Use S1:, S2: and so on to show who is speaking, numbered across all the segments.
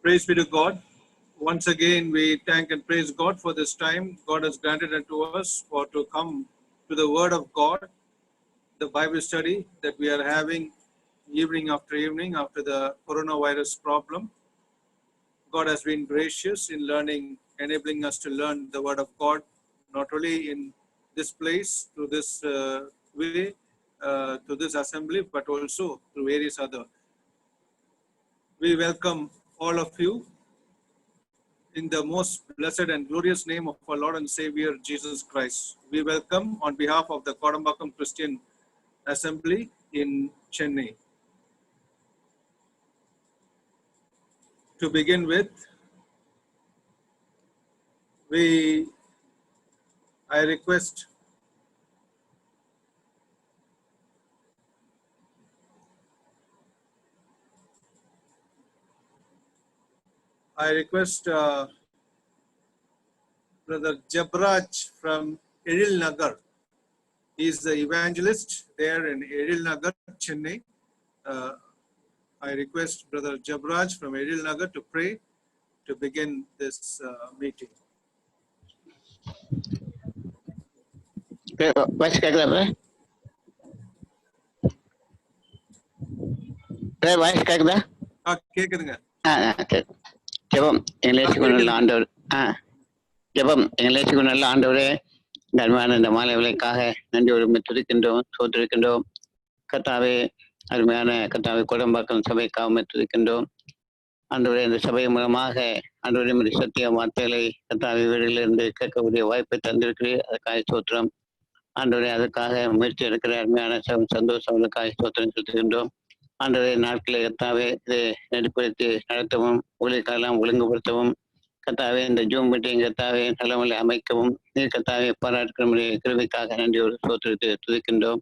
S1: Praise be to God. Once again, we thank and praise God for this time God has granted unto us for to come to the Word of God, the Bible study that we are having evening after the coronavirus problem. God has been gracious in enabling us to learn the Word of God, not only in this place, through this way, to this assembly, but also through various other. We welcome all of you in the most blessed and glorious name of our Lord and Savior, Jesus Christ. We welcome on behalf of the Kodambakam Christian Assembly in Chennai. To begin with, I request Brother Jabraj from Edil Nagar. He is the evangelist there in Edil Nagar, Chennai. I request Brother Jabraj from Edil Nagar to pray to begin this meeting.
S2: Voice கேக்குதா? Voice கேக்குதா?
S1: கேக்குதுங்க.
S2: ஜெபம் எங்களை நல்ல ஆண்டவரே, அருமையான இந்த மாலை விலைக்காக நன்றி துதிக்கின்றோம், சோதரிக்கின்றோம். கர்த்தாவே, அருமையான கர்த்தாவே, கோடம்பாக்கம் சபைக்காக துதிக்கின்றோம். ஆண்டவரே, இந்த சபை மூலமாக ஆண்டவரே சத்திய வார்த்தைகளை கர்த்தாவே வீடுகளிலிருந்து கேட்கக்கூடிய வாய்ப்பை தந்திருக்கிறீர். அதுக்காக சோத்திரம். ஆண்டவரே, அதுக்காக முயற்சி எடுக்கிற அருமையான சந்தோஷங்களுக்காக சோத்திரம் செலுத்துகின்றோம். ஆண்டவரே, நாட்களை கர்த்தாவே இதை நெருப்படுத்தி நடத்தவும், ஊழியர்களெல்லாம் ஒழுங்குபடுத்தவும், கர்த்தாவே இந்த ஜூம் மீட்டிங் கர்த்தாவே நல்ல அமைக்கவும், நீர் கர்த்தாவே பாராட்டுகிற கிருபைக்காக நன்றியோடு சோத்திரத்தை துதிக்கின்றோம்.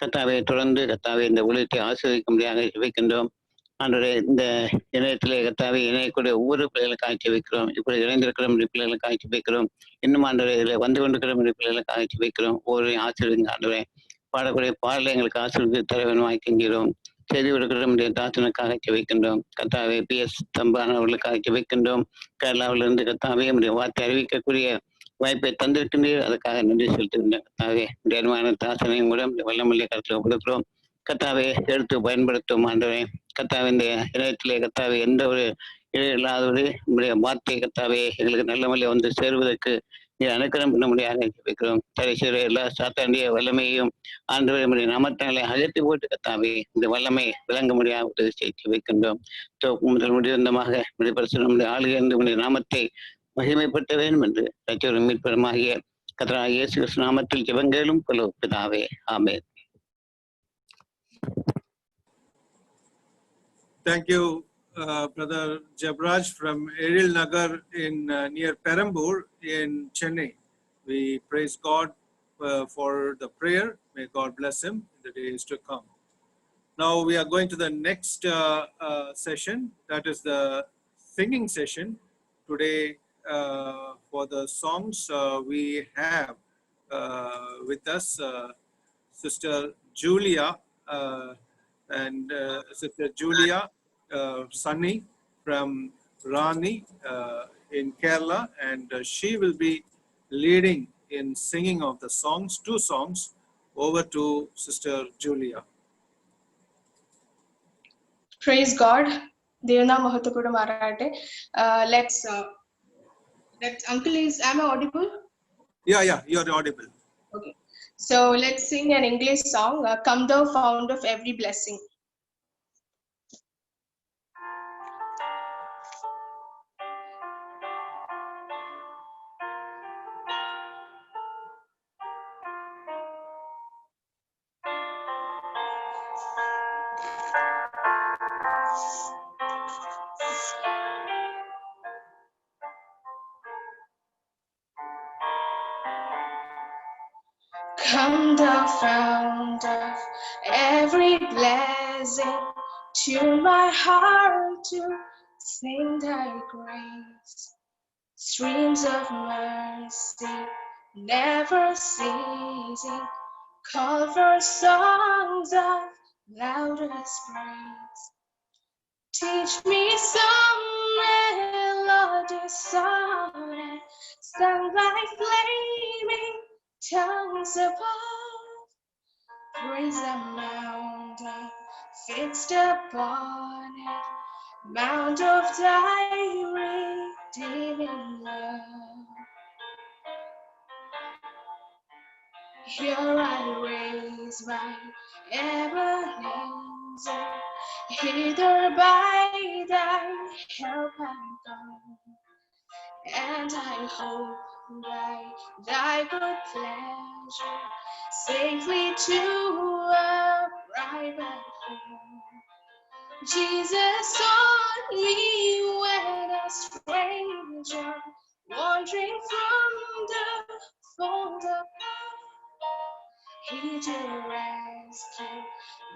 S2: கர்த்தாவே, தொடர்ந்து கர்த்தாவே இந்த ஊழியத்தை ஆசீர்வதிக்க முடியாத ஜெபிக்கின்றோம். ஆண்டவரே, இந்த இணையத்திலே கர்த்தாவே இணையக்கூடிய ஒவ்வொரு பிள்ளைகளுக்காக ஜெபிக்கிறோம். இப்படி இணைந்திருக்கிற பிள்ளைகளுக்காக ஜெபிக்கிறோம். இன்னும் ஆண்டவரே இதில் வந்து கொண்டிருக்கிற பிள்ளைகளுக்காக ஜெபிக்கிறோம். ஒவ்வொரு ஆசீர்வதிங்க ஆண்டவரே. பாடக்கூடிய பாடலை எங்களுக்கு ஆசீர்வதி தர வேணுமாய் கெஞ்சுகிறோம். செய்தி கொடுக்கிற தாசனுக்காக ஜெபிக்கின்றோம். கர்த்தாவே, PS தம்பானவர்களுக்காக ஜெபிக்கின்றோம். கேரளாவிலிருந்து கர்த்தாவே வார்த்தை அறிவிக்கக்கூடிய வாய்ப்பை தந்திருக்கின்றீர். அதுக்காக நன்றி செலுத்துகின்றோம். கர்த்தாவே, அருமையான தாசனையும் கூட வல்லமல்லிய கருத்தில் கொடுக்கிறோம். கர்த்தாவே, எடுத்து பயன்படுத்தும் ஆண்டவரே. கர்த்தாவே, இந்த இணையத்திலே கர்த்தாவே எந்த ஒரு இல்லாதவரு நம்முடைய வார்த்தை கர்த்தாவே எங்களுக்கு நல்ல முறையில் வந்து சேருவதற்கு நீர் அனுக்கிரம் பண்ண முடியாது ஜெபிக்கிறோம். தடை செய்கிற எல்லா சாத்தாண்டிய வல்லமையையும் ஆண்டவரே நம்முடைய நாமத்தாலே அழைத்து போட்டு கர்த்தாவே இந்த வல்லமை விளங்க முடியாத உதவி செய்து வைக்கின்றோம். முதல் முடிவந்தமாக நம்முடைய ஆளுகை நம்முடைய நாமத்தை மகிமைப்படுத்த வேண்டும் என்று ரட்சகரும் மீட்பருமாகிய கர்த்தராகிய இயேசு கிறிஸ்து நாமத்தில் ஜெபங்களும் பிதாவே. ஆமென்.
S1: Thank you, Brother Jabraj from Edil Nagar in near Perambur in Chennai. We praise God for the prayer. May God bless him in the days to come. Now we are going to the next session. That is the singing session. Today for the songs we have with us Sister Julia and Sister Julia Sunny from Rani in Kerala, and she will be leading in singing of the songs, 2 songs. Over to Sister Julia.
S3: Praise God. Devna Mahatapura Marate. Let's Uncle am I audible?
S1: Yeah, you're audible.
S3: Okay. So let's sing an English song, Come Thou Fount of Every Blessing. Come thou fount of every blessing, tune my heart to sing thy grace. Streams of mercy never ceasing, call for songs of loudest praise. Teach me some sun and sunlight flaming tongues above. Praise the mountain fixed upon it, mount of thy redeeming love. Here I raise my Ebenezer, hither by thy help I'm come, and I hope by thy good pleasure safely to arrive at home. Jesus sought me when a stranger, wandering from the fold above. He did rescue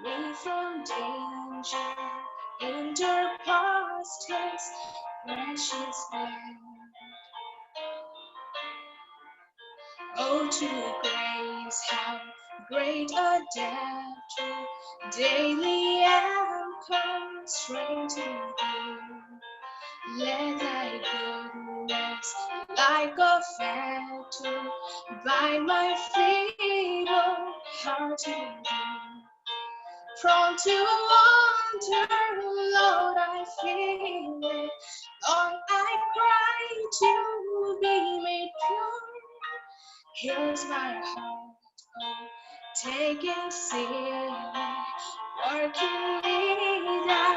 S3: me from danger, endured past his precious blood. Oh, to grace, how great a debt to daily am constrained to thee. Let thy goodness, like a fetter, bind my feeble heart to thee. Prone to wander, Lord, I feel it. Long I cry to be made pure. Here's my heart, oh, taking sin, working me thy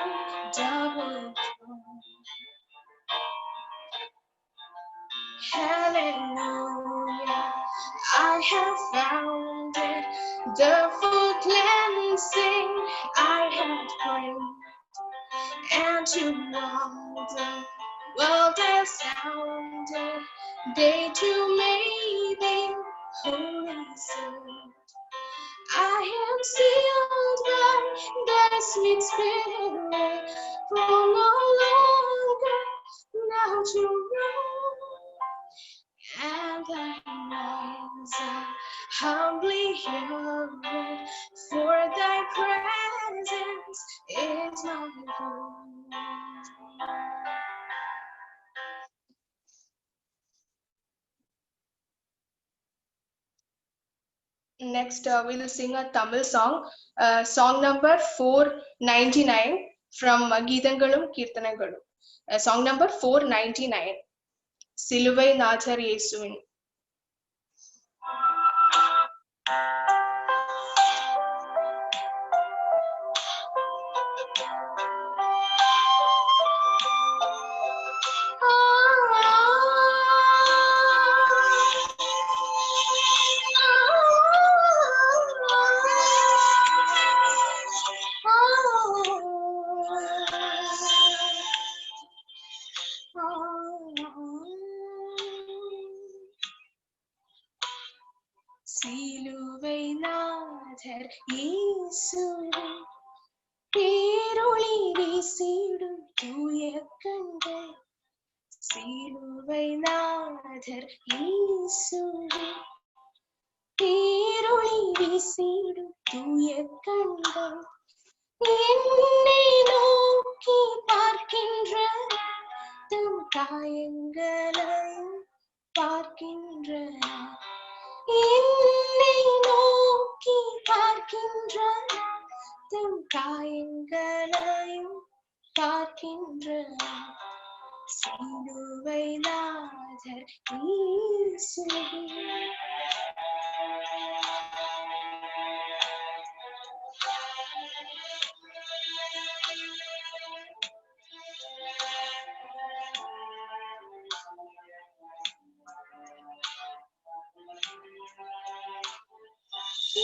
S3: double throne. Hallelujah, I have found it, the full cleansing I had prayed, and to all the world has sounded, they too may be holy soul. I am sealed by the sweet spirit, from no longer now to roam. And thy names I humbly hear, for thy presence is my home. Next, we'll sing a Tamil song, song number 499 from Geethangalum Kirthanangalum. Song number 499, Siluvai Nathar Yesuvin. சிலுவை நாதர் இயேசுவின் பேரொளி வீசிடும் தூய கண்கள். சிலுவை நாதர் இயேசுவின் பேரொளி வீசிடும் தூய கண்கள். என்னை நோக்கி பார்க்கின்ற தம் காயங்களையும் பார்க்கின்ற, என்னை நோக்கி பார்க்கின்ற தம் காயங்களையும் பார்க்கின்ற சிலுவை நாதர் இயேசுவே.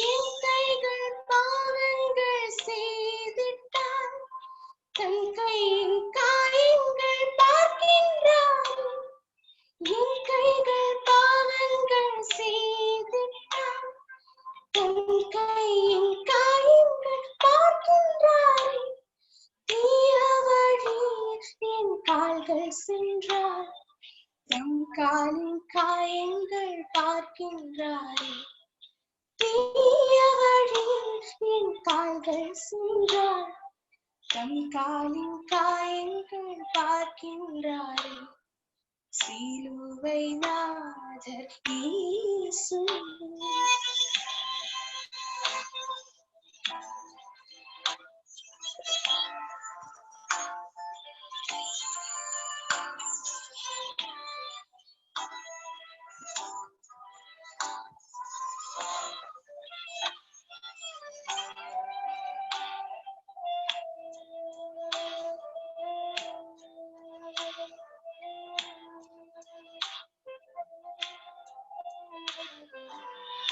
S3: என் கைகள் பாவங்கள் செய்திட்டால் தன் கையின் காயங்கள் பார்க்கின்றார். என் கைகள் பாவங்கள் செய்திட்டால் தன் கையின் காயங்கள் பார்க்கின்றார். தீய வழியில் என் கால்கள் சென்றார், தம் காலின் காயங்கள் பார்க்கின்றாரே. தீய வழியில் என் கால்கள் சென்றார், தம் காலின் காயங்கள் பார்க்கின்றாரே. சிலுவை நாதர் இயேசு.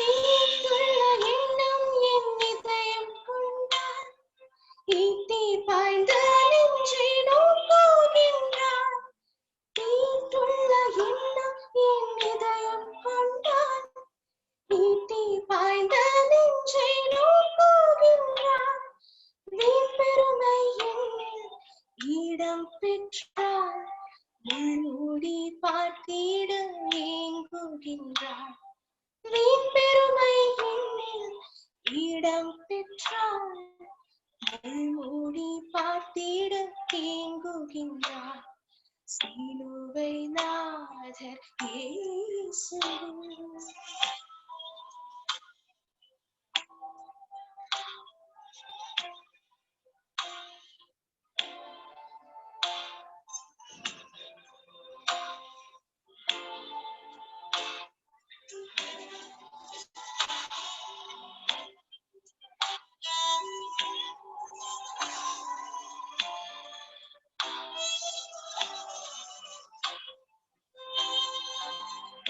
S3: தீட்டுள்ள எண்ணம் என் இதயம் கொண்டார், ஈட்டி பாய்ந்த நெஞ்சை நோக்குகின்றார். தீட்டுள்ள எண்ணம் என் இதயம் கொண்டார், ஈட்டி பாய்ந்த நெஞ்சை நோக்குகின்றார். வீண் பெருமை என்னில் இடம் பெற்றார், முள்மூடி பார்த்திட ஏங்குகின்றார். வீண் பெருமை என்னில் இடம் பெற்றார், முள்மூடி பார்த்திட ஏங்குகின்றார். சிலுவை நாதர் இயேசு.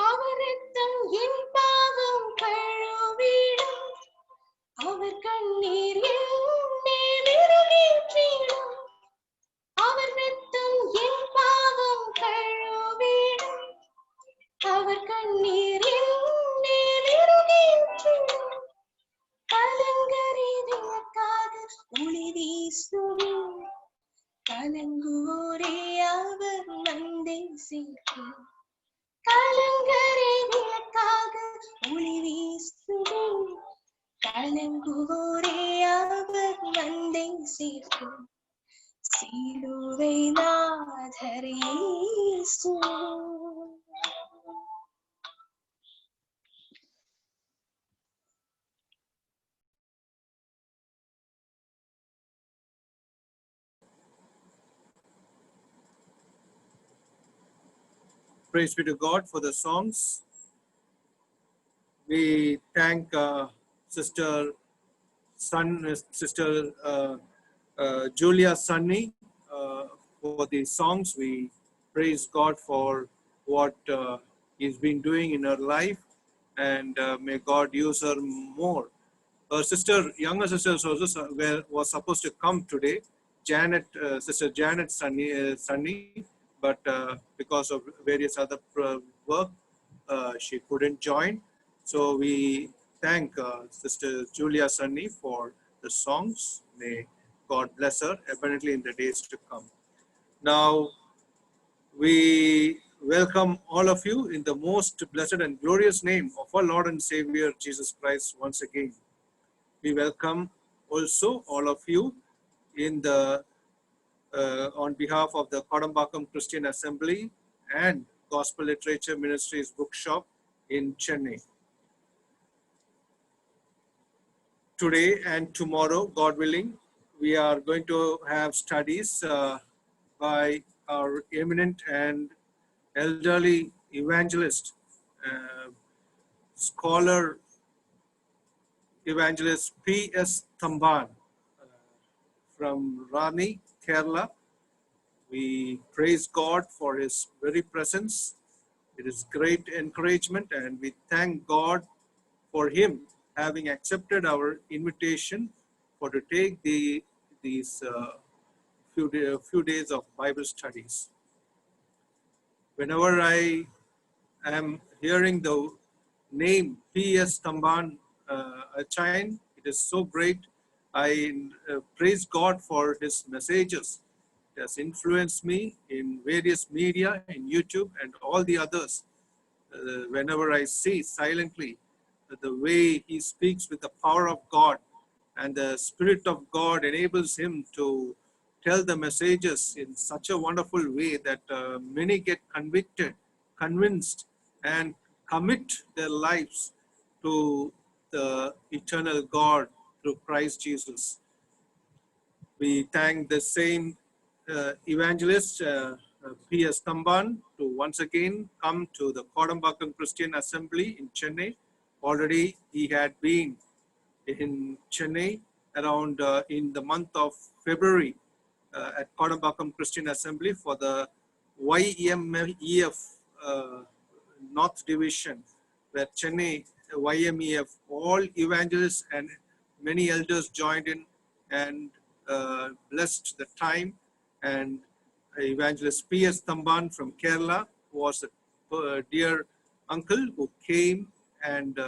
S3: அவர் ரத்தம் என் பாவம் கழுவிடும், அவர் கண்ணீர் என் மேல் இறங்கிற்றிடும். அவர் ரத்தம் என் பாவம் கழுவிடும், அவர் கண்ணீர் என் மேல் இறங்கிற்றிடும். கலங்கரிதற்காக ஒளி வீசுவேன், கலங்குவோரே அவர் மந்தை சேர்க்கும். கலங்கரிதற்காக ஒளி வீசுவேன், கலங்குவோரே அவர் மந்தை சேர்க்கும். சிலுவை நாதர் இயேசு.
S1: Praise be to God for the songs. We thank Sister Julia Sunny for the songs. We praise God for what He's been doing in her life, and may God use her more. Her younger sister was supposed to come today, Sister Janet Sunny, but because of various other work, she couldn't join. So we thank Sister Julia Sunny for the songs. May God bless her abundantly in the days to come. Now we welcome all of you in the most blessed and glorious name of our Lord and Savior Jesus Christ once again. We welcome also all of you in the on behalf of the Kodambakkam Christian Assembly and Gospel Literature Ministries Bookshop in Chennai. Today and tomorrow, God willing, we are going to have studies by our eminent and elderly evangelist, scholar evangelist P.S. Thamban from Rani, Kerala. We praise God for His very presence. It is great encouragement, and we thank God for him having accepted our invitation for to take these few days of Bible studies. Whenever I am hearing the name P.S. Thamban Achayan, it is so great. I praise God for his messages. It has influenced me in various media, in YouTube and all the others. Whenever I see silently the way he speaks with the power of God, and the Spirit of God enables him to tell the messages in such a wonderful way that many get convinced and commit their lives to the eternal God through Christ Jesus. We thank the same evangelist, P.S. Tamban, to once again come to the Kodambakkam Christian Assembly in Chennai. Already he had been in Chennai around in the month of February at Kodambakkam Christian Assembly for the YMEF North Division, where Chennai YMEF, all evangelists and many elders joined in and blessed the time. And evangelist P.S. Tamban from Kerala was a dear uncle who came and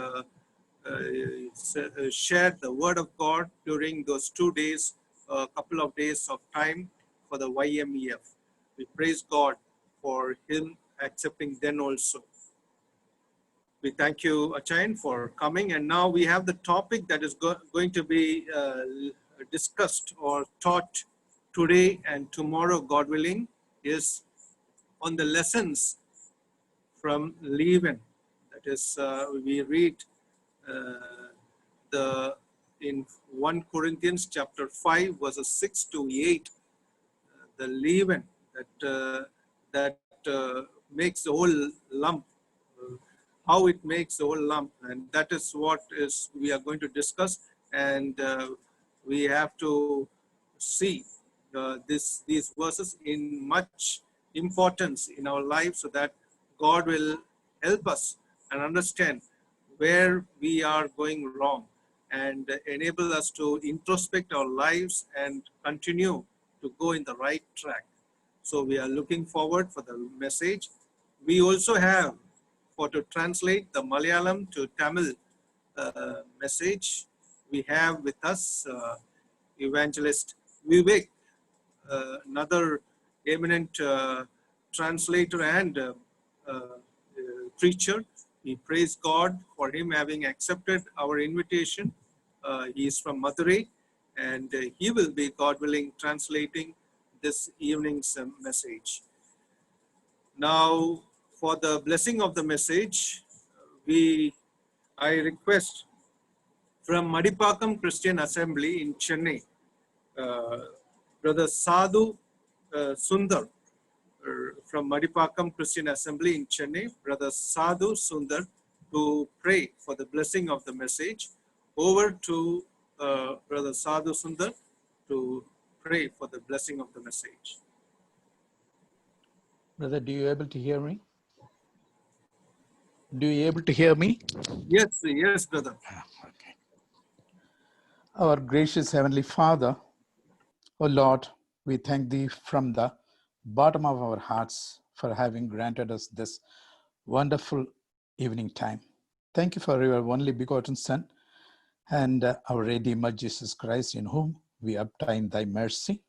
S1: shared the word of God during those 2 days, a couple of days of time for the YMEF. We praise God for him accepting then also. We thank you, Achayan, for coming. And now we have the topic that is going to be discussed or taught today and tomorrow, God willing, is on the lessons from Leaven. That is, we read in 1 Corinthians chapter 5, verses 6 to 8, the leaven that makes the whole lump, how it makes the whole lump, and that is what we are going to discuss. And we have to see these verses in much importance in our life, so that God will help us and understand where we are going wrong and enable us to introspect our lives and continue to go in the right track. So we are looking forward for the message. We also have to translate the Malayalam to Tamil message. We have with us evangelist Vivek, another eminent translator and preacher. We praise God for him having accepted our invitation. He is from Madurai, and he will be, God willing, translating this evening's message. Now, for the blessing of the message, I request from Madipakam Christian Assembly in Chennai, Brother Sadhu Sundar, from Madipakam Christian Assembly in Chennai, Brother Sadhu Sundar, to pray for the blessing of the message. Over to Brother Sadhu Sundar to pray for the blessing of the message.
S4: Brother, do you able to hear me? Do you able to hear me?
S1: Yes, yes, brother.
S4: Okay. Our gracious Heavenly Father, O Lord, we thank Thee from the bottom of our hearts for having granted us this wonderful evening time. Thank you for your only begotten Son and our Redeemer Jesus Christ, in whom we obtain Thy mercy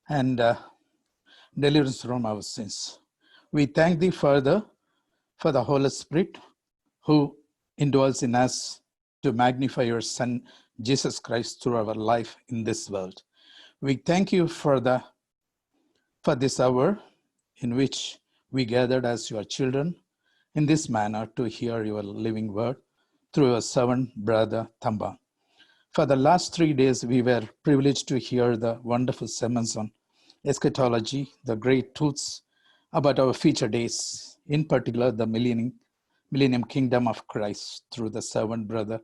S4: and deliverance from our sins. We thank Thee further for the Holy Spirit who indwells in us to magnify your Son, Jesus Christ, through our life in this world. We thank you for this hour in which we gathered as your children in this manner to hear your living word through your servant, Brother Tamban. For the last 3 days, we were privileged to hear the wonderful sermons on eschatology, the great truths about our future days, in particular the millennium kingdom of Christ through the servant, Brother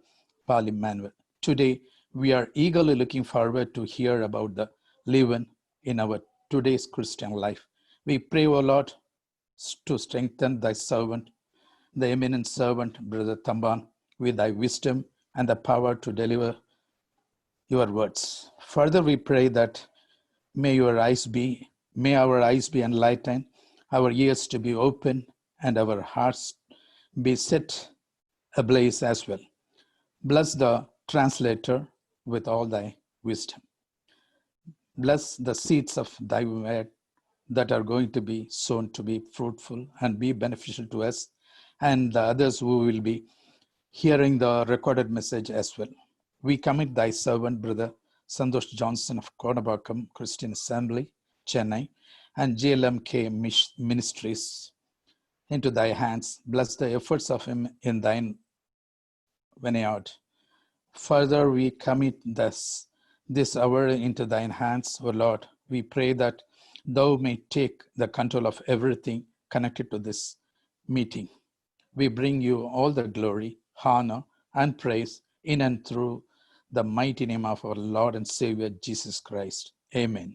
S4: Paul Emmanuel. Today, we are eagerly looking forward to hear about the leaven in our today's Christian life. We pray, O Lord, to strengthen thy servant, the eminent servant, Brother Tamban, with thy wisdom and the power to deliver your words. Further, we pray that may our eyes be enlightened, our ears to be open, and our hearts be set ablaze as well. Bless the translator with all thy wisdom. Bless the seeds of thy word that are going to be sown to be fruitful and be beneficial to us and the others who will be hearing the recorded message as well. We commit thy servant, Brother Santosh Johnson of Kodambakkam Christian Assembly, Chennai, and GLMK Ministries into thy hands. Bless the efforts of him in thine vineyard. Further, we commit this hour into thine hands, O Lord. We pray that thou may take the control of everything connected to this meeting. We bring you all the glory, honor, and praise in and through the mighty name of our Lord and Savior, Jesus Christ. Amen.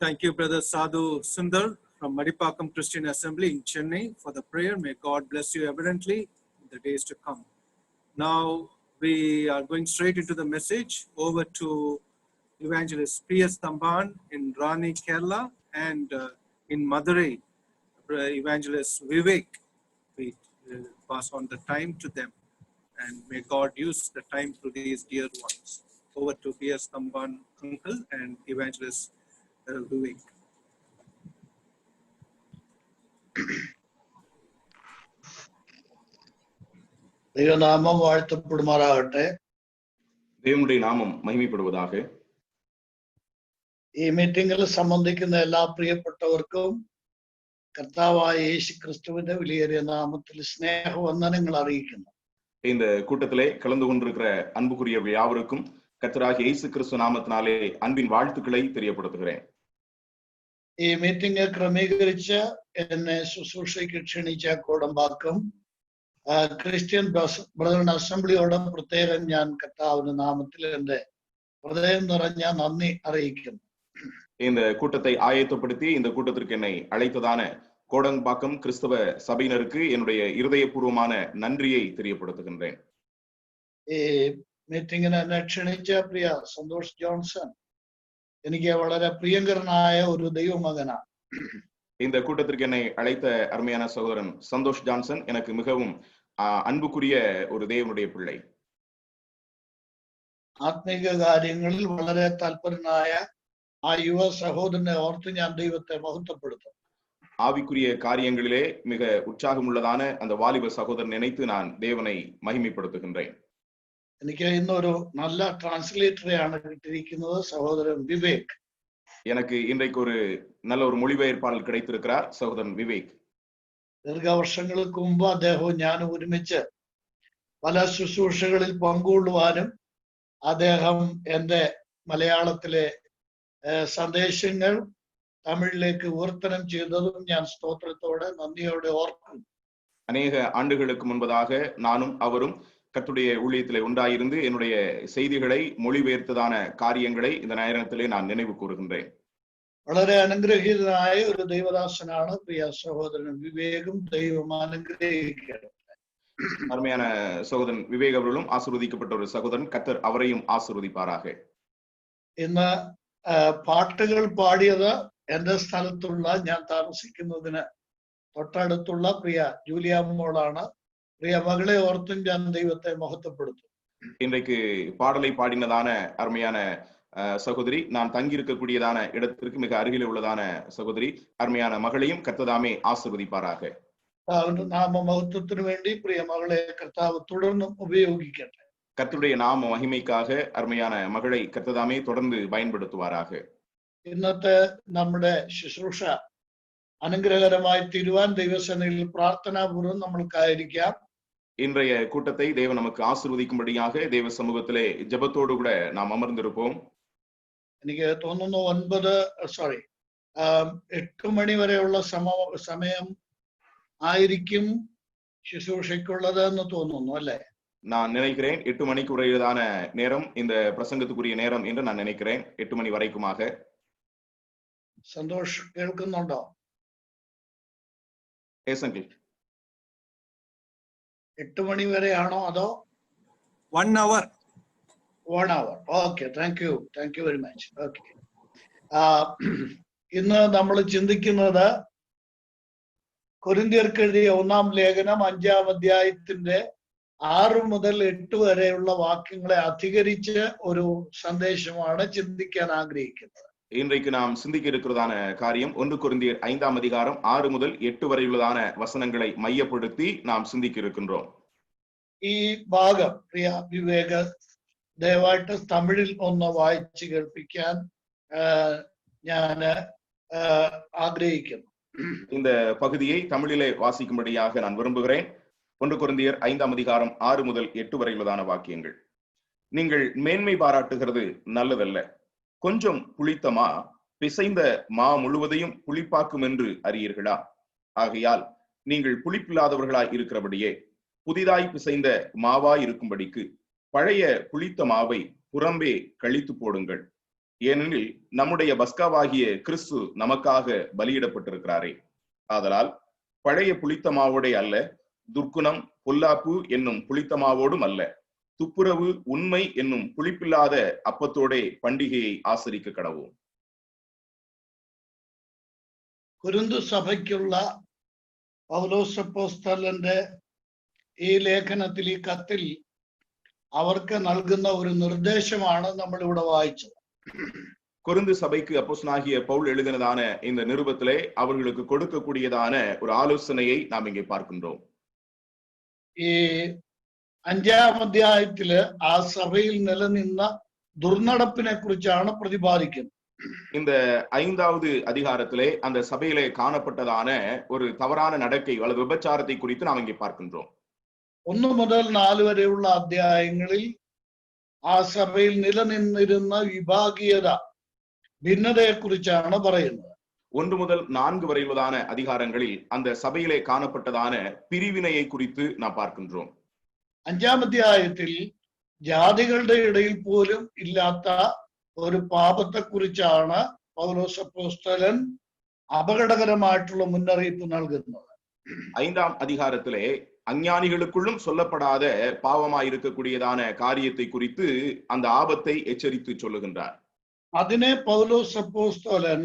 S1: Thank you, Brother Sadhu Sundar from Madipakam Christian Assembly in Chennai for the prayer. May God bless you abundantly in the days to come. Now we are going straight into the message. Over to Evangelist P.S. Tamban in Rani, Kerala, and in Madurai, Evangelist Vivek. We pass on the time to them, and may God use the time to these dear ones. Over to P.S. Tamban uncle and Evangelist Vivek.
S5: ദൈവനാമം വാഴ്ത്തപ്പെടുമാറാകട്ടെ.
S6: ദൈവമുடைய നാമം മഹിമപ്പെടുവதாக.
S5: ഈ മീറ്റിംഗിൽ സംബന്ധിക്കുന്ന എല്ലാ പ്രിയപ്പെട്ടവർക്കും കർത്താവായ യേശു ക്രിസ്തുവിന്റെ വിലയേറിയ നാമത്തിൽ സ്നേഹവന്ദനങ്ങൾ അറിയിക്കുന്നു.
S6: இந்த கூட்டத்திலே கலந்து கொண்டிருக்கிற அன்புக்குரிய யாவருக்கும் கர்த்தராகிய இயேசு கிறிஸ்து நாமத்தினாலே அன்பின் வாழ்த்துக்களை தெரியப்படுத்துகிறேன்.
S5: ഈ മീറ്റിംഗ് ക്രമീകരിച്ച് എന്നെ ശുശ്രൂഷയ്ക്ക് ക്ഷണിച്ച കോടമ്പാക്കം ക്രിസ്ത്യൻ ബ്രദറൻ അസംബ്ലിയോട് പ്രത്യേകം ഞാൻ കർത്താവിന്റെ നാമത്തിൽ എന്റെ ഹൃദയം നിറഞ്ഞ നന്ദി അറിയിക്കുന്നു.
S6: இந்த கூட்டத்தை ஆயத்தப்படுத்தி இந்த கூட்டத்திற்கு என்னை அழைத்ததான கோடம்பாக்கம் கிறிஸ்தவ சபையினருக்கு என்னுடைய இருதயபூர்வமான நன்றியை தெரியப்படுத்துகின்றேன்.
S5: ഈ മീറ്റിംഗിന് എന്നെ ക്ഷണിച്ച പ്രിയ സന്തോഷ് ജോൺസൺ എനിക്ക് വളരെ പ്രിയങ്കരനായ ഒരു ദൈവമകനാണ്.
S6: இந்த கூட்டத்திற்கு என்னை அழைத்த அருமையான சகோதரன் சந்தோஷ் ஜான்சன் எனக்கு மிகவும் அன்புக்குரிய ஒரு தேவனுடைய பிள்ளை.
S5: ആത്മീക കാര്യങ്ങളിൽ വളരെ തൽപരനായ ആ യുവ സഹോദരനെ ഓർത്ത് ഞാൻ ദൈവത്തെ മഹത്വപ്പെടുത്തും.
S6: ஆவிக்குரிய காரியங்களிலே மிக உற்சாகம் உள்ளதான அந்த வாலிப சகோதரன் நினைத்து நான் தேவனை மகிமைப்படுத்துகின்றேன்.
S5: എനിക്ക് ഇന്നൊരു നല്ല ട്രാൻസ്ലേറ്ററെയാണ് കിട്ടിയിരിക്കുന്നത്, സഹോദരൻ വിവേക്.
S6: எனக்கு இன்றைக்கு ஒரு நல்ல ஒரு மொழிபெயர்ப்பாளர் கிடைத்திருக்கிறார், சகோதரன் விவேக்.
S5: ദീർഘവർഷങ്ങൾക്ക് മുമ്പ് അദ്ദേഹവും ഞാനും ഒരുമിച്ച് പല ശുശ്രൂഷകളിൽ പങ്കുകൊള്ളുവാനും അദ്ദേഹം എൻ്റെ മലയാളത്തിലെ സന്ദേശങ്ങൾ തമിഴിലേക്ക് വിവർത്തനം ചെയ്തതും ഞാൻ സ്തോത്രത്തോടെ നന്ദിയോടെ ഓർക്കും.
S6: அநேக ஆண்டுகளுக்கு முன்பதாக நானும் அவரும் கர்த்தருடைய ஊழியத்திலே உண்டாயிருந்து என்னுடைய செய்திகளை மொழிபெயர்த்ததான காரியங்களை இந்த நேரத்திலே நான் நினைவு கூறுகின்றேன்.
S5: വളരെ അനുഗ്രഹീതനായ ഒരു ദൈവദാസനാണ് പ്രിയ സഹോദരൻ വിവേകും. ദൈവം അനുഗ്രഹിക്കട്ടെ.
S6: அருமையான சகோதரன் விவேக் அவர்களும் ஆசீர்வதிக்கப்பட்ட ஒரு சகோதரன், கர்த்தர் அவரையும் ஆசீர்வதிப்பாராக.
S5: ഇന്ന് പാട്ടുകൾ പാടിയത് എന്റെ സ്ഥലത്തുള്ള ഞാൻ താമസിക്കുന്നതിന് തൊട്ടടുത്തുള്ള പ്രിയ ജൂലിയാമ്മോളാണ്. പ്രിയ മകളെ ഓർത്തും ഞാൻ ദൈവത്തെ മഹത്വപ്പെടുത്തും.
S6: இன்றைக்கு பாடலை பாடினதான அருமையான சகோதரி, நான் தங்கி இருக்கக்கூடியதான இடத்திற்கு மிக அருகில் உள்ளதான சகோதரி, அருமையான மகளையும் கர்த்ததாமே ஆசீர்வதிப்பாராக.
S5: കർത്താവിന്റെ നാമമഹത്വത്തിനു വേണ്ടി പ്രിയ മകളെ കർത്താവ് തുടർന്നും ഉപയോഗിക്കട്ടെ.
S6: கர்த்தருடைய நாம மகிமைக்காக அருமையான மகளை கர்த்ததாமே தொடர்ந்து பயன்படுத்துவாராக.
S5: ഇന്നത്തെ നമ്മുടെ ശുശ്രൂഷ അനുഗ്രഹകരമായി തീരുവാൻ ദൈവസേനയിൽ പ്രാർത്ഥനാപൂർവ്വം നമ്മൾക്കായിരിക്കാം.
S6: இன்றைய கூட்டத்தை தேவன் நமக்கு ஆசீர்வதிக்கும்படியாக தேவ சமூகத்திலே ஜெபத்தோடு கூட நாம் அமர்ந்திருப்போம்.
S5: എനിക്ക് തോന്നുന്നു 8 മണി വരെയുള്ള സമയം ആയിരിക്കും ശുശ്രൂഷയ്ക്കുള്ളത് എന്ന് തോന്നുന്നു, അല്ലേ?
S6: நான் நினைக்கிறேன் 8 மணிக்கு உரையதான நேரம் இந்த பிரசங்கத்துக்குரிய நேரம் என்று நான் நினைக்கிறேன். 8 மணி வரைக்குமாக.
S5: സന്തോഷ് കേൾക്കുന്നുണ്ടോ?
S6: Yes, uncle.
S5: 8 മണി വരെയാണോ അതോ
S1: 1 hour?
S5: 1 hour. Okay, thank you very much. Okay, ഇന്ന് നമ്മൾ ചിന്തിക്കുന്നത് കൊരിന്ത്യർക്ക് എഴുതിയ 1-ാം ലേഖനം 5-ാം അധ്യായത്തിന്റെ 6 മുതൽ 8 വരെയുള്ള വാക്യങ്ങളെ അധികരിച്ച് ഒരു സന്ദേശമാണ് ചിന്തിക്കാൻ ആഗ്രഹിക്കുന്നത്.
S6: இன்றைக்கு நாம் சிந்திக்க இருக்கிறதான காரியம் 1 கொரிந்தியர் 5-ாம் அதிகாரம் 6 முதல் 8 வரையுள்ளதான வசனங்களை மையப்படுத்தி நாம் சிந்திக்க இருக்கின்றோம்.
S5: ഈ ഭാഗം പ്രിയ വിവേക ദയവായിട്ട് തമിഴിൽ ഒന്ന് വായിച്ചു കേൾപ്പിക്കാൻ ഞാൻ ആഗ്രഹിക്കുന്നു.
S6: இந்த பகுதியை தமிழிலே வாசிக்கும்படியாக நான் விரும்புகிறேன். 1 கொரிந்தியர் 5ஆம் அதிகாரம் 6 முதல் 8 வரையிலான வாக்கியங்கள். நீங்கள் மேன்மை பாராட்டுகிறது நல்லதல்ல. கொஞ்சம் புளித்த மா பிசைந்த மா முழுவதையும் புளிப்பாக்கும் என்று அறியீர்களா? ஆகையால் நீங்கள் புளிப்பில்லாதவர்களாய் இருக்கிறபடியே புதிதாய் பிசைந்த மாவாய் இருக்கும்படிக்கு பழைய புளித்த மாவை புறம்பே கழித்து போடுங்கள். ஏனெனில் நம்முடைய பஸ்காவாகிய கிறிஸ்து நமக்காக பலியிடப்பட்டிருக்கிறாரே. ஆதலால் பழைய புளித்த மாவோடே அல்ல, துர்க்குணம் பொல்லாப்பு என்னும் புளித்த மாவோடும் அல்ல, துப்புரவு உண்மை என்னும் புளிப்பில்லாத அப்பத்தோடே பண்டிகையை ஆசரிக்க கடவோம்.
S5: കൊരിന്തു സഭയ്ക്കുള്ള പൗലോസ് അപ്പോസ്തലന്റെ ഈ ലേഖനത്തിൽ, ഈ കത്തിൽ അവർക്ക് നൽകുന്ന ഒരു നിർദ്ദേശമാണ് നമ്മൾ ഇവിടെ വായിച്ചത്.
S6: கொரிந்து சபைக்கு அப்போஸ்தலனாகிய பவுல் எழுதினதான இந்த நிருபத்திலே அவர்களுக்கு கொடுக்கக்கூடியதான ஒரு ஆலோசனையை நாம் இங்கே பார்க்கின்றோம்.
S5: ഈ 5ആം അധ്യായത്തില് ആ സഭയിൽ നിലനിന്ന ദുർനടപ്പിനെ കുറിച്ചാണ് പ്രതിപാദിക്കുന്നത്.
S6: இந்த 5வது அதிகாரத்திலே அந்த சபையிலே காணப்பட்டதான ஒரு தவறான நடக்கை அல்லது விபச்சாரத்தை குறித்து நாம் இங்கே பார்க்கின்றோம்.
S5: 1 മുതൽ 4 വരെയുള്ള അധ്യായങ്ങളിൽ ആ സഭയിൽ നിലനിന്നിരുന്ന വിഭാഗീയത, ഭിന്നതയെ കുറിച്ചാണ് പറയുന്നത്.
S6: 1 முதல் 4 வரையிலான அதிகாரங்களில் அந்த சபையிலே காணப்பட்டதான பிரிவினையை குறித்து நாம் பார்க்கின்றோம்.
S5: 5ആം അധ്യായത്തിൽ ജാതികളുടെ ഇടയിൽ പോലും ഇല്ലാത്ത ഒരു പാപത്തെ കുറിച്ചാണ് പൗലോസ് അപ്പോസ്തലൻ അപകടകരമായിട്ടുള്ള മുന്നറിയിപ്പ് നൽകുന്നത്.
S6: 5ஆம் அதிகாரத்திலே அஞ்ஞானிகளுக்குள்ளும் சொல்லப்படாத பாவமாய் இருக்கக்கூடியதான காரியத்தை குறித்து அந்த ஆபத்தை எச்சரித்து சொல்லுகின்றார்.
S5: അതിനെ പൗലോസ് അപ്പോസ്തലൻ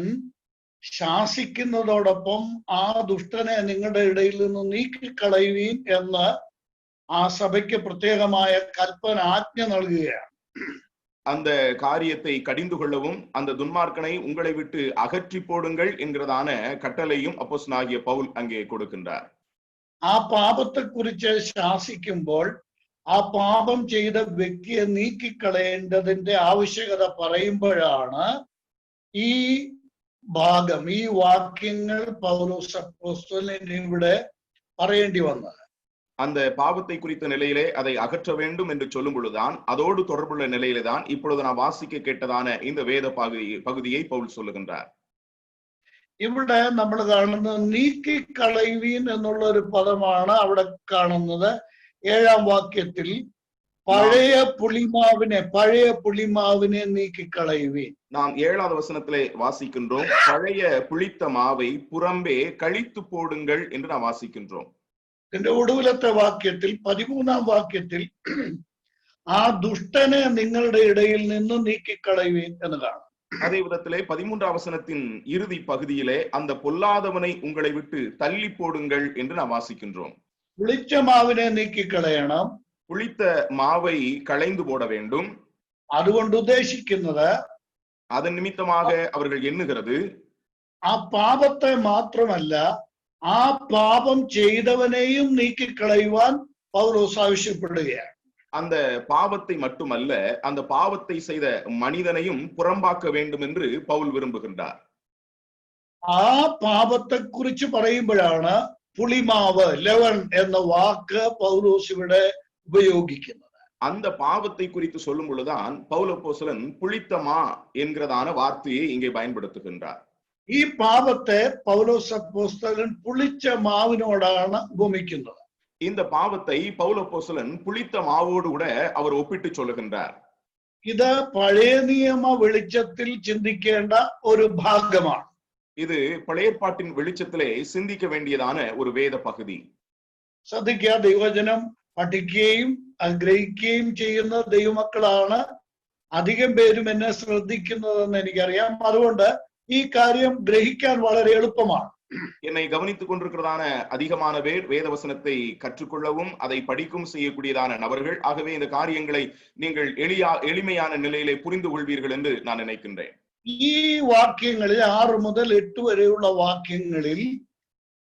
S5: ശാസിക്കുന്നതോടൊപ്പം ആ ദുഷ്ടനെ നിങ്ങളുടെ ഇടയിൽ നിന്ന് നീക്കിക്കളയുവീൻ എന്ന് ആ സഭയ്ക്ക് പ്രത്യേകമായ കൽപ്പന, ആജ്ഞ നൽകുകയാണ്.
S6: அந்த காரியத்தை கடிந்து கொள்ளவும் அந்த துன்மார்க்கனை உங்களை விட்டு அகற்றி போடுங்கள் என்கிறதான கட்டளையும் அப்போஸ்தலனாகிய பவுல் அங்கே கொடுக்கின்றார்.
S5: ആ പാപത്തെ കുറിച്ച് ശാസിക്കുമ്പോൾ ആ പാപം ചെയ്ത വ്യക്തിയെ നീക്കിക്കളയേണ്ടതിന്റെ ആവശ്യകത പറയുമ്പോഴാണ് ഈ ഭാഗം, ഈ വാക്യങ്ങൾ പൗലോസ് അപ്പോസ്തലൻ ഇവിടെ പറയേണ്ടി വന്നത്.
S6: அந்த பாவத்தை குறித்த நிலையிலே அதை அகற்ற வேண்டும் என்று சொல்லும் பொழுதுதான், அதோடு தொடர்புள்ள நிலையிலே தான் இப்பொழுது நான் வாசிக்க கேட்டதான இந்த வேத பகுதியை பவுல் சொல்லுகின்றார்.
S5: ഇവിടെ നമ്മൾ കാണുന്നത് നീക്കിക്കളയുവീൻ എന്നുള്ള ഒരു പദമാണ് അവിടെ കാണുന്നത്. 7ആം വാക്യത്തിൽ പഴയ പുളിമാവിനെ നീക്കിക്കളയുവീൻ.
S6: நாம் 7வது வசனத்திலே வாசிக்கின்றோம், பழைய புளித்த மாவை புறம்பே கழித்து போடுங்கள் என்று நாம் வாசிக்கின்றோம்.
S5: ഇതിന്റെ ഒടുവിലത്തെ വാക്യത്തിൽ 13ആം വാക്യത്തിൽ ആ ദുഷ്ടനെ നിങ്ങളുടെ ഇടയിൽ നിന്ന് നീക്കിക്കളയുവീൻ എന്ന് കാണാം.
S6: அதே விதத்திலே 13ஆம் வசனத்தின் இறுதி பகுதியிலே அந்த பொல்லாதவனை உங்களை விட்டு தள்ளி போடுங்கள் என்று நாம் வாசிக்கின்றோம்.
S5: പുളിച്ച മാവിനെ നീക്കിക്കളയണം.
S6: புளித்த மாவை களைந்து போட வேண்டும்.
S5: അതുകൊണ്ട് ഉദ്ദേശിക്കുന്നത്,
S6: அதன் நிமித்தமாக அவர்கள் எண்ணுகிறது,
S5: ആ പാപത്തെ മാത്രമല്ല ആ പാപം ചെയ്തവനെയും നീക്കിക്കളയുവാൻ പൗലോസ് ആവശ്യപ്പെടുകയാണ്.
S6: அந்த பாவத்தை மட்டுமல்ல, அந்த பாவத்தை செய்த மனிதனையும் புறம்பாக்க வேண்டும் என்று பவுல் விரும்புகின்றார்.
S5: ആ പാപത്തെ കുറിച്ച് പറയുമ്പോഴാണ് പുളിമാവ്, ലവൺ എന്ന വാക്ക് പൗലോസ് ഇവിടെ ഉപയോഗിക്കുന്നത്.
S6: அந்த பாவத்தை குறித்து சொல்லும் பொழுதுதான் பவுல் அப்போஸ்தலன் புளித்த மா என்கிறதான வார்த்தையை இங்கே பயன்படுத்துகின்றார்.
S5: ഈ പാപത്തെ പൗലോസ് അപ്പോസ്തലൻ പുളിച്ച മാവിനോടാണ് ഉപമിക്കുന്നത്.
S6: இந்த பாவத்தை பவுல் அப்போஸ்தலன் புளித்த மாவோடு கூட அவர் ஒப்பிட்டு சொல்லுகின்றார்.
S5: ഇത് പഴയ നിയമ വെളിച്ചത്തിൽ ചിന്തിക്കേണ്ട ഒരു ഭാഗമാണ്.
S6: இது பழைய ஏற்பாட்டின் வெளிச்சத்திலே சிந்திக்க வேண்டியதான ஒரு வேத பகுதி.
S5: ശ്രദ്ധിക്കുക, ദൈവവചനം പഠിക്കുകയും ഗ്രഹിക്കുകയും ചെയ്യുന്ന ദൈവമക്കളാണ് അധികം പേരും എന്നെ ശ്രദ്ധിക്കുന്നതെന്ന് എനിക്കറിയാം. അതുകൊണ്ട് ഈ കാര്യം ഗ്രഹിക്കാൻ വളരെ എളുപ്പമാണ്.
S6: என்னை கவனித்துக் கொண்டிருக்கிறதான அதிகமான பேர் வேதவசனத்தை கற்றுக்கொள்ளவும் அதை படிக்கும் செய்யக்கூடியதான நபர்கள். ஆகவே இந்த காரியங்களை நீங்கள் எளிமையான நிலையிலே புரிந்து கொள்வீர்கள் என்று நான் நினைக்கின்றேன்.
S5: ഈ വാക്യങ്ങളിൽ 6 മുതൽ 8 വരെയുള്ള വാക്യങ്ങളിൽ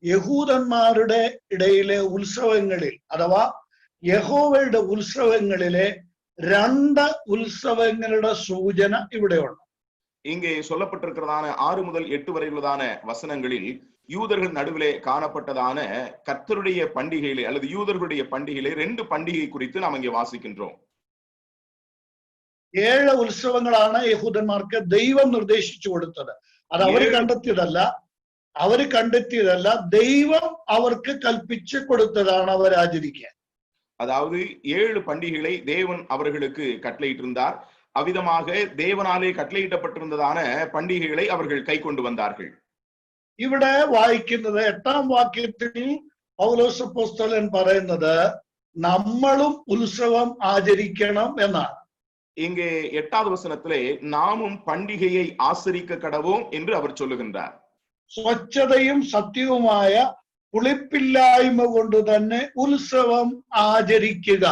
S5: യഹൂദന്മാരുടെ ഇടയിലെ ഉത്സവങ്ങളിൽ അഥവാ യഹോവയുടെ ഉത്സവങ്ങളിലെ 2 ഉത്സവങ്ങളുടെ സൂചന ഇവിടെയുണ്ട്.
S6: இங்கே சொல்லப்பட்டிருக்கிறதான 6 முதல் 8 வரையிலுள்ளதான வசனங்களில் யூதர்கள் நடுவிலே காணப்பட்டதான கர்த்தருடைய பண்டிகையிலே அல்லது யூதர்களுடைய பண்டிகையிலே 2 பண்டிகை குறித்து நாம் இங்கே வாசிக்கின்றோம்.
S5: 7 ഉത്സവങ്ങളാണ് യഹൂദന്മാർക്ക് ദൈവം നിർദ്ദേശിച്ചു കൊടുത്തത്. അത് അവര് കണ്ടെത്തിയതല്ല, ദൈവം അവർക്ക് കൽപ്പിച്ചു കൊടുത്തതാണ് അവർ ആചരിക്കാൻ.
S6: அதாவது 7 பண்டிகைகளை தேவன் அவர்களுக்கு கட்டளையிட்டிருந்தார். அவ்விதமாக தேவனாலே கட்டளையிடப்பட்டிருந்ததான பண்டிகைகளை அவர்கள் கை கொண்டு வந்தார்கள்.
S5: ഇവിടെ വായിക്കുന്നത് 8ാം വാക്യത്തിൽ പൗലോസ് അപ്പോസ്തലൻ പറയുന്നത് നമ്മളും ഉത്സവം ആചരിക്കണം എന്നാണ്.
S6: இங்கே 8வது வசனத்திலே நாமும் பண்டிகையை ஆசரிக்க கடவோம் என்று அவர் சொல்லுகின்றார்.
S5: സ്വച്ഛതയും സത്യവുമായ പുളിപ്പില്ലായ്മ കൊണ്ട് തന്നെ ഉത്സവം ആചരിക്കുക.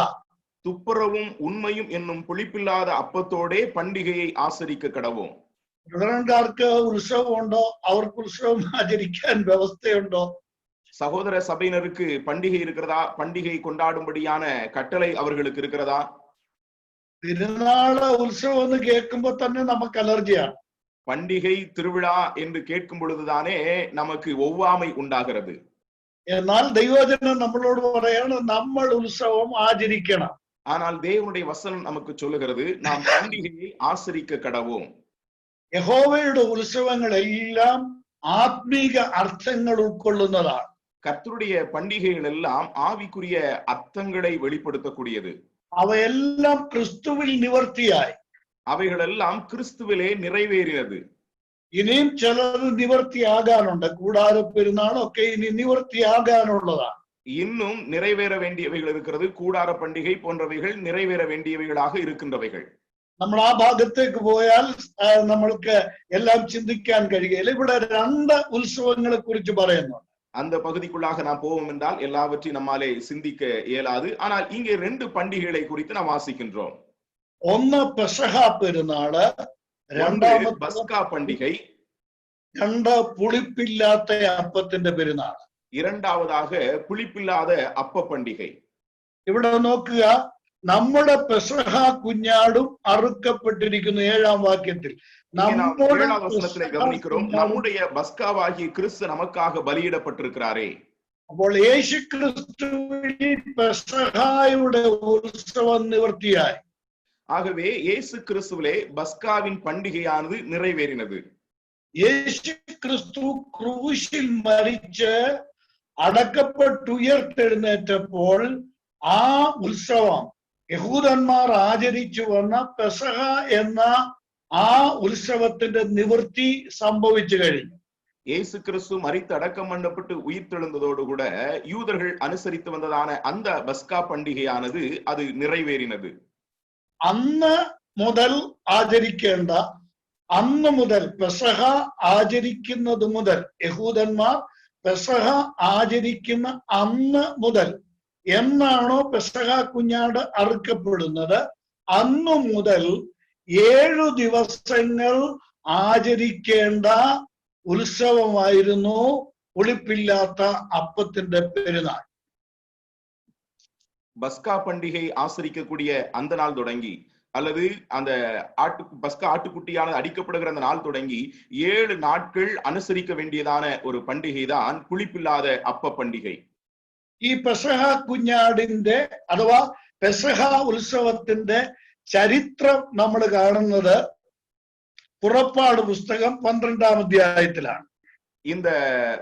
S6: துப்புரவும் உண்மையும் என்னும் புளிப்பில்லாத அப்பத்தோடே பண்டிகையை ஆசரிக்க கடவோம்.
S5: ബ്രദറൻകാർക്ക് ഉത്സവമുണ്ടോ? അവർക്ക് ഉത്സവം ആചരിക്കാൻ വ്യവസ്ഥയുണ്ടോ?
S6: சகோதர சபையினருக்கு பண்டிகை இருக்கிறதா? பண்டிகை கொண்டாடும்படியான கட்டளை அவர்களுக்கு இருக்கிறதா?
S5: തിരുനാള് ഉത്സവം എന്ന് കേൾക്കുമ്പോ തന്നെ നമുക്ക് അലർജിയാണ്.
S6: பண்டிகை திருவிழா என்று கேட்கும் பொழுதுதானே நமக்கு ஒவ்வாமை உண்டாகிறது.
S5: എന്നാൽ ദൈവവചനം നമ്മളോട് പറയാണ് നമ്മൾ ഉത്സവം ആചരിക്കണം.
S6: ஆனால் தேவனுடைய வசனம் நமக்கு சொல்லுகிறது நாம் பண்டிகையை ஆசரிக்க கடவோம்.
S5: യഹോവയുടെ ഉത്സവങ്ങളെല്ലാം ആത്മീക അർത്ഥങ്ങൾ ഉൾക്കൊള്ളുന്നതാണ്.
S6: கர்த்தருடைய பண்டிகைகள் எல்லாம் ஆவிக்குரிய அர்த்தங்களை வெளிப்படுத்தக்கூடியது.
S5: അവയെല്ലാം ക്രിസ്തുവിൽ നിവർത്തിയായി.
S6: அவைகளெல்லாம் கிறிஸ்துவிலே நிறைவேறினது.
S5: ഇനിയും ചിലത് നിവർത്തിയാകാനുണ്ട്. കൂടാര പെരുന്നാളൊക്കെ ഇനി നിവർത്തിയാകാനുള്ളതാണ്.
S6: இன்னும் நிறைவேற வேண்டியவைகள் இருக்கிறது. கூடார பண்டிகை போன்றவைகள் நிறைவேற வேண்டியவைகளாக இருக்கின்றவைகள்.
S5: നമ്മൾ ആ ഭാഗത്തേക്ക് പോയാൽ നമ്മൾക്ക് എല്ലാം ചിന്തിക്കാൻ കഴിയില്ല. ഇവിടെ 2 ഉത്സവങ്ങളെ കുറിച്ച് പറയുന്നു.
S6: அந்த பகுதிக்குள்ளாக நாம் போவோம் என்றால் எல்லாவற்றையும் நம்மாலே சிந்திக்க இயலாது. ஆனால் இங்கே 2 பண்டிகைகளை குறித்து நாம் வாசிக்கின்றோம்.
S5: ഒന്ന് പെസഹ പെരുന്നാള്, രണ്ടാമത്തെ
S6: பஸ்கா பண்டிகை,
S5: 2 പുളിപ്പില്ലാത്ത അപ്പത്തിന്റെ പെരുന്നാൾ.
S6: இரண்டாவதாக புளிப்பில்லாத அப்ப பண்டிகை.
S5: ഇവിടെ നോക്കുക, നമ്മുടെ പെസഹ കുഞ്ഞാടും അറുക്കപ്പെട്ടിരിക്കുന്നു 7ാം വാക്യത്തിൽ.
S6: நம்முடைய பஸ்காவாகிய கிறிஸ்து நமக்காக பலியிடப்பட்டிருக்கிறாரே.
S5: അപ്പോൾ യേശു ക്രിസ്തുവിൽ പെസഹായുടെ ഉത്സവം നിവർത്തിയായി.
S6: ஆகவே இயேசு கிறிஸ்துவிலே பஸ்காவின் பண்டிகையானது நிறைவேறினது.
S5: യേശു ക്രിസ്തു ക്രൂശിൽ മരിച്ച് അടക്കപ്പെട്ടുയർത്തെഴുന്നേറ്റപ്പോൾ ആ ഉത്സവം യഹൂദന്മാർ ആചരിച്ചു വന്ന പെസഹ എന്ന ആ ഉത്സവത്തിന്റെ നിവൃത്തി സംഭവിച്ചു കഴിഞ്ഞു.
S6: இயேசு கிறிஸ்து மரித்து அடக்கம் பண்ணப்பட்டு உயிர்த்தெழுந்ததோடு கூட யூதர்கள் அனுசரித்து வந்ததான அந்த பஸ்கா பண்டிகையானது அது நிறைவேறினது.
S5: അന്ന് മുതൽ ആചരിക്കേണ്ട, അന്ന് മുതൽ പെസഹ ആചരിക്കുന്നത് മുതൽ, യഹൂദന്മാർ പെസഹ ആചരിക്കുന്ന അന്ന് മുതൽ എന്നാണോ പെസഹ കുഞ്ഞാട് അറുക്കപ്പെടുന്നത്, അന്നു മുതൽ 7 ദിവസങ്ങൾ ആചരിക്കേണ്ട ഉത്സവമായിരുന്നു പുളിപ്പില്ലാത്ത അപ്പത്തിന്റെ പെരുന്നാൾ.
S6: பஸ்கா பண்டிகை ஆசரிக்கக்கூடிய அந்த நாள் தொடங்கி அல்லது அந்த பஸ்கா ஆட்டுக்குட்டியானது அடிக்கப்படுகிற அந்த நாள் தொடங்கி 7 நாட்கள் அனுசரிக்க வேண்டியதான ஒரு பண்டிகை தான் புளிப்பில்லாத அப்ப பண்டிகை.
S5: ഈ പെസഹ കുഞ്ഞാടിന്റെ അഥവാ പെസഹ ഉത്സവത്തിന്റെ ചരിത്രം നമ്മൾ കാണുന്നത് പുറപ്പാട് പുസ്തകം 12ാം അധ്യായത്തിലാണ്.
S6: இந்த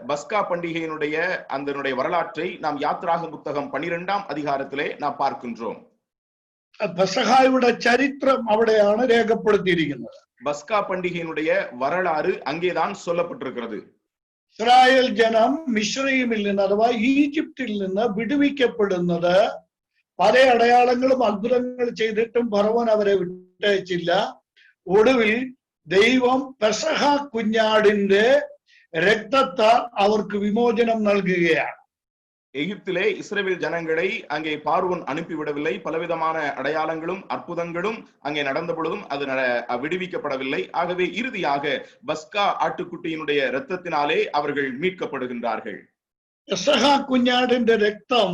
S6: பஸ்கா பண்டிகையினுடைய அதனுடைய வரலாற்றை நாம் யாத்ராகம புத்தகம் 12ஆம் அதிகாரத்திலே நாம் பார்க்கின்றோம்.
S5: പെസഹായുടെ ചരിത്രം അവിടെയാണ് രേഖപ്പെടുത്തിയിരിക്കുന്നത്.
S6: பஸ்கா பண்டிகையினுடைய வரலாறு அங்கேதான் சொல்லப்பட்டிருக்கிறது.
S5: ഇസ്രായേൽ ജനം മിശ്രയീമിൽ നിന്ന് അഥവാ ഈജിപ്തിൽ നിന്ന് വിടുവിക്കപ്പെടുന്നത് പല അടയാളങ്ങളും അത്ഭുതങ്ങൾ ചെയ്തിട്ടും ഫറവോൻ അവരെ വിട്ടയച്ചില്ല. ഒടുവിൽ ദൈവം പെസഹ കുഞ്ഞാടിന്റെ രക്തത്താൽ അവർക്ക് വിമോചനം നൽകുകയാണ്.
S6: எகிப்திலே இஸ்ரவேல் ஜனங்களை அங்கே பார்வோன் அனுப்பிவிடவில்லை. பலவிதமான அடையாளங்களும் அற்புதங்களும் அங்கே நடந்த பொழுதும் அது விடுவிக்கப்படவில்லை. ஆகவே இறுதியாக பஸ்கா ஆட்டுக்குட்டியினுடைய இரத்தத்தினாலே அவர்கள் மீட்கப்படுகின்றார்கள்.
S5: പെസഹ കുഞ്ഞാടിന്റെ രക്തം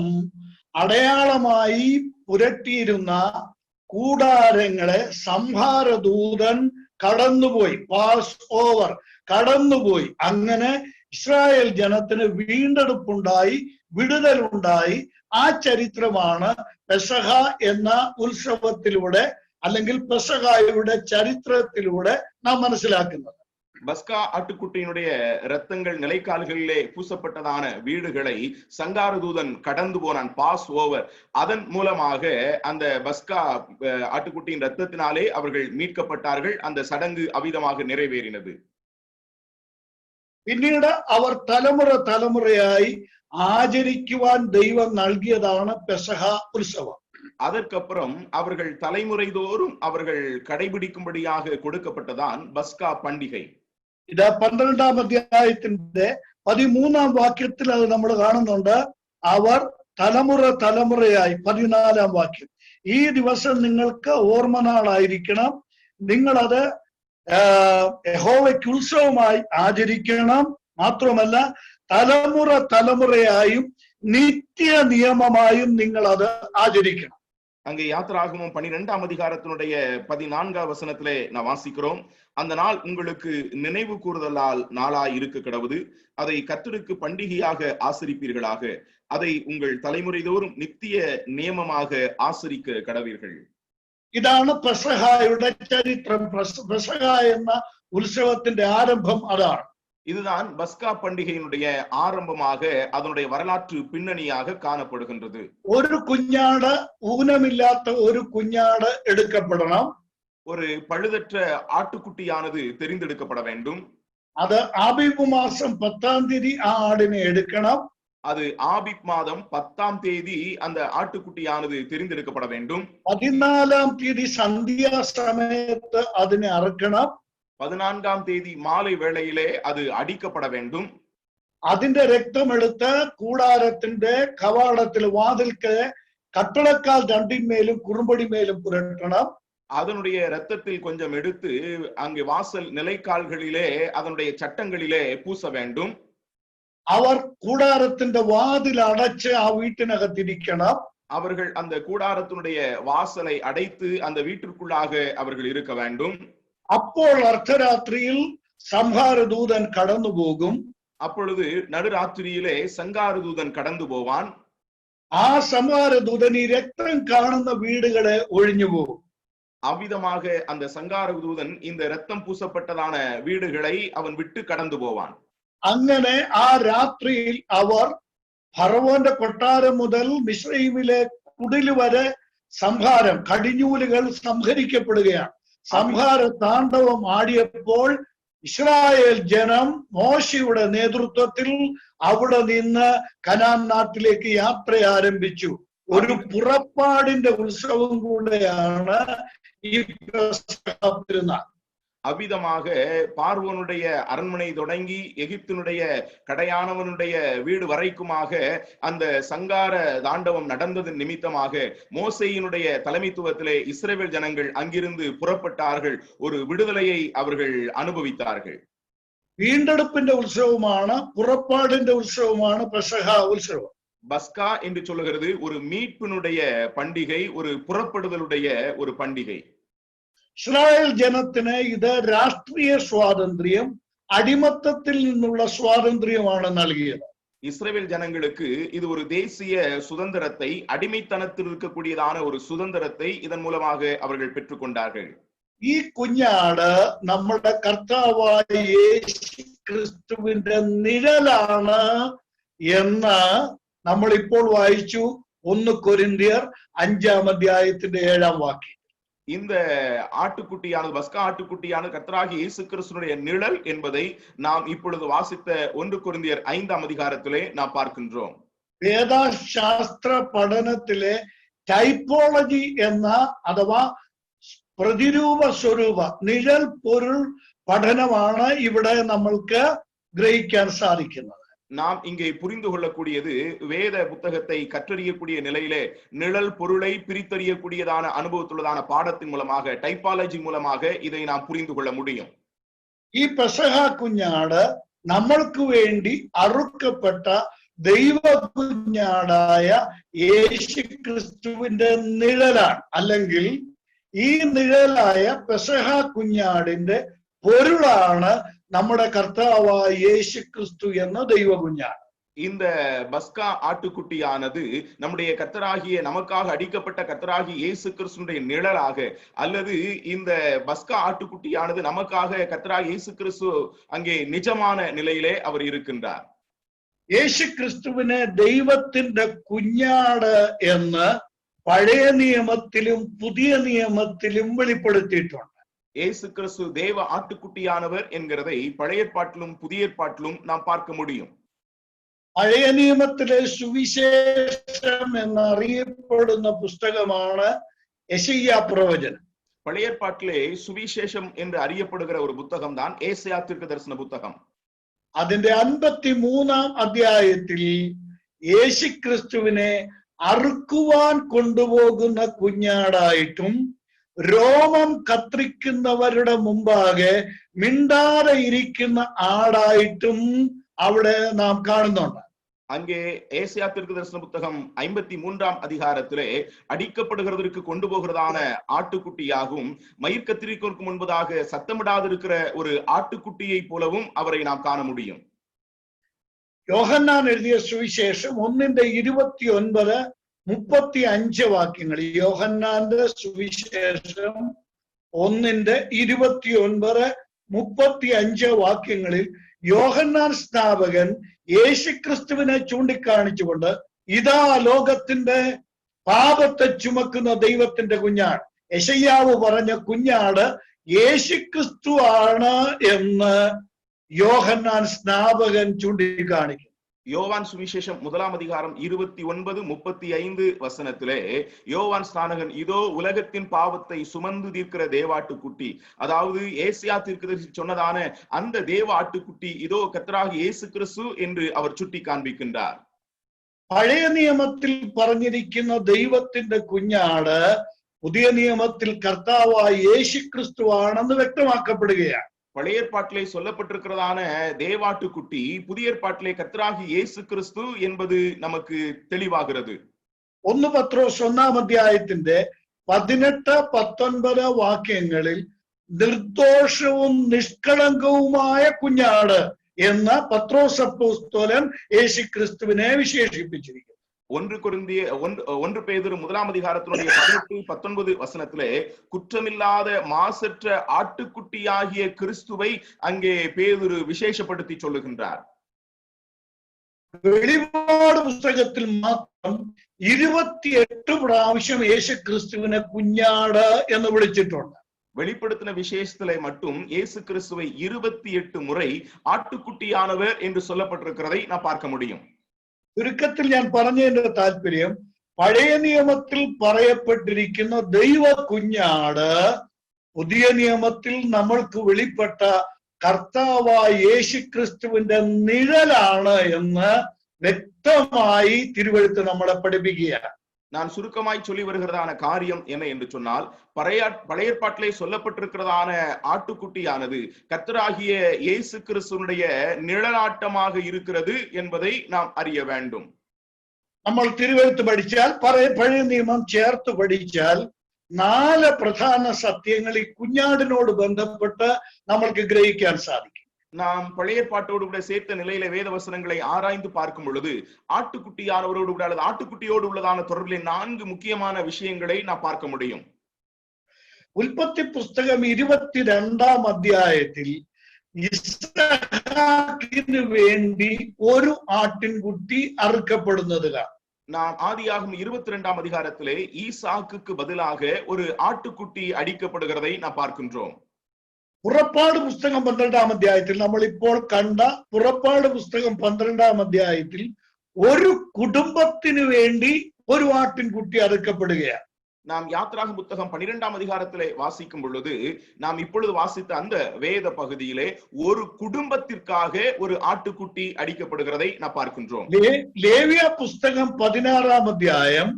S5: അടയാളമായി പുരട്ടിയിരുന്ന കൂടാരങ്ങളെ സംഹാരദൂതൻ കടന്നുപോയി. പാസ് ഓവർ, കടന്നുപോയി. അങ്ങനെ ഇസ്രായേൽ ജനത്തിന് വീണ്ടെടുപ്പുണ്ടായി, വിടുതലുണ്ടായി. ആ ചരിത്രമാണ് പെസഹ എന്ന ഉത്സവത്തിലൂടെ അല്ലെങ്കിൽ പെസഹായുടെ ചരിത്രത്തിലൂടെ നാം മനസ്സിലാക്കുന്നത്.
S6: பஸ்கா ஆட்டுக்குட்டியினுடைய ரத்தங்கள் நிலைக்கால்களிலே பூசப்பட்டதான வீடுகளை சங்காரதூதன் கடந்து போனான், பாஸ் ஓவர். அதன் மூலமாக அந்த பஸ்கா ஆட்டுக்குட்டியின் ரத்தத்தினாலே அவர்கள் மீட்கப்பட்டார்கள். அந்த சடங்கு அவிதமாக நிறைவேறினது.
S5: പിന്നീട് അവർ തലമുറയായി ആചരിക്കുവാൻ ദൈവം നൽകിയതാണ് പെസഹ ഉത്സവം.
S6: அதற்கப்புறம் அவர்கள் தலைமுறை தோறும் அவர்கள் கடைபிடிக்கும்படியாக கொடுக்கப்பட்டதான் பஸ்கா பண்டிகை.
S5: ഇത് 12-ാം അധ്യായത്തിന്റെ 13-ാം വാക്യത്തിൽ അത് നമ്മൾ കാണുന്നുണ്ട്. അവർ തലമുറയായി 14-ാം വാക്യം, ഈ ദിവസം നിങ്ങൾക്ക് ഓർമ്മനാളായിരിക്കണം, നിങ്ങളത് യഹോവയ്ക്ക് ഉത്സവമായി ആചരിക്കണം. മാത്രമല്ല തലമുറയായും നിത്യ നിയമമായും നിങ്ങൾ അത് ആചരിക്കണം.
S6: அங்கே யாத்திராகமம் 12-ஆம் அதிகாரத்தினுடைய 14ஆம் வசனத்திலே நான் வாசிக்கிறோம். அந்த நாள் உங்களுக்கு நினைவு கூறுதலால் நாளாய் இருக்க கடவுது, அதை கர்த்தருக்கு பண்டிகையாக ஆசரிப்பீர்களாக, அதை உங்கள் தலைமுறை தோறும் நித்திய நியமமாக ஆசரிக்க கடவீர்கள்.
S5: ഇതാണ് പെസഹായുടെ ചരിത്രം. പെസഹ എന്ന ഉത്സവത്തിന്റെ ആരംഭം അതാണ്.
S6: இதுதான் பஸ்கா பண்டிகையினுடைய ஆரம்பமாக, அதனுடைய வரலாற்று பின்னணியாக காணப்படுகின்றது.
S5: ഒരു കുഞ്ഞാട്, ഊനമില്ലാത്ത ഒരു കുഞ്ഞാട് എടുക്കപ്പെടണം.
S6: ஒரு பழுதற்ற ஆட்டுக்குட்டியானது தெரிந்தெடுக்கப்பட வேண்டும்.
S5: അത് ആബീബ് മാസം 10-ാം തീയതി ആ ആടിനെ എടുക്കണം.
S6: அது ஆபிப் மாதம் 10ஆம் தேதி அந்த ஆட்டுக்குட்டியானது தெரிந்தெடுக்கப்பட வேண்டும்.
S5: 14-ാം തീയതി സന്ധ്യാസമയത്ത് അതിനെ അറുക്കണം.
S6: 14ஆம் தேதி மாலை வேளையிலே அது அடிக்கப்பட வேண்டும்.
S5: അതിന്റെ രക്തമെടുത്ത് കൂടാരത്തിന്റെ കവാടത്തിൽ വാതിൽക്ക് കട്ടളക്കാൽ രണ്ടിന്മേലും കുറുമ്പടിമേലും പുരട്ടണം.
S6: அதனுடைய இரத்தத்தில் கொஞ்சம் எடுத்து அங்கே வாசல் நிலைக்கால்களிலே அதனுடைய சட்டங்களிலே பூச வேண்டும்.
S5: അവർ കൂടാരത്തിന്റെ വാതിൽ അടച്ച് ആ വീട്ടിനകത്തിരിക്കണം.
S6: அவர்கள் அந்த கூடாரத்தினுடைய வாசலை அடைத்து அந்த வீட்டிற்குள்ளாக அவர்கள் இருக்க வேண்டும்.
S5: അപ്പോൾ അർദ്ധരാത്രിയിൽ സംഹാരദൂതൻ കടന്നു പോകും.
S6: அப்பொழுது நடுராத்திரியிலே சங்காரதூதன் கடந்து போவான்.
S5: ആ സംഹാരദൂതൻ ഈ രക്തം കാണുന്ന വീടുകളെ ഒഴിഞ്ഞു പോകും.
S6: அவ்விதமாக அந்த சங்காரதூதன் இந்த இரத்தம் பூசப்பட்டதான வீடுகளை அவன் விட்டு கடந்து போவான்.
S5: അങ്ങനെ ആ രാത്രിയിൽ അവർ ഫറവോന്റെ കൊട്ടാരം മുതൽ മിസ്രൈമിലെ കുടില് വരെ സംഹാരം, കടിഞ്ഞൂലുകൾ സംഹരിക്കപ്പെടുകയാണ്. സംഹാര താണ്ഡവം ആടിയപ്പോൾ ഇസ്രായേൽ ജനം മോശയുടെ നേതൃത്വത്തിൽ അവിടെ നിന്ന് കനാൻ നാട്ടിലേക്ക് യാത്ര ആരംഭിച്ചു. ഒരു പുറപ്പാടിന്റെ ഉത്സവം കൂടെയാണ് ഈ പെരുന്നാൾ.
S6: அவ்விதமாக பார்வோனுடைய அரண்மனை தொடங்கி எகிப்தினுடைய கடையானவனுடைய வீடு வரைக்குமாக அந்த சங்கார தாண்டவம் நடந்ததன் நிமித்தமாக மோசேயினுடைய தலைமைத்துவத்திலே இஸ்ரவேல் ஜனங்கள் அங்கிருந்து புறப்பட்டார்கள். ஒரு விடுதலையை அவர்கள் அனுபவித்தார்கள்.
S5: വീണ്ടെടുപ്പിന്റെ ഉത്സവമാണ്, പുറപ്പാടിന്റെ ഉത്സവമാണ് പെസഹ ഉത്സവം.
S6: பஸ்கா என்று சொல்லுகிறது ஒரு மீட்பினுடைய பண்டிகை, ஒரு புறப்படுதலுடைய ஒரு பண்டிகை.
S5: ഇസ്രായേൽ ജനത്തിന് ഇത് രാഷ്ട്രീയ സ്വാതന്ത്ര്യം, അടിമത്തത്തിൽ നിന്നുള്ള സ്വാതന്ത്ര്യമാണ് നൽകിയത്.
S6: இஸ்ரவேல் ஜனங்களுக்கு இது ஒரு தேசிய சுதந்திரத்தை, அடிமைத்தனத்தில் இருக்கக்கூடியதான ஒரு சுதந்திரத்தை இதன் மூலமாக அவர்கள் பெற்றுக்கொண்டார்கள்.
S5: ഈ കുഞ്ഞാട് നമ്മുടെ കർത്താവായ യേശു ക്രിസ്തുവിന്റെ നിഴലാണ് എന്ന് നമ്മൾ ഇപ്പോൾ വായിച്ചു 1 കൊരിന്ത്യർ 5-ാം അധ്യായത്തിന്റെ 7-ാം വാക്യം.
S6: இந்த ஆட்டுக்குட்டியானது, பஸ்கா ஆட்டுக்குட்டியானது கர்த்தராகிய இயேசு கிறிஸ்துவினுடைய நிழல் என்பதை நாம் இப்பொழுது வாசித்த 1 கொரிந்தியர் 5ஆம் அதிகாரத்திலே நாம் பார்க்கின்றோம்.
S5: വേദശാസ്ത്ര പഠനത്തിലെ ടൈപ്പോളജി എന്ന അഥവാ പ്രതിരൂപ സ്വരൂപ നിഴൽ പൊരുൾ പഠനമാണ് ഇവിടെ നമ്മൾക്ക് ഗ്രഹിക്കാൻ സാധിക്കുന്നത്.
S6: நாம் இங்கே புரிந்து கொள்ளக்கூடியது வேத புத்தகத்தை கற்றறியக்கூடிய நிலையிலே நிழல் பொருளை பிரித்தறியக்கூடியதான அனுபவத்துள்ளதான பாடத்தின் மூலமாக, டைப்பாலஜி மூலமாக இதை நாம் புரிந்து கொள்ள முடியும்.
S5: ഈ പെസഹ കുഞ്ഞാട് നമ്മൾക്ക് വേണ്ടി അറുക്കപ്പെട്ട ദൈവ കുഞ്ഞാടായ യേശു ക്രിസ്തുവിന്റെ നിഴലാണ്. അല്ലെങ്കിൽ ഈ നിഴലായ പെസഹ കുഞ്ഞാടിന്റെ പൊരുളാണ് നമ്മുടെ കർത്താവായ യേശു ക്രിസ്തു എന്ന ദൈവ കുഞ്ഞാട്.
S6: இந்த பஸ்கா ஆட்டுக்குட்டியானது நம்முடைய கர்த்தராகிய நமக்காக அடிக்கப்பட்ட கர்த்தராகிய இயேசு கிறிஸ்துடைய நிழலாக, அல்லது இந்த பஸ்கா ஆட்டுக்குட்டியானது நமக்காக கர்த்தராகிய இயேசு கிறிஸ்து அங்கே நிஜமான நிலையிலே அவர் இருக்கின்றார்.
S5: യേശു ക്രിസ്തുവിനെ ദൈവത്തിന്റെ കുഞ്ഞാട് എന്ന് പഴയ നിയമത്തിലും പുതിയ നിയമത്തിലും വെളിപ്പെടുത്തിയിട്ടുണ്ട്.
S6: இயேசு கிறிஸ்து தேவ ஆட்டுக்குட்டியானவர் என்கிறதை பழைய ஏற்பாட்டிலும் புதிய ஏற்பாட்டிலும் நாம் பார்க்க முடியும்.
S5: പഴയ നിയമത്തിലെ സുവിശേഷം എന്നറിയപ്പെടുന്ന പുസ്തകമാണ് യെശയ്യാ പ്രവചനം.
S6: பழைய ஏற்பாட்டிலே சுவிசேஷம் என்று அறியப்படுகிற ஒரு புத்தகம் தான் ஏசாயா தீர்க்கதரிசன புத்தகம்.
S5: അതിന്റെ 53-ാം അധ്യായത്തിൽ യേശു ക്രിസ്തുവിനെ അറുക്കുവാൻ കൊണ്ടുപോകുന്ന കുഞ്ഞാടായിട്ടും രോമം കത്രിക്കുന്നവരുടെ മുമ്പാകെ മിണ്ടാതെ ഇരിക്കുന്ന ആടായിട്ടും അവിടെ നാം കാണുന്നുണ്ട്.
S6: அங்கே ஏசாயா தீர்க்கதரிசன புத்தகம் 53-ஆம் அதிகாரத்திலே அடிக்கப்படுகிறதற்கு கொண்டு போகிறதான ஆட்டுக்குட்டியாகவும் மயிர் கத்திரிக்கோருக்கு முன்பதாக சத்தமிடாதிருக்கிற ஒரு ஆட்டுக்குட்டியை போலவும் அவரை நாம் காண முடியும்.
S5: യോഹന്നാൻ എഴുതിയ സുവിശേഷം 1:29-35 വാക്യങ്ങൾ. യോഹന്നാന്റെ സുവിശേഷം 1:29-35 വാക്യങ്ങളിൽ യോഹന്നാൻ സ്നാപകൻ യേശുക്രിസ്തുവിനെ ചൂണ്ടിക്കാണിച്ചുകൊണ്ട് ഇതാ ലോകത്തിന്റെ പാപത്തെ ചുമക്കുന്ന ദൈവത്തിന്റെ കുഞ്ഞാട്, യെശയ്യാവ് പറഞ്ഞ കുഞ്ഞാട് യേശുക്രിസ്തു ആണ് എന്ന് യോഹന്നാൻ സ്നാപകൻ ചൂണ്ടിക്കാണിക്കും.
S6: யோவான் சுவிசேஷம் 1ஆம் அதிகாரம் 29-35 வசனத்திலே யோவான் ஸ்நானகன் இதோ உலகத்தின் பாவத்தை சுமந்து தீர்க்கிற தேவாட்டுக்குட்டி, அதாவது ஏசாயா தீர்க்கதரிசி சொன்னதான அந்த தேவ ஆட்டுக்குட்டி இதோ கர்த்தராகிய இயேசு கிறிஸ்து என்று அவர் சுட்டி காண்பிக்கின்றார்.
S5: പഴയ നിയമത്തിൽ പറഞ്ഞിരിക്കുന്ന ദൈവത്തിന്റെ കുഞ്ഞാട് പുതിയ നിയമത്തിൽ കർത്താവായ യേശുക്രിസ്തു ആണെന്ന് വ്യക്തമാക്കപ്പെടുകയാണ്.
S6: பழைய ஏற்பாட்டிலே சொல்லப்பட்டிருக்கிறதான தேவாட்டுக்குட்டி புதிய ஏற்பாட்டிலே கர்த்தராகிய இயேசு கிறிஸ்து என்பது நமக்கு தெளிவாகிறது.
S5: 1 പത്രോസ് 1-ാം അധ്യായത്തിന്റെ 18-19 വാക്യങ്ങളിൽ നിർദോഷവും നിഷ്കളങ്കവുമായ കുഞ്ഞാട് എന്ന പത്രോസ് അപ്പോസ്തലൻ യേശുക്രിസ്തുവിനെ വിശേഷിപ്പിച്ചിരിക്കുന്നു.
S6: 1 பேதுரு 1ஆம் அதிகாரத்தினுடைய 18-19 வசனத்திலே குற்றமில்லாத மாசற்ற ஆட்டுக்குட்டியாகிய கிறிஸ்துவை அங்கே பேதுரு விசேஷப்படுத்தி சொல்லுகின்றார்.
S5: വെളിപാട് പുസ്തകത്തിൽ മാത്രം 28 പ്രാവശ്യം യേശുക്രിസ്തുവിനെ കുഞ്ഞാട് എന്ന് വിളിച്ചിട്ടുണ്ട്.
S6: வெளிப்படுத்தின விசேஷத்திலே மட்டும் இயேசு கிறிஸ்துவை 28 முறை ஆட்டுக்குட்டியானவர் என்று சொல்லப்பட்டிருக்கிறதை நாம் பார்க்க முடியும்.
S5: ചുരുക്കത്തിൽ ഞാൻ പറഞ്ഞതിന്റെ താല്പര്യം, പഴയ നിയമത്തിൽ പറയപ്പെട്ടിരിക്കുന്ന ദൈവ കുഞ്ഞാട് പുതിയ നിയമത്തിൽ നമ്മൾക്ക് വെളിപ്പെട്ട കർത്താവായ യേശുക്രിസ്തുവിന്റെ നിഴലാണ് എന്ന് വ്യക്തമായി തിരുവെഴുത്ത് നമ്മളെ പഠിപ്പിക്കുകയാണ്.
S6: நான் சுருக்கமாய் சொல்லி வருகிறதான காரியம் என்ன என்று சொன்னால், பழைய ஏற்பாட்டிலே சொல்லப்பட்டிருக்கிறதான ஆட்டுக்குட்டியானது கர்த்தராகிய இயேசு கிறிஸ்துவினுடைய நிழலாட்டமாக இருக்கிறது என்பதை நாம் அறிய வேண்டும்.
S5: നമ്മൾ തിരുവെഴുത്ത് പഠിച്ചാൽ, പഴയ നിയമം ചേർത്ത് പഠിച്ചാൽ 4 പ്രധാന സത്യങ്ങൾ ഈ കുഞ്ഞാടിനോട് ബന്ധപ്പെട്ട് നമ്മൾക്ക് ഗ്രഹിക്കാൻ സാധിക്കും.
S6: நாம் பழைய ஏற்பாட்டோடு கூட சேர்த்த நிலையில வேத வசனங்களை ஆராய்ந்து பார்க்கும் பொழுது ஆட்டுக்குட்டியானவரோடு கூட அல்லது ஆட்டுக்குட்டியோடு உள்ளதான தொடர்பிலே 4 முக்கியமான விஷயங்களை நாம் பார்க்க முடியும்.
S5: ഉൽപ്പത്തി പുസ്തകം 22-ാം അധ്യായത്തിൽ ഇസ്ഹാക്കിന് വേണ്ടി ഒരു ആട്ടിൻകുട്ടി അറുക്കപ്പെടുന്നത് കാണാം.
S6: நாம் ஆதியாகமம் 22ஆம் அதிகாரத்திலே ஈசாக்குக்கு பதிலாக ஒரு ஆட்டுக்குட்டி அடிக்கப்படுகிறதை நாம் பார்க்கின்றோம்.
S5: പുറപ്പാട് പുസ്തകം 12-ാം അധ്യായത്തിൽ നമ്മൾ ഇപ്പോൾ കണ്ട പുറപ്പാട് പുസ്തകം 12-ാം അധ്യായത്തിൽ ഒരു കുടുംബത്തിന് വേണ്ടി ഒരു ആട്ടിൻകുട്ടി അറുക്കപ്പെടുകയാണ്.
S6: நாம் யாத்ராகம புத்தகம் 12ஆம் அதிகாரத்திலே வாசிக்கும் பொழுது நாம் இப்பொழுது வாசித்த அந்த வேத பகுதியிலே ஒரு குடும்பத்திற்காக ஒரு ஆட்டுக்குட்டி அடிக்கப்படுகிறதை நாம் பார்க்கின்றோம்.
S5: ലേവ്യ പുസ്തകം 16-ാം അധ്യായം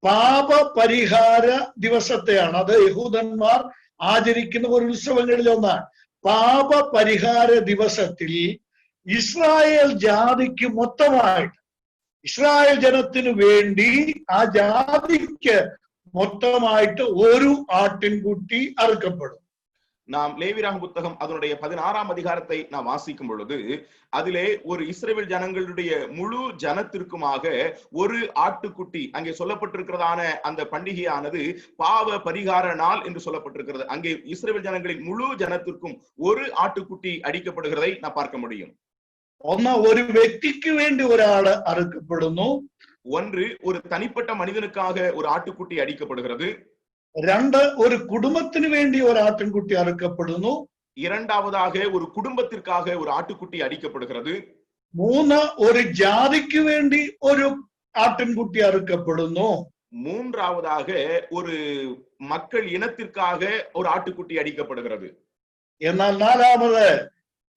S5: പാപ പരിഹാര ദിവസത്തെയാണ്. അത് യഹൂദന്മാർ ആചരിക്കുന്ന ഒരു ഉത്സവങ്ങളിൽ ഒന്നാണ്. പാപ പരിഹാര ദിവസത്തിൽ ഇസ്രായേൽ ജാതിക്ക് മൊത്തമായിട്ട്, ഇസ്രായേൽ ജനത്തിനു വേണ്ടി ആ ജാതിക്ക് மொத்தமாயிட்டு ஒரு ஆட்டின்குட்டி அறுக்கப்படும்.
S6: நாம் லேவியராகம புத்தகம் அதனுடைய 16ஆம் அதிகாரத்தை நாம் வாசிக்கும் பொழுது அதிலே ஒரு இஸ்ரவேல் ஜனங்களுடைய முழு ஜனத்திற்குமாக ஒரு ஆட்டுக்குட்டி அங்கே சொல்லப்பட்டிருக்கிறதான அந்த பண்டிகையானது பாவ பரிகார நாள் என்று சொல்லப்பட்டிருக்கிறது. அங்கே இஸ்ரவேல் ஜனங்களின் முழு ஜனத்திற்கும் ஒரு ஆட்டுக்குட்டி அடிக்கப்படுகிறதை நான் பார்க்க முடியும்.
S5: ஒரு വ്യക്തിക്ക് വേണ്ടി ഒരാൾ അറുക്കപ്പെടുന്നു.
S6: ஒன்று, ஒரு தனிப்பட்ட மனிதனுக்காக ஒரு ஆட்டுக்குட்டி அடிக்கப்படுகிறது.
S5: രണ്ട്, ഒരു കുടുംബത്തിന് വേണ്ടി ഒരു ആട്ടിൻകുട്ടി അറുക്കപ്പെടുന്നു.
S6: இரண்டாவதாக ஒரு குடும்பத்திற்காக ஒரு ஆட்டுக்குட்டி அடிக்கப்படுகிறது.
S5: മൂന്ന്, ഒരു ജാതിക്ക് വേണ്ടി ഒരു ആട്ടിൻകുട്ടി അറുക്കപ്പെടുന്നു.
S6: மூன்றாவதாக ஒரு மக்கள் இனத்திற்காக ஒரு ஆட்டுக்குட்டி அடிக்கப்படுகிறது.
S5: എന്നാൽ നാലാമത്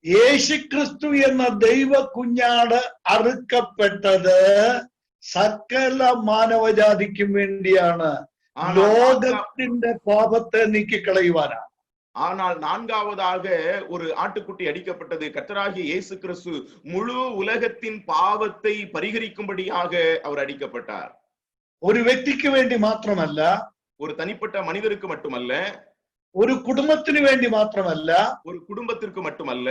S5: യേശുക്രിസ്തു എന്ന ദൈവ കുഞ്ഞാട് അറുക്കപ്പെട്ടത് സകല മാനവജാതിക്കും വേണ്ടിയാണ്, ലോകത്തിന്റെ പാപത്തെ നീക്കിക്കളയുവാനാണ്.
S6: ஆனால் நான்காவதாக ஒரு ஆட்டுக்குட்டி அடிக்கப்பட்டது கர்த்தராகிய இயேசு கிறிஸ்து முழு உலகத்தின் பாவத்தை பரிகரிக்கும்படியாக அவர் அடிக்கப்பட்டார்.
S5: ഒരു വ്യക്തിക്ക് വേണ്ടി മാത്രമല്ല,
S6: ஒரு தனிப்பட்ட மனிதருக்கு மட்டுமல்ல,
S5: ഒരു കുടുംബത്തിന് വേണ്ടി മാത്രമല്ല,
S6: ஒரு குடும்பத்திற்கு மட்டுமல்ல,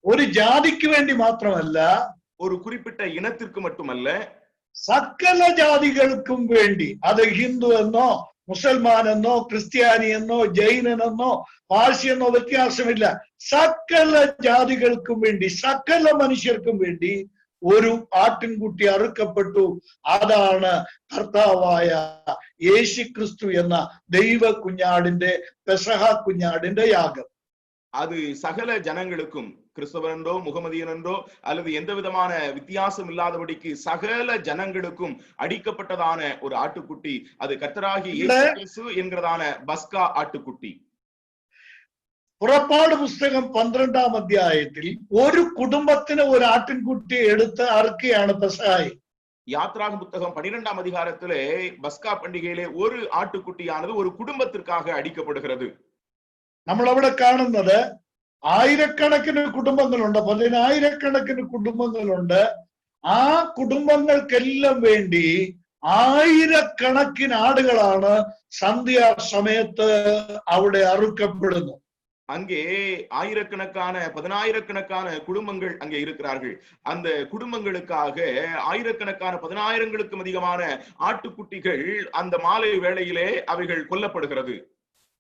S5: ഒരു ജാതിക്ക് വേണ്ടി മാത്രമല്ല,
S6: ஒரு குறிப்பிட்ட இனத்திற்கு மட்டுமல்ல,
S5: സകല ജാതികൾക്കും വേണ്ടി. അത് ഹിന്ദു എന്നോ മുസൽമാൻ എന്നോ ക്രിസ്ത്യാനി എന്നോ ജൈനനെന്നോ പാഴ്സിയെന്നോ വ്യത്യാസമില്ല. സകല ജാതികൾക്കും വേണ്ടി, സകല മനുഷ്യർക്കും വേണ്ടി ഒരു ആട്ടിൻകുട്ടി അറുക്കപ്പെട്ടു. അതാണ് കർത്താവായ യേശുക്രിസ്തു എന്ന ദൈവ കുഞ്ഞാടിന്റെ പെസഹ കുഞ്ഞാടിന്റെ യാഗം.
S6: அது சகல ஜனங்களுக்கும், கிறிஸ்தவன் என்றோ முகமதியன் என்றோ அல்லது எந்த விதமான வித்தியாசம் இல்லாதபடிக்கு சகல ஜனங்களுக்கும் அடிக்கப்பட்டதான ஒரு ஆட்டுக்குட்டி. அது கர்த்தராகிய இயேசு கிறிஸ்து என்கிறதான பஸ்கா ஆட்டுக்குட்டி.
S5: പുറപ്പാട് പുസ്തകം 12-ാം അധ്യായത്തിൽ ഒരു കുടുംബത്തിന് ഒരു ആട്ടിൻകുട്ടിയെ എടുത്ത് അറുക്കുകയാണ് പെസഹായി.
S6: யாத்ராகம புத்தகம் 12ஆம் அதிகாரத்திலே பஸ்கா பண்டிகையிலே ஒரு ஆட்டுக்குட்டியானது ஒரு குடும்பத்திற்காக அடிக்கப்படுகிறது.
S5: നമ്മൾ അവിടെ കാണുന്നത് ആയിരക്കണക്കിന് കുടുംബങ്ങളുണ്ട്, 10,000കണക്കിന് കുടുംബങ്ങളുണ്ട്. ആ കുടുംബങ്ങൾക്കെല്ലാം വേണ്ടി ആയിരക്കണക്കിന് ആടുകളാണ് സന്ധ്യാസമയത്ത് അവിടെ അറുക്കപ്പെടുന്നു.
S6: அங்கே ஆயிரக்கணக்கான 10,000கணக்கான குடும்பங்கள் அங்கே இருக்கிறார்கள். அந்த குடும்பங்களுக்காக ஆயிரக்கணக்கான 10,000ங்களுக்கும் அதிகமான ஆட்டுக்குட்டிகள் அந்த மாலை வேளையிலே அவைகள் கொல்லப்படுகிறது.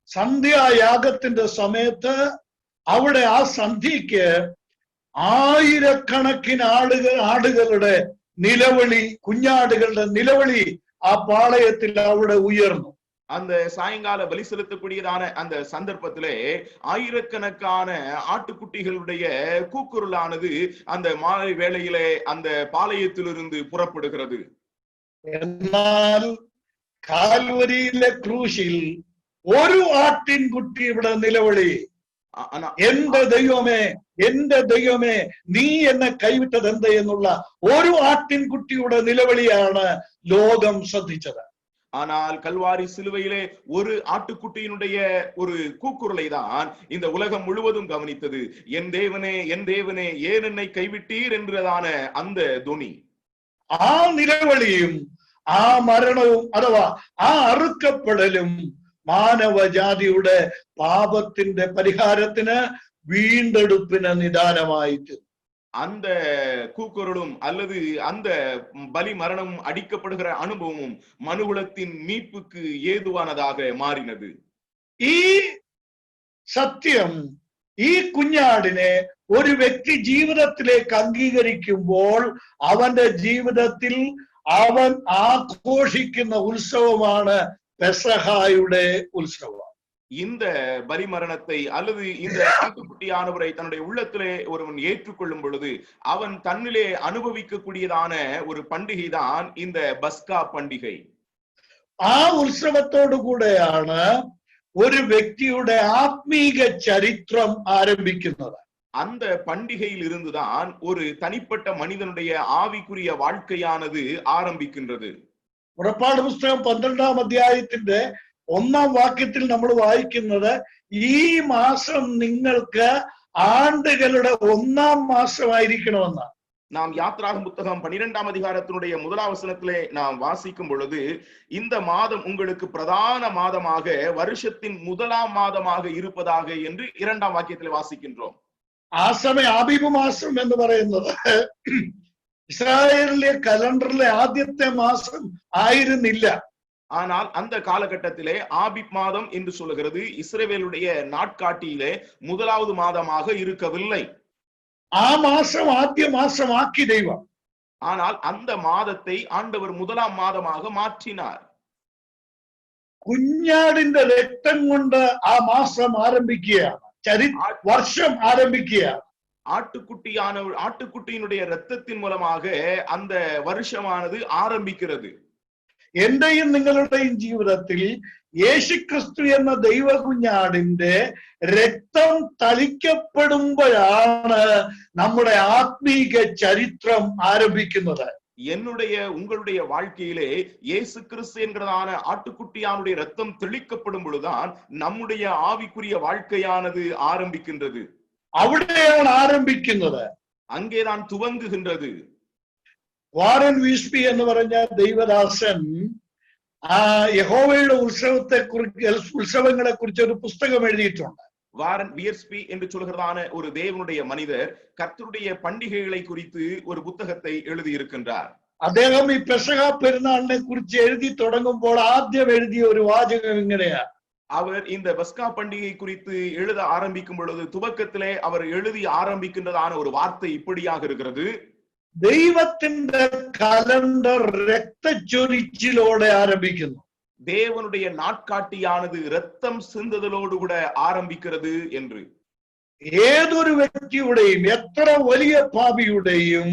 S5: സന്ധ്യായാഗത്തിന്റെ സമയത്ത് അവിടെ ആ സന്ധ്യയ്ക്ക് ആയിരക്കണക്കിന് ആടുകളുടെ നിലവിളി, കുഞ്ഞാടുകളുടെ നിലവിളി ആ പാളയത്തിൽ അവിടെ ഉയർന്നു.
S6: அந்த சாயங்கால பலி செலுத்தக்கூடியதான அந்த சந்தர்ப்பத்திலே ஆயிரக்கணக்கான ஆட்டுக்குட்டிகளுடைய கூக்குரலானது அந்த மாலை வேளையிலே அந்த பாளையத்திலிருந்து புறப்படுகிறது.
S5: എന്നാൽ കാൽവരിയിലെ ക്രൂശിൽ ഒരു ആട്ടിൻകുട്ടി ഇവിടെ നിലവിളി, എന്റെ ദൈവമേ, എന്റെ ദൈവമേ, നീ എന്നെ കൈവിട്ടത് എന്ത് എന്നുള്ള ഒരു ആട്ടിൻകുട്ടിയുടെ നിലവിളിയാണ് ലോകം ശ്രദ്ധിച്ചത്.
S6: ஆனால் கல்வாரி சிலுவையிலே ஒரு ஆட்டுக்குட்டியினுடைய ஒரு கூக்குரலை தான் இந்த உலகம் முழுவதும் கவனித்தது. என் தேவனே, என் தேவனே, ஏன் என்னை கைவிட்டீர் என்றதான அந்த துணி.
S5: ആ നിലവിളിയും ആ മരണവും അഥവാ ആ അറുക്കപ്പെടലും മാനവജാതിയുടെ പാപത്തിന്റെ പരിഹാരത്തിന് വീണ്ടെടുപ്പിന് നിദാനമായിട്ട്
S6: அந்த கூக்குரலும் அல்லது அந்த பலி மரணம் அடிக்கப்படுகிற அனுபவமும் மனுகுலத்தின் மீட்புக்கு ஏதுவானதாக மாறினது.
S5: ഈ സത്യം, ഈ കുഞ്ഞാടിനെ ഒരു വ്യക്തി ജീവിതത്തിലേക്ക് അംഗീകരിക്കുമ്പോൾ അവന്റെ ജീവിതത്തിൽ അവൻ ആഘോഷിക്കുന്ന ഉത്സവമാണ് പെസഹായുടെ ഉത്സവം.
S6: இந்த பலி மரணத்தை அல்லது இந்த ஆட்டுக்குட்டியானவரை தன்னுடைய உள்ளத்திலே ஒருவன் ஏற்றுக்கொள்ளும் பொழுது அவன் தன்னிலே அனுபவிக்கக்கூடியதான ஒரு பண்டிகை தான் இந்த பஸ்கா பண்டிகை.
S5: ആ ഉത്സവത്തോടു കൂടെയാണ് ഒരു വ്യക്തിയുടെ ആത്മീക ചരിത്രം ആരംഭിക്കുന്നത്.
S6: அந்த பண்டிகையில் இருந்துதான் ஒரு தனிப்பட்ட மனிதனுடைய ஆவிக்குரிய வாழ்க்கையானது ஆரம்பிக்கின்றது.
S5: പുറപ്പാട് പുസ്തകം 12-ാം അധ്യായത്തിന്റെ 1-ാം വാക്യത്തിൽ നമ്മൾ വായിക്കുന്നത്, ഈ മാസം നിങ്ങൾക്ക് ആണ്ടുകളുടെ 1-ാം മാസമായിരിക്കണമെന്നാണ്.
S6: நாம் யாத்ராகம புத்தகம் 12ஆம் அதிகாரத்தினுடைய 1ஆம் வசனத்திலே நாம் வாசிக்கும் பொழுது, இந்த மாதம் உங்களுக்கு பிரதான மாதமாக வருஷத்தின் 1ஆம் மாதமாக இருப்பதாக என்று 2ஆம் வாக்கியத்திலே வாசிக்கின்றோம்.
S5: ആ സമയം ആബീബ് മാസം എന്ന് പറയുന്നത് ഇസ്രായേലിലെ കലണ്ടറിലെ ആദ്യത്തെ മാസം ആയിരുന്നില്ല.
S6: ஆனால் அந்த காலகட்டத்திலே ஆபிப் மாதம் என்று சொல்லுகிறது இஸ்ரவேலுடைய நாட்காட்டியிலே 1வது மாதமாக இருக்கவில்லை.
S5: ആ മാസം ആദ്യ മാസമാക്കി ദൈവം.
S6: ஆனால் அந்த മാதத்தை ஆண்டவர் 1ஆம் மாதமாக மாற்றினார்.
S5: കുഞ്ഞാടിന്റെ രക്തം കൊണ്ട് ആ മാസം ആരംഭിക്കുകയാണ്, വർഷം ആരംഭിക്കുകയാണ്.
S6: ஆட்டுக்குட்டியினுடைய இரத்தத்தின் மூலமாக அந்த வருஷமானது ஆரம்பிக்கிறது.
S5: എന്റെയും നിങ്ങളുടെയും ജീവിതത്തിൽ യേശുക്രിസ്തു എന്ന ദൈവകുഞ്ഞാടിന്റെ രക്തം തളിക്കപ്പെടുമ്പോഴാണ് നമ്മുടെ ആത്മീക ചരിത്രം ആരംഭിക്കുന്നത്.
S6: என்னுடைய உங்களுடைய வாழ்க்கையிலே இயேசு கிறிஸ்து என்கிறதான ஆட்டுக்குட்டியானுடைய ரத்தம் தெளிக்கப்படும் பொழுதுதான் நம்முடைய ஆவிக்குரிய வாழ்க்கையானது ஆரம்பிக்கின்றது.
S5: അവിടെയാണ് ആരംഭിക്കുന്നത്,
S6: அங்கேதான் துவங்குகின்றது.
S5: വാറൻ വീസ്പി എന്ന് പറഞ്ഞ ദൈവദാസൻ യഹോവയുടെ ഉത്സവങ്ങളെ കുറിച്ച് ഒരു പുസ്തകം എഴുതിയിട്ടുണ്ട്.
S6: வாரன் வியர்ஸ்பி என்று சொல்கிறதான ஒரு தேவனுடைய மனிதர் கர்த்தருடைய பண்டிகைகளை குறித்து ஒரு புத்தகத்தை எழுதி இருக்கின்றார்.
S5: അദ്ദേഹം ഈ പെസഹ പെരുന്നാളിനെ കുറിച്ച് എഴുതി തുടങ്ങുമ്പോൾ ആദ്യം എഴുതിയ ഒരു വാചകം ഇങ്ങനെയാ.
S6: அவர் இந்த பஸ்கா பண்டிகை குறித்து எழுத ஆரம்பிக்கும் பொழுது துவக்கத்திலே அவர் எழுதி ஆரம்பிக்கின்றதான ஒரு வார்த்தை இப்படியாக இருக்கிறது:
S5: ദൈവത്തിന്റെ കലണ്ടർ രക്തച്ചൊരിച്ചിലോടെ ആരംഭിക്കുന്നു.
S6: தேவனுடைய நாட்காட்டியானது இரத்தம் சிந்துதலோடு கூட ஆரம்பிக்கிறது என்று.
S5: ഏതൊരു വ്യക്തിയുടെയും എത്ര വലിയ പാപിയുടെയും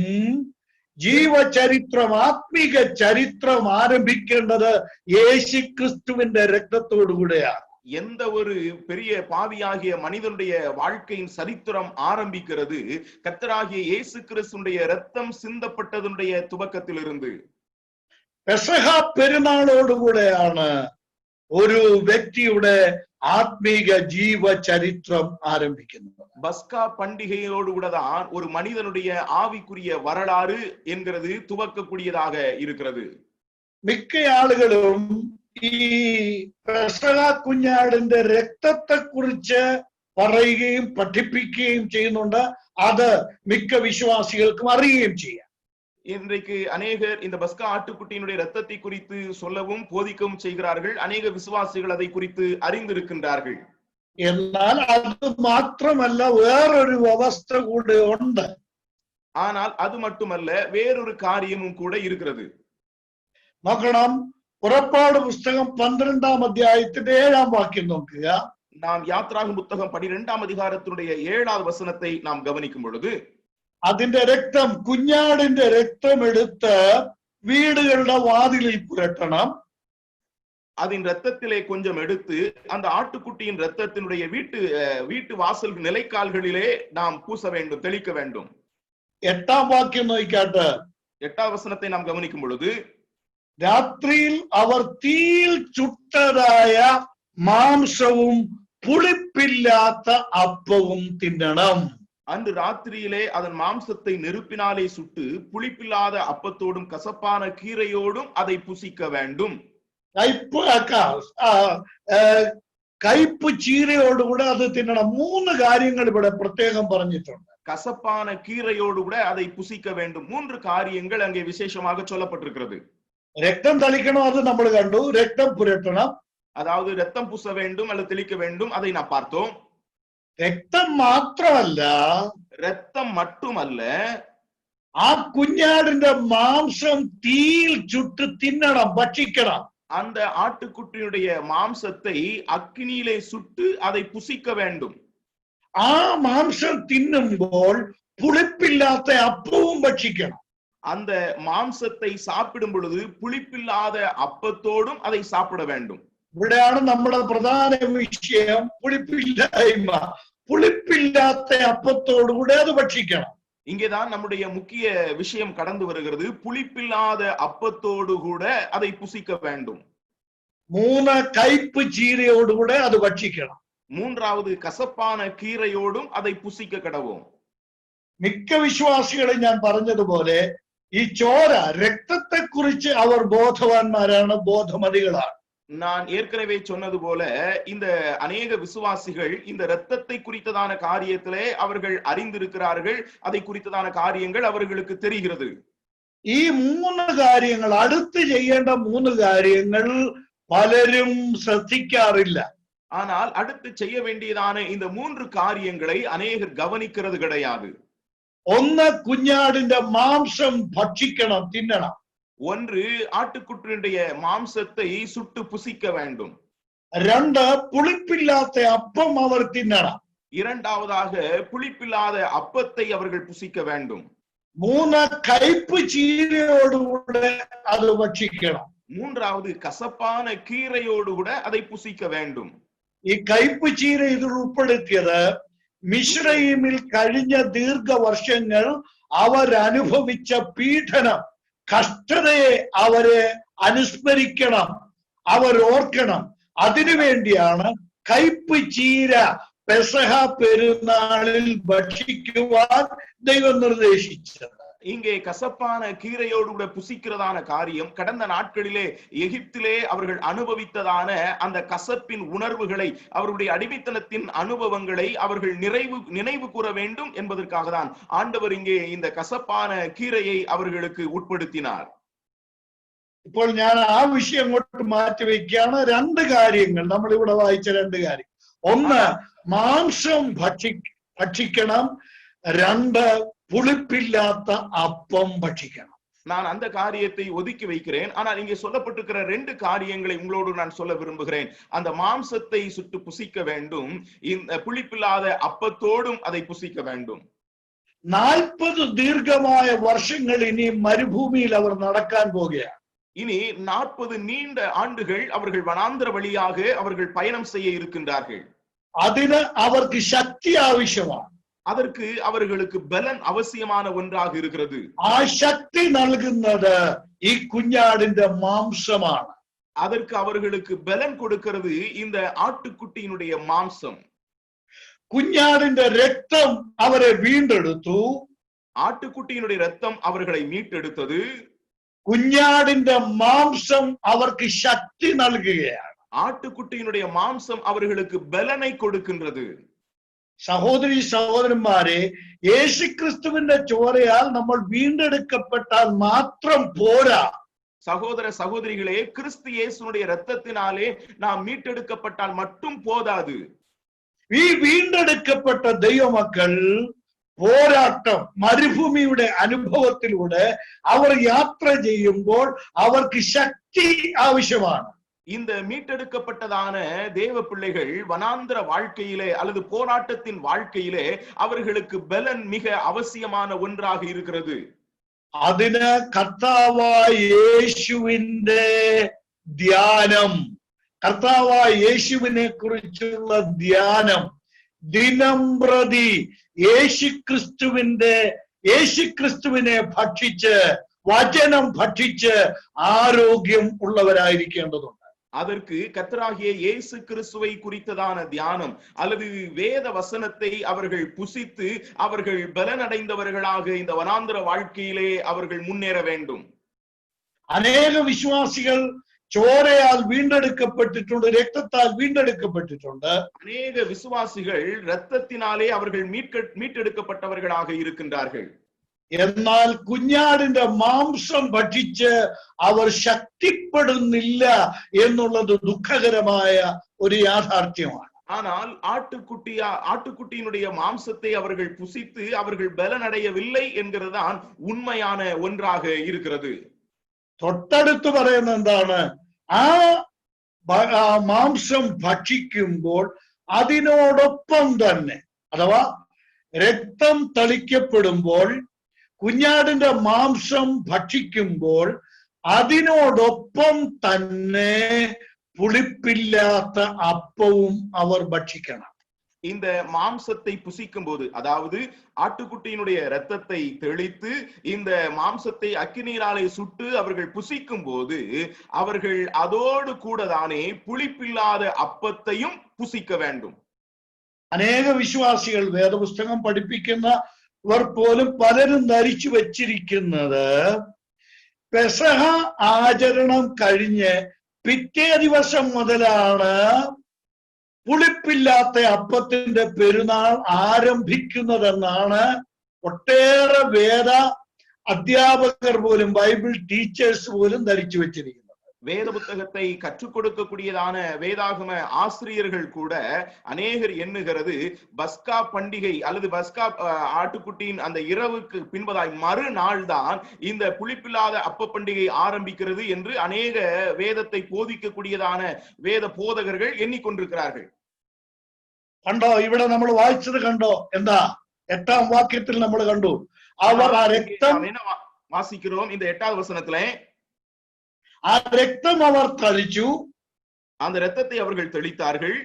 S5: ജീവചരിത്രം, ആത്മീക ചരിത്രം ആരംഭിക്കേണ്ടത് യേശുക്രിസ്തുവിന്റെ രക്തത്തോടുകൂടെയാണ്.
S6: எந்த ஒரு பெரிய பாவியாகிய மனிதனுடைய வாழ்க்கையின் சரித்திரம் ஆரம்பிக்கிறது கர்த்தராகிய இயேசு கிறிஸ்துவினுடைய இரத்தம் சிந்தப்பட்டதனுடைய துவக்கத்திலிருந்து.
S5: പെസഹ പെരുന്നാളോടുകൂടെയാണ് ഒരു വ്യക്തിയുടെ ആത്മീക ജീവചരിത്രം ആരംഭിക്കുന്നത്.
S6: பஸ்கா பண்டிகையோடு கூட தான் ஒரு மனிதனுடைய ஆவிக்குரிய வரலாறு என்கிறது துவக்கக்கூடியதாக இருக்கிறது.
S5: മിക്ക ആളുകളും ഈ പെസഹ കുഞ്ഞാടിന്റെ രക്തത്തെ കുറിച്ച് പറയുകയും പഠിപ്പിക്കുകയും ചെയ്യുന്നുണ്ട്. അത് മിക്ക വിശ്വാസികൾക്കും അറിയുകയും ചെയ്യാം.
S6: இன்றைக்கு அநேகர் இந்த பஸ்கா ஆட்டுக்குட்டியினுடைய இரத்தத்தை குறித்து சொல்லவும் போதிக்கவும் செய்கிறார்கள். அநேக விசுவாசிகள் அதை குறித்து அறிந்திருக்கின்றார்கள்.
S5: എന്നാൽ അത് മാത്രമല്ല, വേറൊരു അവസ്ഥ കൂടെ ഉണ്ട്.
S6: ஆனால் அது மட்டுமல்ல, வேறொரு காரியமும் கூட இருக்கிறது.
S5: നോക്കണം, പുറപ്പാട് പുസ്തകം 12ആം അധ്യായത്തിന്റെ 7ആം വാക്യം നോക്കുക.
S6: நாம் யாத்ராகம புத்தகம் 12ஆம் அதிகாரத்தினுடைய 7வது வசனத்தை நாம் கவனிக்கும் பொழுது,
S5: അതിന്റെ രക്തം, കുഞ്ഞാടിന്റെ രക്തം എടുത്ത് വീടുകളുടെ വാതിലിൽ പുരട്ടണം.
S6: அதன் ரத்தத்திலே கொஞ்சம் எடுத்து அந்த ஆட்டுக்குட்டியின் ரத்தத்தினுடைய வீட்டு வாசல் நிலைக்கால்களிலே நாம் பூச வேண்டும், தெளிக்க வேண்டும்.
S5: 8ആം വാക്യം നോക്കാട്ട്.
S6: 8வது வசனத்தை நாம் கவனிக்கும் பொழுது,
S5: രാത്രിയിൽ അവർ തീയിൽ ചുട്ടതായ മാംസവും പുളിപ്പില്ലാത്ത അപ്പവും തിന്നണം.
S6: அன்று ராத்திரியிலே அதன் மாம்சத்தை நெருப்பினாலே சுட்டு புளிப்பில்லாத அப்பத்தோடும் கசப்பான கீரையோடும் அதை புசிக்க வேண்டும்.
S5: കയ്പ് ചീരയോടുകൂടെ അത് തിന്നണം. 3 കാര്യങ്ങൾ ഇവിടെ പ്രത്യേകം പറഞ്ഞിട്ടുണ്ട്.
S6: கசப்பான கீரையோடு கூட அதை புசிக்க வேண்டும். 3 காரியங்கள் அங்கே விசேஷமாக சொல்லப்பட்டிருக்கிறது.
S5: രക്തം തളിക്കണം, അത് നമ്മൾ കണ്ടു. രക്തം പുരട്ടണം,
S6: அதாவது ரத்தம் பூச வேண்டும் அல்லது தெளிக்க வேண்டும், அதை நாம் பார்த்தோம்.
S5: രക്തം മാത്രമല്ല,
S6: ரத்தம் மட்டுமல்ல,
S5: ആ കുഞ്ഞാടിന്റെ മാംസം തീയിൽ ചുട്ട് തിന്നണം, ഭക്ഷിക്കണം.
S6: அந்த ஆட்டுக்குட்டியுடைய மாம்சத்தை அக்கினியிலே சுட்டு அதை புசிக்க வேண்டும்.
S5: ആ മാംസം തിന്നുമ്പോൾ പുളിപ്പില്ലാത്ത അപ്പവും ഭക്ഷിക്കണം.
S6: அந்த மாம்சத்தை சாப்பிடும் பொழுது புளிப்பில்லாத அப்பத்தோடும் அதை சாப்பிட வேண்டும்.
S5: ഇവിടെയാണ് നമ്മുടെ പ്രധാന വിഷയം, പുളിപ്പില്ലായ്മ. പുളിപ്പില്ലാത്ത അപ്പത്തോടുകൂടെ അത് ഭക്ഷിക്കണം.
S6: இங்கேதான் நம்முடைய முக்கிய விஷயம் கடந்து வருகிறது. புளிப்பில்லாத அப்பத்தோடு கூட அதை புசிக்க வேண்டும்.
S5: 3 കയ്പ് ചീരയോടുകൂടെ അത് ഭക്ഷിക്കണം.
S6: 3வது கசப்பான கீரையோடும் அதை புசிக்க கடவோம்.
S5: മിക്ക വിശ്വാസികളും ഞാൻ പറഞ്ഞതുപോലെ ഈ ചോര രക്തത്തെ കുറിച്ച് അവർ ബോധവാന്മാരാണ്, ബോധമതികളാണ്.
S6: நான் ஏற்கனவே சொன்னது போல இந்த அநேக விசுவாசிகள் இந்த இரத்தத்தை குறித்ததான காரியத்திலே அவர்கள் அறிந்திருக்கிறார்கள், அதை குறித்ததான காரியங்கள் அவர்களுக்கு தெரிகிறது.
S5: ഈ 3 കാര്യങ്ങൾ, അടുത്ത് ചെയ്യേണ്ട 3 കാര്യങ്ങൾ പലരും ശ്രദ്ധിക്കാറില്ല.
S6: ஆனால் அடுத்து செய்ய வேண்டியதான இந்த 3 காரியங்களை அநேகர் கவனிக்கிறது கிடையாது.
S5: ഒന്ന്, കുഞ്ഞാടിന്റെ മാംസം ഭക്ഷിക്കണം, തിന്നണം.
S6: ஒன்று, ஆட்டுக்குட்டியுடைய மாംசத்தை சுட்டு புசிக்க வேண்டும்.
S5: 2, പുളിപ്പില്ലാത്ത അപ്പം അവർ തിന്നണം.
S6: இரண்டாவதாக புளிப்பில்லாத அப்பத்தை அவர்கள் புசிக்க வேண்டும்.
S5: 3, കയ്പ് ചീരയോടുകൂടെ അത് ഭക്ഷിക്കണം.
S6: மூன்றாவது, கசப்பான கீரையோடு கூட அதை புசிக்க வேண்டும்.
S5: ഈ കയ്പ് ചീര ഇതിൽ ഉൾപ്പെടുത്തിയത് മിശ്രയീമിൽ കഴിഞ്ഞ ദീർഘവർഷങ്ങൾ അവരനുഭവിച്ച പീഡനം, കഷ്ടതയെ അവരെ അനുസ്മരിക്കണം, അവർ ഓർക്കണം. അതിനുവേണ്ടിയാണ് കയ്പ് ചീര പെസഹ പെരുന്നാളിൽ ഭക്ഷിക്കുവാൻ ദൈവം നിർദ്ദേശിച്ചത്.
S6: இங்கே கசப்பான கீரையோடு கூட புசிக்கிறதான காரியம் கடந்த நாட்களிலே எகிப்திலே அவர்கள் அனுபவித்ததான அந்த கசப்பின் உணர்வுகளை, அவருடைய அடிமைத்தனத்தின் அனுபவங்களை அவர்கள் நினைவு கூற வேண்டும் என்பதற்காக தான் ஆண்டவர் இங்கே இந்த கசப்பான கீரையை அவர்களுக்கு உட்படுத்தினார்.
S5: ഇപ്പോൾ ഞാൻ ആ വിഷയം അങ്ങോട്ട് മാറ്റി വയ്ക്കുകയാണ്. 2 കാര്യങ്ങൾ നമ്മൾ ഇവിടെ വായിച്ച 2 കാര്യം. ഒന്ന്, മാംസം ഭക്ഷിക്കണം. 2, പുളിപ്പില്ലാത്ത അപ്പം ഭക്ഷിക്കണം.
S6: நான் அந்த காரியத்தை ஒதுக்கி வைக்கிறேன். ஆனால் இங்கே சொல்லப்பட்டிருக்கிற 2 காரியங்களை உங்களோடு நான் சொல்ல விரும்புகிறேன். அந்த மாம்சத்தை சுட்டு புசிக்க வேண்டும், இந்த புளிப்பில்லாத அப்பத்தோடும் அதை புசிக்க வேண்டும்.
S5: 40 ദീർഘമായ വർഷങ്ങൾ ഇനി മരുഭൂമിയിൽ അവർ നടക്കാൻ പോകുകയാണ്.
S6: இனி 40 நீண்ட ஆண்டுகள் அவர்கள் வனாந்தர வழியாக அவர்கள் பயணம் செய்ய இருக்கின்றார்கள்.
S5: അതിന് അവർക്ക് ശക്തി ആവശ്യമാണ്.
S6: அதற்கு அவர்களுக்கு பலன் அவசியமான ஒன்றாக இருக்கிறது.
S5: ആ ശക്തി നൽകുന്നത് ഈ കുഞ്ഞാടിന്റെ മാംസമാണ്.
S6: அதற்கு அவர்களுக்கு பலன் கொடுக்கிறது இந்த ആട്ടുകുട്ടിயினுடைய மாம்சம்.
S5: കുഞ്ഞാടിന്റെ രക്തം അവരെ വീണ്ടെടുത്തു.
S6: ആട്ടുകുട്ടിயினுடைய ரத்தம் அவர்களை மீட்டெடுத்தது.
S5: കുഞ്ഞാടിന്റെ മാംസം അവർക്ക് ശക്തി നൽകുകയാണ്.
S6: ആട്ടുകുട്ടിயினுடைய മാംസം அவர்களுக்கு பலனை கொடுக்கின்றது.
S5: സഹോദരി സഹോദരന്മാരെ, യേശുക്രിസ്തുവിന്റെ ചോരയാൽ നമ്മൾ വീണ്ടെടുക്കപ്പെട്ടാൽ മാത്രം പോരാ.
S6: சகோதர சகோதரிகளே, கிறிஸ்து இயேசுனுடைய இரத்தத்தினாலே நாம் மீட்டெடுக்கப்பட்டால் மட்டும் போதாது.
S5: ഈ വീണ്ടെടുക്കപ്പെട്ട ദൈവമക്കൾ പോരാട്ടം, മരുഭൂമിയുടെ അനുഭവത്തിലൂടെ അവർ യാത്ര ചെയ്യുമ്പോൾ അവർക്ക് ശക്തി ആവശ്യമാണ്.
S6: இந்த மீட்டெடுக்கப்பட்டதான தேவ பிள்ளைகள் வனாந்தர வாழ்க்கையிலே அல்லது போராட்டத்தின் வாழ்க்கையிலே அவர்களுக்கு பலன் மிக அவசியமான ஒன்றாக இருக்கிறது.
S5: അതിന് കർത്താവായ യേശുവിന്റെ ധ്യാനം, കർത്താവായ യേശുവിനെ കുറിച്ചുള്ള ധ്യാനം, ദിനം പ്രതി യേശുക്രിസ്തുവിനെ ഭക്ഷിച്ച്, വചനം ഭക്ഷിച്ച് ആരോഗ്യം ഉള്ളവരായിരിക്കേണ്ടതുണ്ട്.
S6: அதற்கு கர்த்தராகிய இயேசு கிறிஸ்துவை குறித்ததான தியானம் அல்லது வேத வசனத்தை அவர்கள் புசித்து அவர்கள் பலனடைந்தவர்களாக இந்த வனாந்தர வாழ்க்கையிலே அவர்கள் முன்னேற வேண்டும்.
S5: അനേക വിശ്വാസികൾ ചോരയാൽ വീണ്ടെടുക്കപ്പെട്ടിട്ടുണ്ട്, രക്തത്താൽ വീണ്ടെടുക്കപ്പെട്ടിട്ടുണ്ട്.
S6: அநேக விசுவாசிகள் இரத்தத்தினாலே அவர்கள் மீட்டெடுக்கப்பட்டவர்களாக இருக்கின்றார்கள்.
S5: എന്നാൽ കുഞ്ഞാടിന്റെ മാംസം ഭക്ഷിച്ച് അവർ ശക്തിപ്പെടുന്നില്ല എന്നുള്ളത് ദുഃഖകരമായ ഒരു യാഥാർത്ഥ്യമാണ്.
S6: ஆனால் ஆட்டுக்குட்டியினுடைய மாம்சத்தை அவர்கள் புசித்து அவர்கள் பலனடையவில்லை என்கிறதுதான் உண்மையான ஒன்றாக இருக்கிறது.
S5: തൊട്ടടുത്ത് പറയുന്ന എന്താണ്? ആ മാംസം ഭക്ഷിക്കുമ്പോൾ അതിനോടൊപ്പം തന്നെ, അഥവാ രക്തം തളിക്കപ്പെടുമ്പോൾ, കുഞ്ഞാടിന്റെ മാംസം ഭക്ഷിക്കുമ്പോൾ അതിനോടൊപ്പം തന്നെ പുളിപ്പില്ലാത്ത അപ്പവും അവർ ഭക്ഷിക്കണം.
S6: இந்த மாம்சத்தை புசிக்கும் போது, அதாவது ஆட்டுக்குட்டியினுடைய இரத்தத்தை தெளித்து இந்த மாம்சத்தை அக்கினியாலே சுட்டு அவர்கள் புசிக்கும் போது அவர்கள் அதோடு கூட தானே புளிப்பில்லாத அப்பத்தையும் புசிக்க வேண்டும்.
S5: അനേക വിശ്വാസികൾ വേദപുസ്തകം പഠിപ്പിക്കുന്ന ഇവർ പോലും പലരും ധരിച്ചു വെച്ചിരിക്കുന്നത് പെസഹ ആചരണം കഴിഞ്ഞ് പിറ്റേ ദിവസം മുതലാണ് പുളിപ്പില്ലാത്ത അപ്പത്തിന്റെ പെരുന്നാൾ ആരംഭിക്കുന്നതെന്നാണ് ഒട്ടേറെ വേദ അധ്യാപകർ പോലും ബൈബിൾ ടീച്ചേഴ്സ് പോലും ധരിച്ചു വെച്ചിരിക്കുന്നത്.
S6: வேத புத்தகத்தை கற்றுக் கொடுக்கக்கூடியதான வேதாகம ஆசிரியர்கள் கூட அநேகர் எண்ணுகிறது பஸ்கா பண்டிகை அல்லது பஸ்கா ஆட்டுக்குட்டியின் அந்த இரவுக்கு பின்பதாய் மறுநாள் தான் இந்த புளிப்பில்லாத அப்ப பண்டிகை ஆரம்பிக்கிறது என்று அநேக வேதத்தை போதிக்கக்கூடியதான வேத போதகர்கள் எண்ணிக்கொண்டிருக்கிறார்கள்.
S5: കണ്ടോ, ഇവിടെ നമ്മൾ വായിച്ചത് കണ്ടോ? എന്താ 8ാം വാക്യത്തിൽ നമ്മൾ കണ്ടു, അവർ ആ രക്തം
S6: வாசிக்கிறோம். இந்த 8வது வசனத்திலே
S5: ആ രക്തം അവർ തളിച്ചു,
S6: அந்த இரத்தத்தை அவர்கள் தெளித்தார்கள்.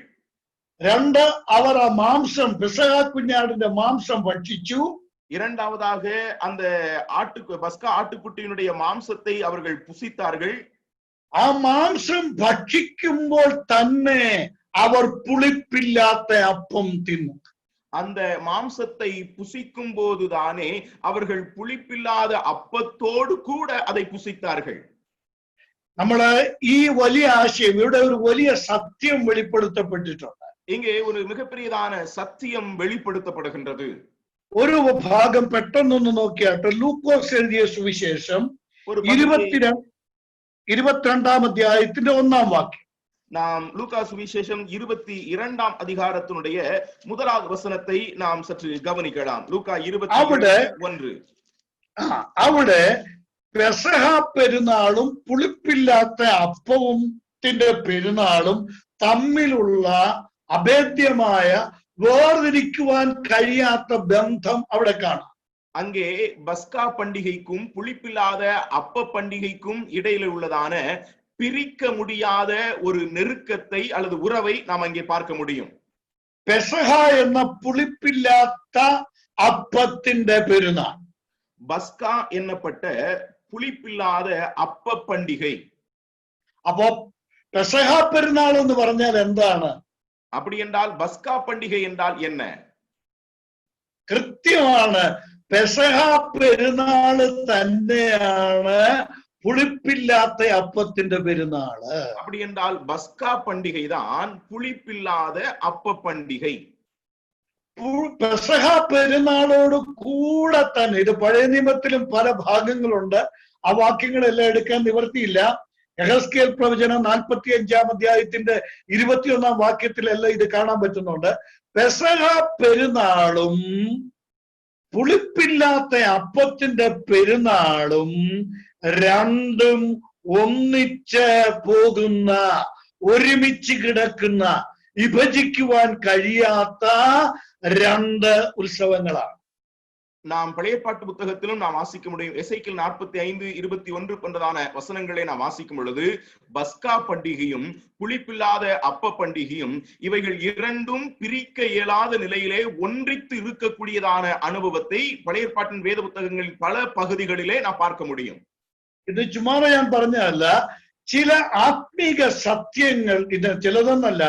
S5: 2 അവർ ആ മാംസം പെസഹ കുഞ്ഞാടിന്റെ മാംസം ഭക്ഷിച്ചു.
S6: இரண்டாவதாக அந்த பஸ்கா ஆட்டுக்குட்டியினுடைய மாம்சத்தை அவர்கள் புசித்தார்கள்.
S5: ആ മാംസം ഭക്ഷിക്കുമ്പോൾ തന്നെ അവർ പുളിപ്പില്ലാത്ത അപ്പം തിന്നു.
S6: அந்த மாம்சத்தை புசிக்கும் போதுதானே அவர்கள் புளிப்பில்லாத அப்பத்தோடு கூட அதை புசித்தார்கள்.
S5: നമ്മള് ഈ വലിയ ആശയം, ഇവിടെ ഒരു വലിയ സത്യം വെളിപ്പെടുത്തപ്പെട്ടിട്ടുണ്ട്.
S6: இங்கே ஒரு மிகப்பெரியதான சத்தியம் வெளிப்படுத்தப்படுகின்றது.
S5: ഒരു ഭാഗം പെട്ടെന്നൊന്ന് നോക്കിയാട്ടെ. ലൂക്കോസ് എഴുതിയ സുവിശേഷം 22ാം അധ്യായത്തിന്റെ 1ാം വാക്യം.
S6: நாம் லூக்கா சுவிசேஷம் 22ஆம் அதிகாரத்தினுடைய 1வது வசனத்தை நாம் சற்று கவனிக்கலாம். லூக்கா 22:1.
S5: അവിടെ പെസഹ പെരുന്നാളും പുളിപ്പില്ലാത്ത അപ്പത്തിന്റെ പെരുന്നാളും തമ്മിലുള്ള അഭേദ്യമായ വേർതിരിക്കുവാൻ കഴിയാത്ത ബന്ധം അവിടെ കാണാം.
S6: அங்கே பஸ்கா பண்டிகைக்கும் புளிப்பில்லாத அப்ப பண்டிகைக்கும் இடையில உள்ளதான பிரிக்க முடியாத ஒரு நெருக்கத்தை அல்லது உறவை நாம் அங்கே பார்க்க முடியும்.
S5: പെസഹ എന്ന പുളിപ്പില്ലാത്ത അപ്പത്തിന്റെ പെരുന്നാൾ,
S6: பஸ்கா என்னப்பட்ட புளிப்பில்லாத அப்ப பண்டிகை.
S5: അപ്പോ പെസഹ പെരുന്നാൾ എന്ന് പറഞ്ഞാൽ എന്താണ്?
S6: அப்படி என்றால் பஸ்கா பண்டிகை என்றால் என்ன?
S5: കൃത്യമാണ്, പെസഹ പെരുന്നാള് തന്നെയാണ് പുളിപ്പില്ലാത്ത അപ്പത്തിന്റെ പെരുന്നാള്.
S6: அப்படி என்றால் பஸ்கா பண்டிகை தான் புளிப்பில்லாத அப்ப பண்டிகை.
S5: പെസഹ പെരുന്നാളോട് കൂടെ തന്നെ, ഇത് പഴയ നിയമത്തിലും പല ഭാഗങ്ങളുണ്ട്, ആ വാക്യങ്ങളെല്ലാം എടുക്കാൻ നിവർത്തിയില്ല. യെഹെസ്കേൽ പ്രവചനം 45-ാം അധ്യായത്തിന്റെ 21-ാം വാക്യത്തിലെല്ലാം ഇത് കാണാൻ പറ്റുന്നുണ്ട്. പെസഹ പെരുന്നാളും പുളിപ്പില്ലാത്ത അപ്പത്തിന്റെ പെരുന്നാളും രണ്ടും ഒന്നിച്ച് പോകുന്ന, ഒരുമിച്ച് കിടക്കുന്ന, വിഭജിക്കുവാൻ കഴിയാത്ത 2 ഉത്സവങ്ങളാണ്.
S6: நாம் பழைய பாட்டு புத்தகத்திலும் நாம் வாசிக்க முடியும். எசேக்கியேல் 45:21 போன்றதான வசனங்களை நாம் வாசிக்கும் பொழுது பஸ்கா பண்டிகையும் புளிப்பில்லாத அப்ப பண்டிகையும் இவைகள் இரண்டும் பிரிக்க இயலாத நிலையிலே ஒன்றித்து இருக்கக்கூடியதான அனுபவத்தை பழைய பாட்டின் வேத புத்தகங்களின் பல பகுதிகளிலே நாம் பார்க்க முடியும்.
S5: ഇത് ചുമ്മാതെ ഞാൻ പറഞ്ഞതല്ല, ചില ആത്മീക സത്യങ്ങൾ, ഇത് ചിലതൊന്നല്ല,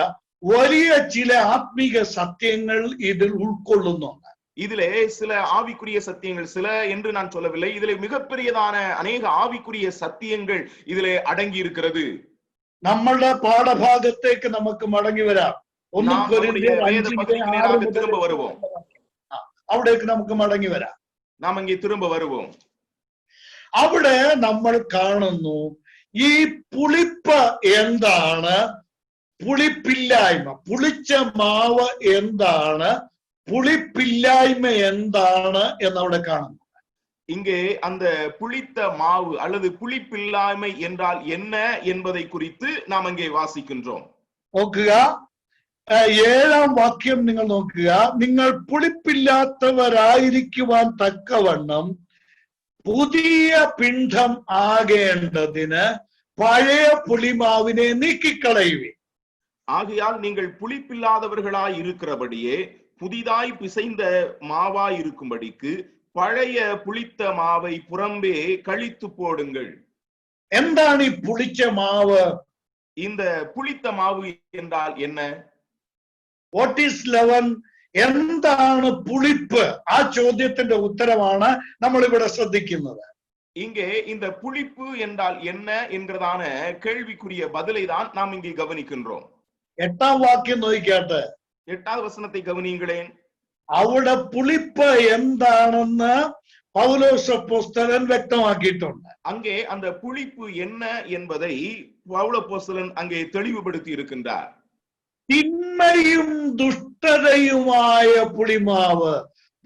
S5: വലിയ ചില ആത്മീക സത്യങ്ങൾ ഇതിൽ ഉൾക്കൊള്ളുന്നുണ്ട്.
S6: இதிலே சில ஆவிக்குரிய சத்தியங்கள், சில என்று நான் சொல்லவில்லை, இதிலே மிகப்பெரியதான அநேக ஆவிக்குரிய சத்தியங்கள் இதிலே அடங்கி இருக்கிறது.
S5: നമ്മളുടെ പാഠഭാഗത്തേക്ക് നമുക്ക് മടങ്ങി വരാം.
S6: திரும்ப வருவோம்.
S5: അവിടേക്ക് നമുക്ക് മടങ്ങി വരാം.
S6: நாம் அங்கே திரும்ப வருவோம்.
S5: അവിടെ നമ്മൾ കാണുന്നു ഈ പുളിപ്പ് എന്താണ്, പുളിപ്പില്ലായ്മ, പുളിച്ച മാവ് എന്താണ്, പുളിപ്പില്ലായ്മ എന്താണ് എന്നവിടെ കാണുന്നു.
S6: இங்கே அந்த புளித்த மாவு அல்லது புளிப்பில்லாமை என்றால் என்ன என்பதை குறித்து நாம் அங்கே வாசிக்கின்றோம்.
S5: നോക്കുക, 7ാം വാക്യം നിങ്ങൾ നോക്കുക. നിങ്ങൾ പുളിപ്പില്ലാത്തവരായിരിക്കുവാൻ തക്കവണ്ണം പുതിയ പിണ്ഡം ആകേണ്ടതിന് പഴയ പുളിമാവിനെ നീക്കിക്കളയുവേ.
S6: ஆகையால் நீங்கள் புளிப்பில்லாதவர்களாய் இருக்கிறபடியே புதிதாய் பிசைந்த மாவாய் இருக்கும்படிக்கு பழைய புளித்த மாவை புறம்பே கழித்து போடுங்கள்.
S5: എന്താണ് ഈ പുളിച്ച മാവ്?
S6: இந்த புளித்த மாவு என்றால் என்ன?
S5: What is leaven? എന്താണ് പുളിപ്പ്? ആ ചോദ്യത്തിന്റെ ഉത്തരമാണ് നമ്മൾ ഇവിടെ ശ്രദ്ധിക്കുന്നത്.
S6: இங்கே இந்த புளிப்பு என்றால் என்ன என்கிறதான கேள்விக்குரிய பதிலை தான் நாம் இங்கே கவனிக்கின்றோம்.
S5: 8ஆம் வாക്യം നോക്കിയാട്ടെ.
S6: 8வது வசனத்தை கவனியுங்களேன்.
S5: അവിടെ പുളിപ്പ് എന്താണെന്ന് പൗലോസ് അപ്പോസ്തലൻ വ്യക്തമാക്കിയിട്ടുണ്ട്.
S6: அங்கே அந்த புளிப்பு என்ன என்பதை பவுல் அப்போஸ்தலன் அங்கே தெளிவுபடுத்தி இருக்கின்றார்.
S5: തിന്മയും ദുഷ്ടതയുമായ പുളിമാവ്.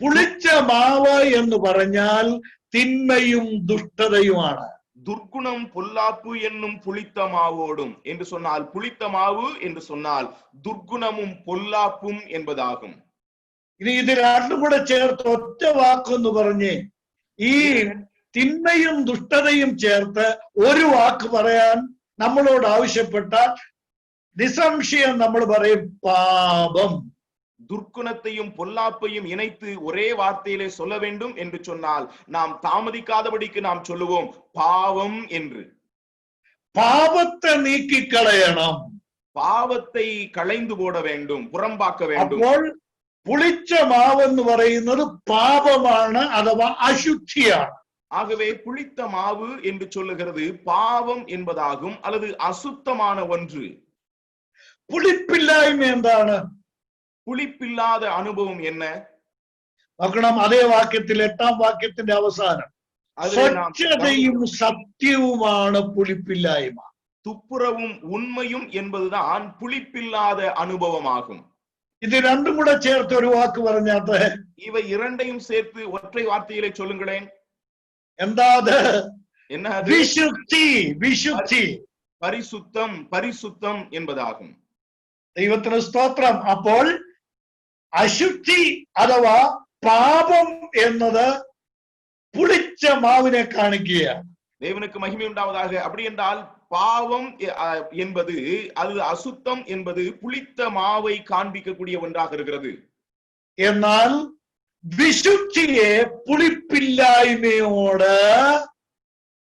S5: പുളിച്ച മാവ് എന്ന് പറഞ്ഞാൽ തിന്മയും ദുഷ്ടതയുമാണ്.
S6: துர்க்குணம் பொல்லாப்பு என்னும் புளித்த மாவோடும் என்று சொன்னால், புளித்த மாவு என்று சொன்னால் துர்க்குணமும் பொல்லாப்பும் என்பதாகும்.
S5: ഇനി ഇത് രണ്ടും കൂടെ ചേർത്ത് ഒറ്റ വാക്കെന്ന് പറഞ്ഞ് ഈ തിന്മയും ദുഷ്ടതയും ചേർത്ത് ഒരു വാക്ക് പറയാൻ നമ്മളോട് ആവശ്യപ്പെട്ടാൽ നിസംശയം നമ്മൾ പറയും പാപം.
S6: துர்க்குணத்தையும் பொல்லாப்பையும் இணைத்து ஒரே வார்த்தையிலே சொல்ல வேண்டும் என்று சொன்னால் நாம் தாமதிக்காதபடிக்கு நாம் சொல்லுவோம் பாவம் என்று.
S5: പാപത്തെ നീക്കിക്കളയണം.
S6: பாவத்தை களைந்து போட வேண்டும், புறம்பாக்க வேண்டும்.
S5: അപ്പോൾ പുളിച്ച മാവെന്ന് പറയുന്നത് പാപമാണ്, അഥവാ അശുദ്ധിയാണ്.
S6: ஆகவே புளித்த மாவு என்று சொல்லுகிறது பாவம் என்பதாகும், அல்லது அசுத்தமான ஒன்று.
S5: പുളിപ്പില്ലായ്മ എന്താണ്?
S6: புளிப்பில்லாத அனுபவம் என்ன?
S5: നോക്കണം, അതേ വാക്യത്തിൽ 8ആം വാക്യത്തിന്റെ അവസാനം സ്വച്ഛതയും സത്യവുമാണ് പുളിപ്പില്ലായ്മ.
S6: துப்புரவும் உண்மையும் என்பதுதான் புளிப்பில்லாத அனுபவமாகும்.
S5: ഇത് രണ്ടും കൂടെ ചേർത്ത് ഒരു വാക്ക് പറഞ്ഞാട്ടെ.
S6: இவை இரண்டையும் சேர்த்து ஒற்றை வார்த்தையிலே சொல்லுங்களேன்.
S5: എന്താ അത്?
S6: என்ன?
S5: വിശുദ്ധി. വിശുദ്ധി,
S6: பரிசுத்தம், பரிசுத்தம் என்பதாகும்.
S5: ദൈവത്തിന് സ്തോത്രം. അപ്പോൾ അശുദ്ധി അഥവാ പാപം എന്നത് പുളിച്ച മാവിനെ കാണിക്കുകയാണ്.
S6: தேவனுக்கு மகிமை உண்டாவதாக. அப்படி என்றால் பாவம் என்பது, அது அசுத்தம் என்பது புளித்த மாவை காண்பிக்கக்கூடிய ஒன்றாக இருக்கிறது.
S5: എന്നാൽ വിശുദ്ധിയെ പുളിപ്പില്ലായ്മയോട്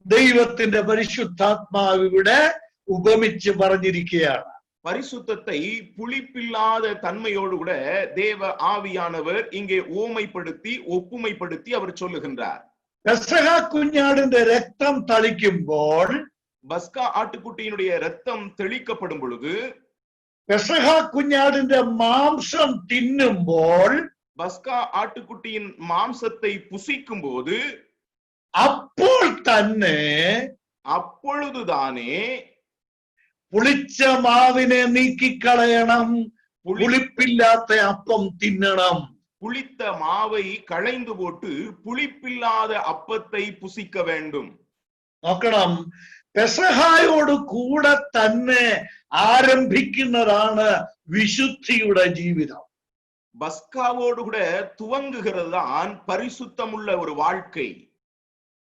S5: ദൈവത്തിന്റെ പരിശുദ്ധാത്മാവ് ഇവിടെ ഉപമിച്ച് പറഞ്ഞിരിക്കുകയാണ്.
S6: பரிசுத்தத்தை புளிப்பில்லாத தன்மையோடு கூட தேவ ஆவியானவர் இங்கே ஓமைப்படுத்தி ஒப்புமைப்படுத்தி அவர் சொல்லுகின்றார்.
S5: പെസഹ കുഞ്ഞാടിന്റെ രക്തം തളിക്കുമ്പോൾ,
S6: பஸ்கா ஆட்டுக்குட்டியினுடைய ரத்தம் தெளிக்கப்படும் பொழுது,
S5: പെസഹ കുഞ്ഞാടിന്റെ മാംസം തിന്നുമ്പോൾ,
S6: பஸ்கா ஆட்டுக்குட்டியின் மாம்சத்தை புசிக்கும் போது,
S5: അപ്പോൾ തന്നെ
S6: அப்பொழுதுதானே
S5: പുളിച്ച മാവിനെ നീക്കിക്കളയണം, പുളിപ്പില്ലാത്ത അപ്പം തിന്നണം.
S6: புளித்த மாவை களைந்து போட்டு புளிப்பில்லாத அப்பத்தை புசிக்க வேண்டும்.
S5: നോക്കണം, പെസഹായോട് കൂടെ തന്നെ ആരംഭിക്കുന്നതാണ് വിശുദ്ധിയുടെ ജീവിതം.
S6: பஸ்காவோடு கூட துவங்குகிறது தான் பரிசுத்தமுள்ள ஒரு வாழ்க்கை.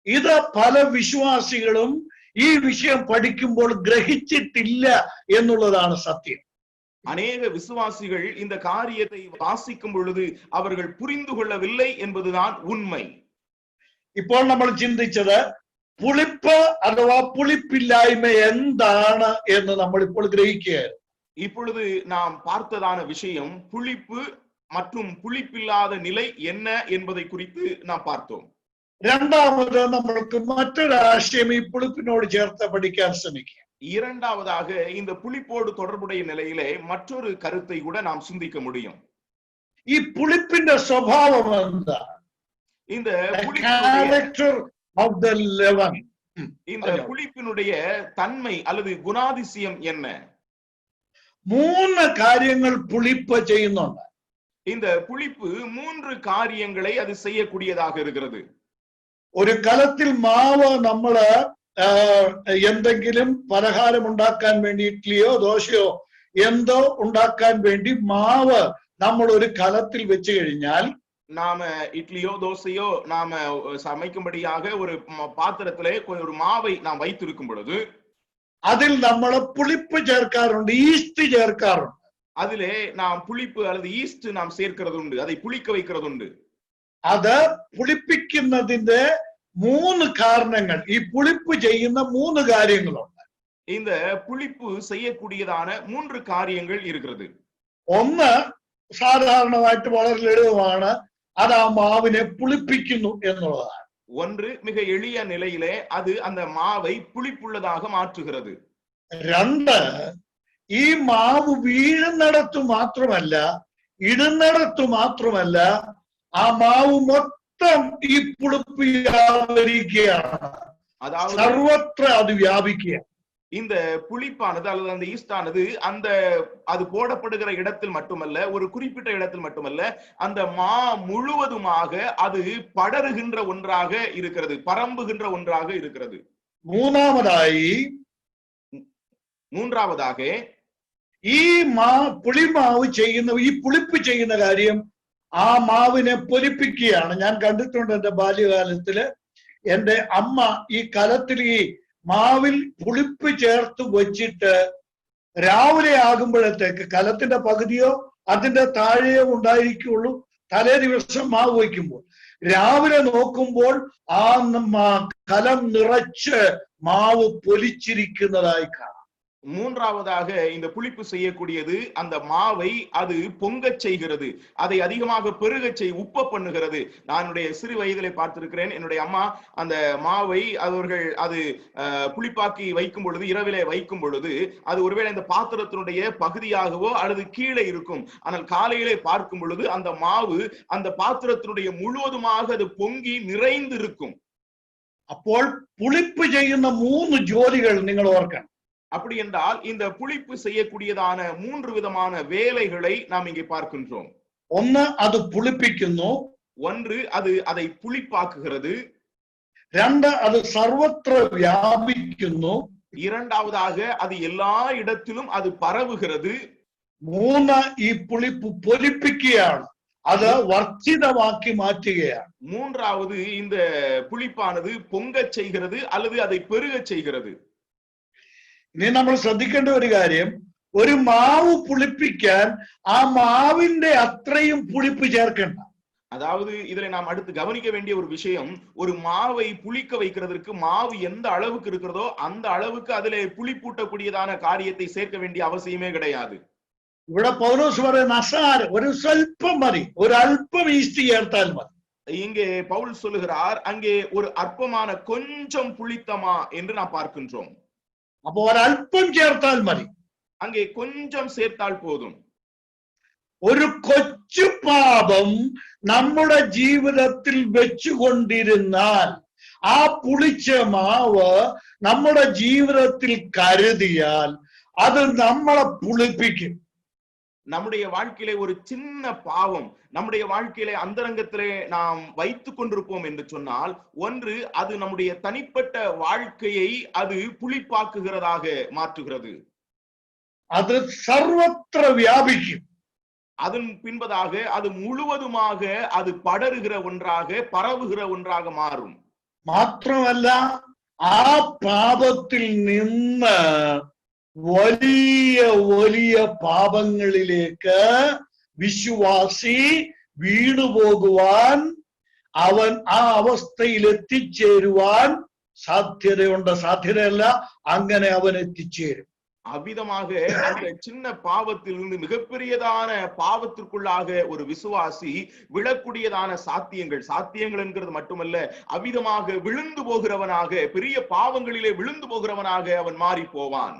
S5: ഇത് പല വിശ്വാസികളും ഈ വിഷയം പഠിക്കുമ്പോൾ ഗ്രഹിച്ചിട്ടില്ല എന്നുള്ളതാണ് സത്യം.
S6: அநேக விசுவாசிகள் இந்த காரியத்தை வாசிக்கும் பொழுது அவர்கள் புரிந்து கொள்ளவில்லை என்பதுதான் உண்மை.
S5: ഇപ്പോൾ നമ്മൾ ചിന്തിച്ചത് പുളിപ്പ് അഥവാ പുളിപ്പില്ലായ്മ എന്താണ് എന്ന് നമ്മൾ ഇപ്പോൾ ഗ്രഹിക്കുകയായിരുന്നു.
S6: இப்பொழுது நாம் பார்த்ததான விஷயம் புளிப்பு மற்றும் புளிப்பில்லாத நிலை என்ன என்பதை குறித்து நாம் பார்த்தோம்.
S5: രണ്ടാമത് നമ്മൾക്ക് മറ്റൊരു ആശയം ഈ പുളിപ്പിനോട് ചേർത്ത് പഠിക്കാൻ ശ്രമിക്കുക.
S6: இரண்டாவதாக இந்த புளிப்போடு தொடர்புடைய நிலையிலே மற்றொரு கருத்தை கூட நாம் சிந்திக்க முடியும்.
S5: ഈ പുളിപ്പിന്റെ സ്വഭാവം എന്താ?
S6: இந்த
S5: ക്യാരക്ടർ ഓഫ് ദ ലെവൻ.
S6: இந்த புளிப்பினுடைய தன்மை அல்லது குணாதிசயம் என்ன?
S5: 3 കാര്യങ്ങൾ പുളിപ്പ് ചെയ്യുന്നുണ്ട്.
S6: இந்த புளிப்பு 3 காரியங்களை அது செய்யக்கூடியதாக இருக்கிறது.
S5: ഒരു കലത്തിൽ മാവ് നമ്മള് എന്തെങ്കിലും പലഹാരം ഉണ്ടാക്കാൻ വേണ്ടി, ഇഡ്ഡലിയോ ദോശയോ എന്തോ ഉണ്ടാക്കാൻ വേണ്ടി മാവ് നമ്മൾ ഒരു കലത്തിൽ വെച്ച് കഴിഞ്ഞാൽ,
S6: நாம இட்லியோ தோசையோ நாம சமைக்கும்படியாக ஒரு பாத்திரத்திலே ஒரு மாவை நாம் வைத்திருக்கும் பொழுது
S5: അതിൽ നമ്മൾ പുളിപ്പ് ചേർക്കാറുണ്ട്, ഈസ്റ്റ് ചേർക്കാറുണ്ട്.
S6: அதிலே நாம் புளிப்பு அல்லது ஈஸ்ட் நாம் சேர்க்கிறது உண்டு, அதை புளிக்க வைக்கிறது உண்டு.
S5: അത് പുളിപ്പിക്കുന്നതിന്റെ 3 കാരണങ്ങൾ, ഈ പുളിപ്പ് ചെയ്യുന്ന 3 കാര്യങ്ങളുണ്ട്.
S6: இந்த புளிப்பு செய்யக்கூடியதான 3 காரியங்கள் இருக்கிறது.
S5: ഒന്ന്, സാധാരണമായിട്ട് വളരെ ലളിതമാണ്. അത് ആ മാവിനെ പുളിപ്പിക്കുന്നു എന്നുള്ളതാണ്.
S6: ஒன்று மிக எளிய நிலையிலே அது அந்த மாவை புளிப்புள்ளதாக மாற்றுகிறது.
S5: രണ്ട്, ഈ മാവ് വീഴുന്നിടത്തു മാത്രമല്ല, ഇടുന്നിടത്തു മാത്രമല്ല, ആ മാവ് മൊത്തം ഈ പുളിപ്പ് വ്യാപരിക്കുകയാണ്.
S6: அதாவது
S5: സർവത്ര അത് വ്യാപിക്കുക.
S6: இந்த புளிப்பானது அல்லது அந்த ஈஸ்டானது அந்த அது போடப்படுகிற இடத்தில் மட்டுமல்ல, ஒரு குறிப்பிட்ட இடத்தில் மட்டுமல்ல, அந்த மா முழுவதுமாக அது படருகின்ற ஒன்றாக இருக்கிறது, பரம்புகின்ற ஒன்றாக இருக்கிறது. மூன்றாவதாக
S5: ഈ പുളിമാവ് ചെയ്യുന്ന, ഈ പുളിപ്പ് ചെയ്യുന്ന കാര്യം ആ മാവിനെ പൊലിപ്പിക്കുകയാണ്. ഞാൻ കണ്ടിട്ടുണ്ട് എന്റെ ബാല്യകാലത്തില് എന്റെ അമ്മ ഈ കലത്തിൽ ഈ മാവിൽ പുളിപ്പ് ചേർത്ത് വെച്ചിട്ട് രാവിലെ ആകുമ്പോഴത്തേക്ക് കലത്തിന്റെ പകുതിയോ അതിന്റെ താഴെയോ ഉണ്ടായിരിക്കുള്ളൂ. തലേ ദിവസം മാവ് വയ്ക്കുമ്പോൾ രാവിലെ നോക്കുമ്പോൾ ആ കലം നിറച്ച് மாவு பொலிச்சிருக்கிறதாய் காணலாம்.
S6: மூன்றாவதாக இந்த புளிப்பு செய்யக்கூடியது அந்த மாவை அது பொங்கச் செய்கிறது, அதை அதிகமாக பெருகச் உப்ப பண்ணுகிறது. நான் என்னுடைய சிறு வயதிலே பார்த்திருக்கிறேன். என்னுடைய அம்மா அந்த மாவை அவர்கள் அது புளிப்பாக்கி வைக்கும் பொழுது, இரவிலே வைக்கும் பொழுது, அது ஒருவேளை இந்த பாத்திரத்தினுடைய பகுதியாகவோ அல்லது கீழே இருக்கும். ஆனால் காலையிலே பார்க்கும் பொழுது அந்த மாவு அந்த பாத்திரத்தினுடைய முழுவதுமாக அது பொங்கி நிறைந்து இருக்கும்.
S5: അപ്പോൾ പുളിപ്പ് ചെയ്യുന്ന 3 ജോലികൾ നിങ്ങൾ ഓർക്കണം.
S6: அப்படி என்றால் இந்த புளிப்பு செய்யக்கூடியதான 3 விதமான வேலைகளை நாம் இங்கே பார்க்கின்றோம்.
S5: ഒന്ന്, അത് പുളിപ്പിക്കുന്നു.
S6: ஒன்று, அது அதை புளிப்பாக்குகிறது.
S5: രണ്ട്, അത് സർവത്ര വ്യാപിക്കുന്നു.
S6: இரண்டாவதாக அது எல்லா இடத்திலும் அது பரவுகிறது.
S5: മൂന്ന്, ഈ പുളിപ്പ് പൊലിപ്പിക്കുകയാണ്, അത് വർദ്ധിതമാക്കി മാറ്റുകയാണ്.
S6: மூன்றாவது, இந்த புளிப்பானது பொங்கச் செய்கிறது அல்லது அதை பெருகச் செய்கிறது.
S5: ഇനി നമ്മൾ ശ്രദ്ധിക്കേണ്ട ഒരു കാര്യം, ഒരു മാവ് പുളിപ്പിക്കാൻ ആ മാവിന്റെ അത്രയും പുളിപ്പ് ചേർക്കണ്ട.
S6: அதாவது இதுல நாம் அடுத்து கவனிக்க வேண்டிய ஒரு விஷயம், ஒரு மாவை புளிக்க வைக்கிறதுக்கு மாவு எந்த அளவுக்கு இருக்கிறதோ அந்த அளவுக்கு அதிலே புளிப்பூட்டக்கூடியதான காரியத்தை சேர்க்க வேண்டிய அவசியமே கிடையாது.
S5: ഇവിടെ പൗലോസ് പറയുന്ന അസാരം, ഒരു സ്വല്പം മതി, ഒരു അല്പം ഈസ്റ്റ് ചേർത്താൽ മതി.
S6: இங்கே பவுல் சொல்லுகிறார், அங்கே ஒரு அற்பமான கொஞ்சம் புளித்தமா என்று நாம் பார்க்கின்றோம்.
S5: അപ്പൊ ഒരല്പം ചേർത്താൽ മതി,
S6: அங்கே கொஞ்சம் சேர்த்தால் போதும்.
S5: ഒരു കൊച്ചു പാപം നമ്മുടെ ജീവിതത്തിൽ വെച്ചുകൊണ്ടിരുന്നാൽ, ആ പുളിച്ച മാവ് നമ്മുടെ ജീവിതത്തിൽ കരുതിയാൽ അത് നമ്മളെ പുളിപ്പിക്കും.
S6: நம்முடைய வாழ்க்கையிலே ஒரு சின்ன பாவம் நம்முடைய வாழ்க்கையிலே அந்தரங்கத்திலே நாம் வைத்துக் கொண்டிருப்போம் என்று சொன்னால், ஒன்று, அது நம்முடைய தனிப்பட்ட வாழ்க்கையை அது புளிப்பாக்குகிறதாக மாற்றுகிறது.
S5: அது സർവത്ര വ്യാപിക്കും.
S6: அதன் பின்பதாக அது முழுவதுமாக அது படருகிற ஒன்றாக, பரவுகிற ஒன்றாக மாறும்.
S5: മാത്രമല്ല, ആ പാപത്തിൽ നിന്ന് വലിയ വലിയ പാപങ്ങളിലേക്ക് വിശ്വാസി വീണുപോകുവാൻ, അവൻ ആ അവസ്ഥയിൽ എത്തിച്ചേരുവാൻ സാധ്യതയുണ്ട്. സാധ്യതയല്ല, അങ്ങനെ അവൻ എത്തിച്ചേരും.
S6: அவ்விதமாக அந்த சின்ன பாவத்திலிருந்து மிகப்பெரியதான பாவத்திற்குள்ளாக ஒரு விசுவாசி விழக்கூடியதான சாத்தியங்கள் என்கிறது மட்டுமல்ல, அவ்விதமாக விழுந்து போகிறவனாக, பெரிய பாவங்களிலே விழுந்து போகிறவனாக அவன் மாறி போவான்.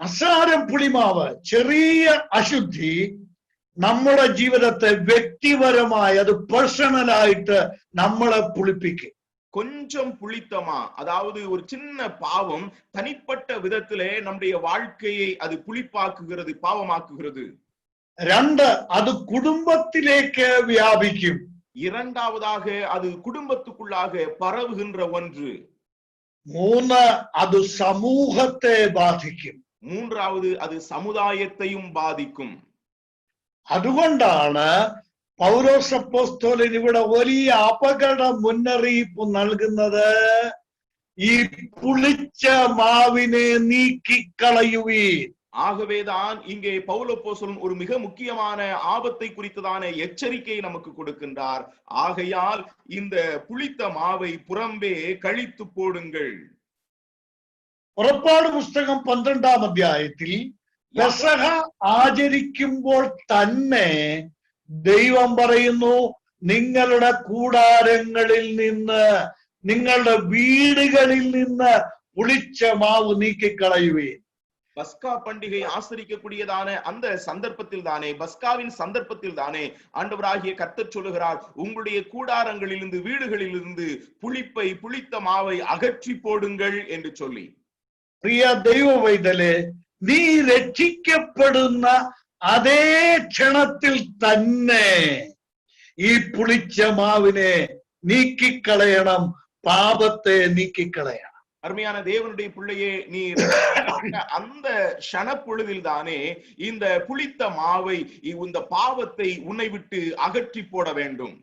S5: അസാരം പുളിമാവ്, ചെറിയ അശുദ്ധി നമ്മുടെ ജീവിതത്തെ വ്യക്തിപരമായി, അത് പേഴ്സണലായിട്ട് നമ്മളെ പുളിപ്പിക്കും.
S6: கொஞ்சம் புளித்தமா, அதாவது ஒரு சின்ன பாவம் தனிப்பட்ட விதத்திலே நம்முடைய வாழ்க்கையை அது புளிப்பாக்குகிறது, பாவமாக்குகிறது.
S5: രണ്ട്, അത് കുടുംബത്തിലേക്ക് വ്യാപിക്കും.
S6: இரண்டாவதாக அது குடும்பத்துக்குள்ளாக பரவுகின்ற ஒன்று.
S5: മൂന്ന്, അത് സമൂഹത്തെ ബാധിക്കും.
S6: மூன்றாவது, அது சமுதாயத்தையும் பாதிக்கும்.
S5: അതുകൊണ്ടാണ് പൗലോസ് അപ്പോസ്തലൻ ഇവിടെ വലിയ അപകട മുന്നറിയിപ്പ് നൽകുന്നത്. ഈ പുളിച്ച മാവിനെ നീക്കിക്കളയുവീൻ.
S6: ஆகவேதான் இங்கே பவுல் அப்போஸ்தலன் ஒரு மிக முக்கியமான ஆபத்தை குறித்ததான எச்சரிக்கை நமக்கு கொடுக்கின்றார். ஆகையால் இந்த புளித்த மாவை புறம்பே கழித்து போடுங்கள்.
S5: പുറപ്പാട് പുസ്തകം 12-ാം അധ്യായത്തിൽ പെസഹ ആചരിക്കുമ്പോൾ തന്നെ ദൈവം പറയുന്നു, നിങ്ങളുടെ കൂടാരങ്ങളിൽ നിന്ന്, നിങ്ങളുടെ വീടുകളിൽ നിന്ന് പുളിച്ച മാവ് നീക്കിക്കളയുവേ.
S6: பஸ்கா பண்டிகை ஆசரிக்கக்கூடியதான அந்த சந்தர்ப்பத்தில் தானே, பஸ்காவின் சந்தர்ப்பத்தில் தானே ஆண்டவராகிய கர்த்தர் சொல்லுகிறார், உங்களுடைய கூடாரங்களிலிருந்து வீடுகளிலிருந்து புளிப்பை, புளித்த மாவை அகற்றி போடுங்கள் என்று சொல்லி.
S5: പ്രിയ ദൈവ പൈതലേ, നീ രക്ഷിക്കപ്പെടുന്ന അതേ ക്ഷണത്തിൽ തന്നെ ഈ പുളിച്ച മാവിനെ നീക്കിക്കളയണം, പാപത്തെ നീക്കിക്കളയണം.
S6: அருமையான தேவனுடைய பிள்ளையே, நீ அந்த க்ஷணப்பொழுதில் தானே இந்த புளித்த மாவை, இந்த பாவத்தை உன்னை விட்டு அகற்றி போட வேண்டும்.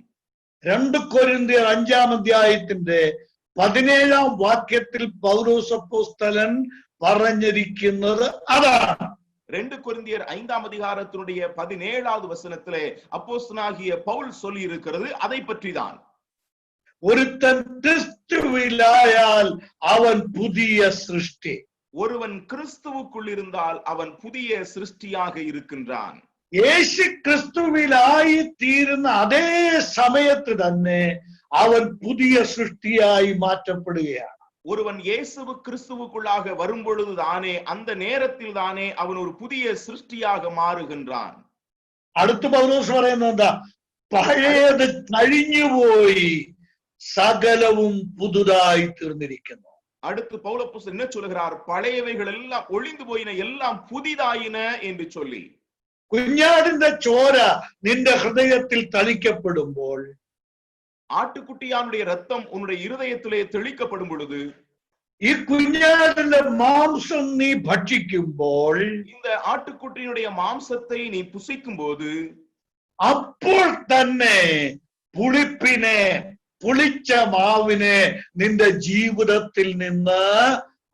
S5: 2 കൊരിന്ത്യർ 5-ാം അധ്യായത്തിന്റെ 17-ാം വാക്യത്തിൽ പൗലോസ് അപ്പോസ്തലൻ പറഞ്ഞിരിക്കുന്നത് അതാണ്.
S6: 2 கொரிந்தியர் 5-ாம் அதிகாரத்தினுடைய 17வது வசனத்திலே அப்போஸ்தலனாகிய பவுல் சொல்லி இருக்கிறது அதை பற்றி தான்.
S5: ഒരുത്തൻ ക്രിസ്തുവിലായാൽ അവൻ പുതിയ സൃഷ്ടി.
S6: ஒருவன் கிறிஸ்துவுக்குள் இருந்தால் அவன் புதிய சிருஷ்டியாக இருக்கின்றான்.
S5: യേശു ക്രിസ്തുവിലായി തീരുന്ന അതേ സമയത്ത് തന്നെ അവൻ പുതിയ സൃഷ്ടിയായി മാറ്റപ്പെടുകയാണ്.
S6: ஒருவன் இயேசு கிறிஸ்துவுக்குள்ளாக வரும் பொழுது தானே, அந்த நேரத்தில் தானே அவன் ஒரு புதிய சிருஷ்டியாக மாறுகின்றான்.
S5: അടുത്ത പൗലോസ് പറയുന്നത് എന്താ? പഴയത് കഴിഞ്ഞുപോയി, സകലവും പുതുതായി തീർന്നിരിക്കുന്നു.
S6: அடுத்து பவுலப்போஸ்தலன் என்ன சொல்கிறார்? பழையவைகள் எல்லாம் ஒளிந்து போயின, எல்லாம் புதிதாயின என்று சொல்லி.
S5: കുഞ്ഞാടിന്റെ ചോര നിന്റെ ഹൃദയത്തിൽ തളിക്കപ്പെടുമ്പോൾ,
S6: ஆட்டுக்குட்டியானுடைய ரத்தம் உன்னுடைய இருதயத்திலே தெளிக்கப்படும் பொழுது,
S5: ഈ കുഞ്ഞാടിന്റെ മാംസം നീ ഭക്ഷിക്കുമ്പോൾ,
S6: இந்த ஆட்டுக்குட்டியினுடைய மாംசத்தை நீ புசிக்கும் போது,
S5: അപ്പോൾ തന്നെ പുളിപ്പിനെ, പുളിച്ച മാവിനെ നിന്റെ ജീവിതത്തിൽ നിന്ന്